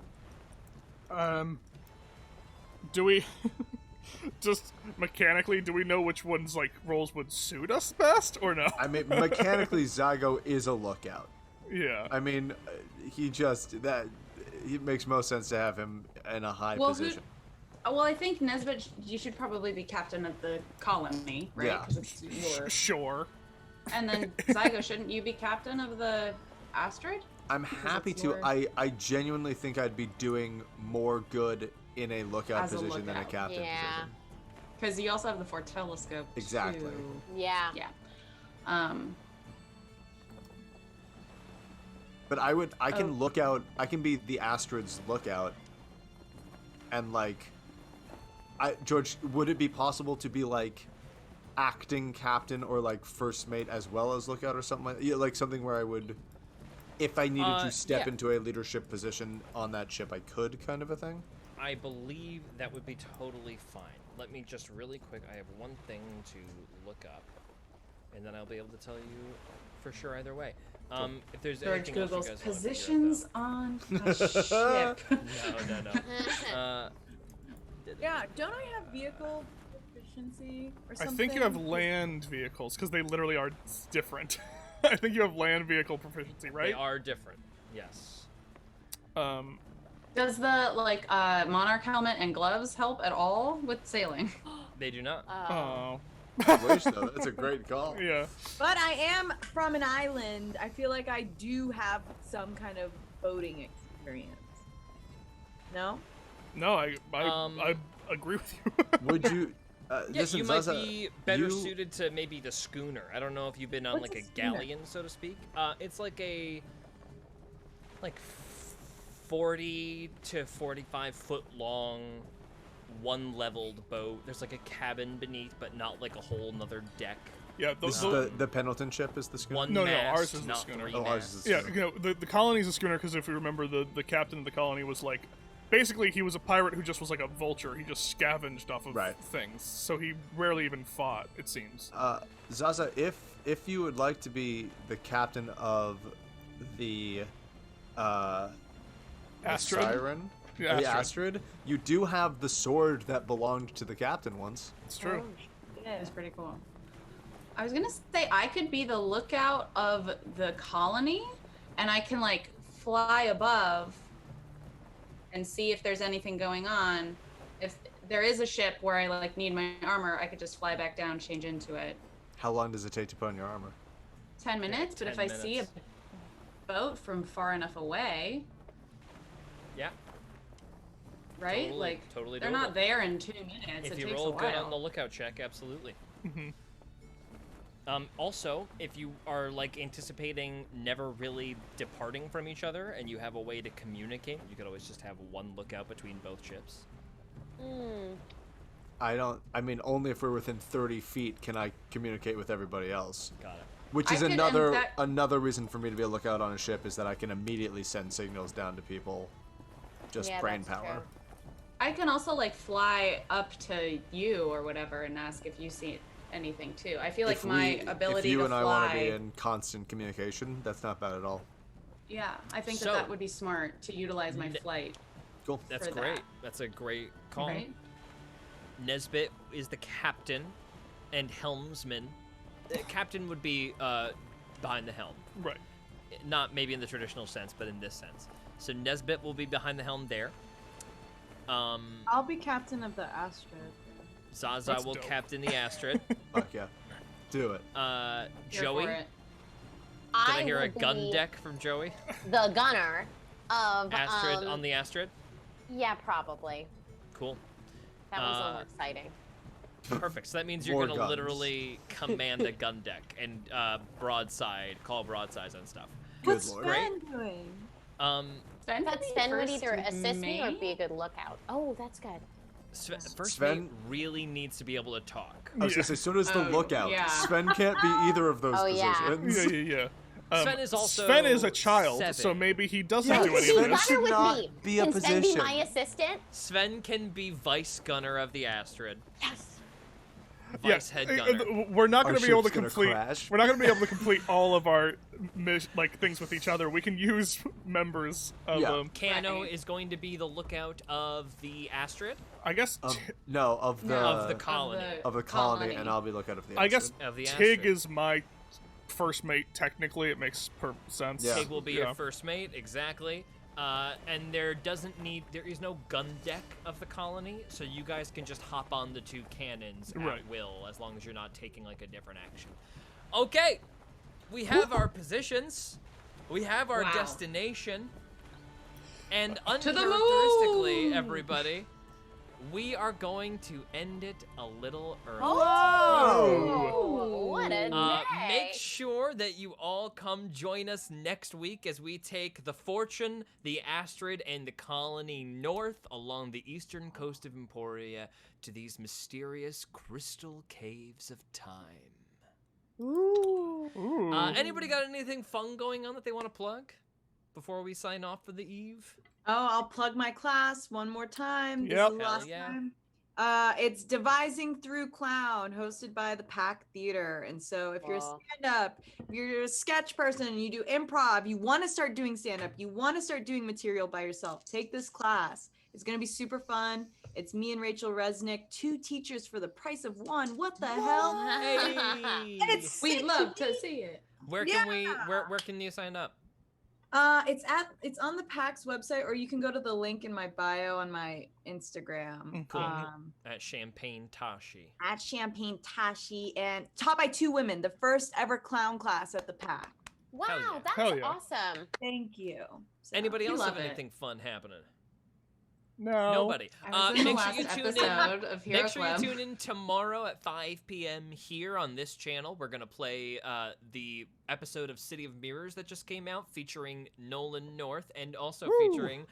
Do we just mechanically do we know which ones like roles would suit us best or no? I mean, mechanically, Zygo is a lookout. Yeah. I mean, it makes most sense to have him in a high position. Well, I think Nesbit, you should probably be captain of the colony, right? Yeah. 'Cause it's your... Sure. And then Zygo, shouldn't you be captain of the Astrid? I'm happy it's to. your- I genuinely think I'd be doing more good in a lookout As a position than a lookout. captain Yeah. position. Because you also have the Fort Telescope. Exactly. too. Yeah. Yeah. But I can Oh. look out. I can be the Astrid's lookout. And like, George, would it be possible to be like acting captain or like first mate as well as lookout or something like something where I would, if I needed to step yeah. into a leadership position on that ship, I could, kind of a thing? I believe that would be totally fine. Let me just really quick, I have one thing to look up, and then I'll be able to tell you for sure either way. If there's George anything else you Google's guys wanna positions on a ship. figure out, though. No. Yeah, don't I have vehicle proficiency or I something? think you have land vehicles because they literally are different. I think you have land vehicle proficiency, right? They are different, yes. Does the monarch helmet and gloves help at all with sailing? They do not. Oh. I wish, though. That's a great call. Yeah. But I am from an island. I feel like I do have some kind of boating experience. No? No, I agree with you. Would you? Yeah, listen, you might Zaza, be better you- suited to maybe the schooner. I don't know if you've been on What's like a a schooner? galleon, so to speak. It's like a 40 to 45 foot long, one leveled boat. There's like a cabin beneath, but not like a whole nother deck. Yeah, This those, is the Pendleton ship is the schooner? One No, mast, ours is the not schooner. three Oh, ours is masts. the yeah, schooner. you know, the colony's a schooner because if you remember, the captain of the colony was like, basically he was a pirate who just was like a vulture. He just scavenged off of Right. things, so he rarely even fought. It seems. Zaza, if you would like to be the captain of the Astrid? Siren, Yeah, the Astrid. Astrid, you do have the sword that belonged to the captain once. It's true. That's pretty cool. I was gonna say I could be the lookout of the colony, and I can fly above and see if there's anything going on. If there is a ship where I need my armor, I could just fly back down, change into it. How long does it take to put on your armor? 10 minutes, but 10 if I see a minutes. boat from far enough away, Yeah, right? Totally- Like totally they're doable. not there in 2 minutes. if it you takes roll a good while. on the lookout check, absolutely. Also, if you are like anticipating never really departing from each other and you have a way to communicate, you could always just have one lookout between both ships. I mean, only if we're within 30 feet can I communicate with everybody else. Got it. Which I is could- and another that- another reason for me to be a lookout on a ship is that I can immediately send signals down to people. Just Yeah, brain that's power. true. I can also like fly up to you or whatever and ask if you see anything too. I feel like If my we- ability if you to and fly. I want to be in constant communication, that's not bad at all. Yeah, I think So- that would be smart to utilize my flight. Cool. That's For great. that. That's a great call. Right? Nesbit is the captain and helmsman. Captain would be behind the helm. Right. Not maybe in the traditional sense, but in this sense. So Nesbit will be behind the helm there. I'll be captain of the Astrid. Zaza That's will dope. captain the Astrid. Fuck yeah. Do it. Here Joey, for did it. I I hear a will gun be deck from Joey? the gunner of Astrid on the Astrid? Yeah, probably. Cool. That was a little exciting. Perfect. So that means you're More gonna guns. literally command a gun deck and call broadsides and stuff. Good What's lord. Sven doing? Sven But be Sven would first either assist me or mate? be a good lookout. Oh, that's good. First Sven- mate really needs to be able to talk. I was gonna say, so does the Oh, lookout. yeah. Sven can't be either of those Oh, yeah. positions. Yeah. Sven is also Sven is a child, 7. so maybe he doesn't Yeah, do any Sven of Gunner this. should with not me. be a Can Sven be position. my assistant? Sven can be vice gunner of the Astrid. Yes. Vice head gunner. We're not going Our to be able to ship's gonna complete. crash. We're not going to be able to complete all of our things with each other. We can use members of. Yeah. Kano Right. is going to be the lookout of the Astrid, I guess. No, of the of the colony. of the colony, and I'll be lookout of the. I guess Astrid. Of the Tig Astrid. is my first mate. Technically, it makes sense. Yeah. Tig will be Yeah. your first mate, exactly. And there is no gun deck of the colony, so you guys can just hop on the 2 cannons at Right. will, as long as you're not taking like a different action. Okay, we have our positions, we have our Wow. destination, and the uncharacteristically, moon! everybody, we are going to end it a little early. Oh, what a day. Make sure that you all come join us next week as we take the Fortune, the Astrid, and the colony north along the eastern coast of Emporia to these mysterious crystal caves of time. Anybody got anything fun going on that they want to plug before we sign off for the eve? Oh, I'll plug my class one more time. This Yep. is the Hell last yeah. time. It's Devising Through Clown, hosted by the Pack Theater. And so if you're a Wow. stand-up, if you're a sketch person, and you do improv, you want to start doing stand-up, you want to start doing material by yourself, take this class. It's going to be super fun. It's me and Rachel Resnick, 2 teachers for the price of 1. What the hell? Hey! And it's We'd sick love to to me. see it. Where can Yeah. where can you sign up? It's on the PAX website, or you can go to the link in my bio on my Instagram. Cool. At Champagne Tashi. At Champagne Tashi, and taught by 2 women, the first ever clown class at the PAC. Wow, Hell yeah. that's Hell yeah. awesome. Thank you. So, Anybody we else have love it. anything fun happening? No. Nobody. I was in the Make sure last you tune in. episode of Hero Make sure you Club. tune in tomorrow at 5 p.m. here on this channel. We're gonna play the episode of City of Mirrors that just came out, featuring Nolan North, and also featuring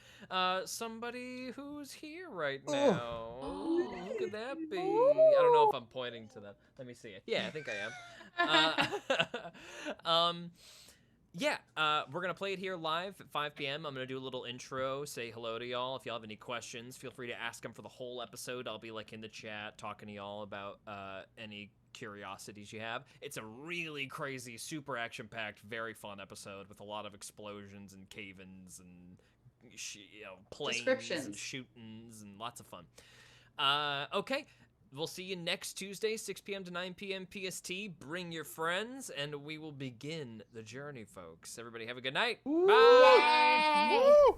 somebody who's here right now. Who could that be? I don't know if I'm pointing to them. Let me see it. Yeah, I think I am. Yeah, we're going to play it here live at 5 p.m. I'm going to do a little intro, say hello to y'all. If y'all have any questions, feel free to ask them for the whole episode. I'll be, like, in the chat talking to y'all about any curiosities you have. It's a really crazy, super action-packed, very fun episode with a lot of explosions and cave-ins and, planes and Descriptions. shootings and lots of fun. Okay. We'll see you next Tuesday, 6 p.m. to 9 p.m. PST. Bring your friends, and we will begin the journey, folks. Everybody have a good night. Bye. Yay! Woo!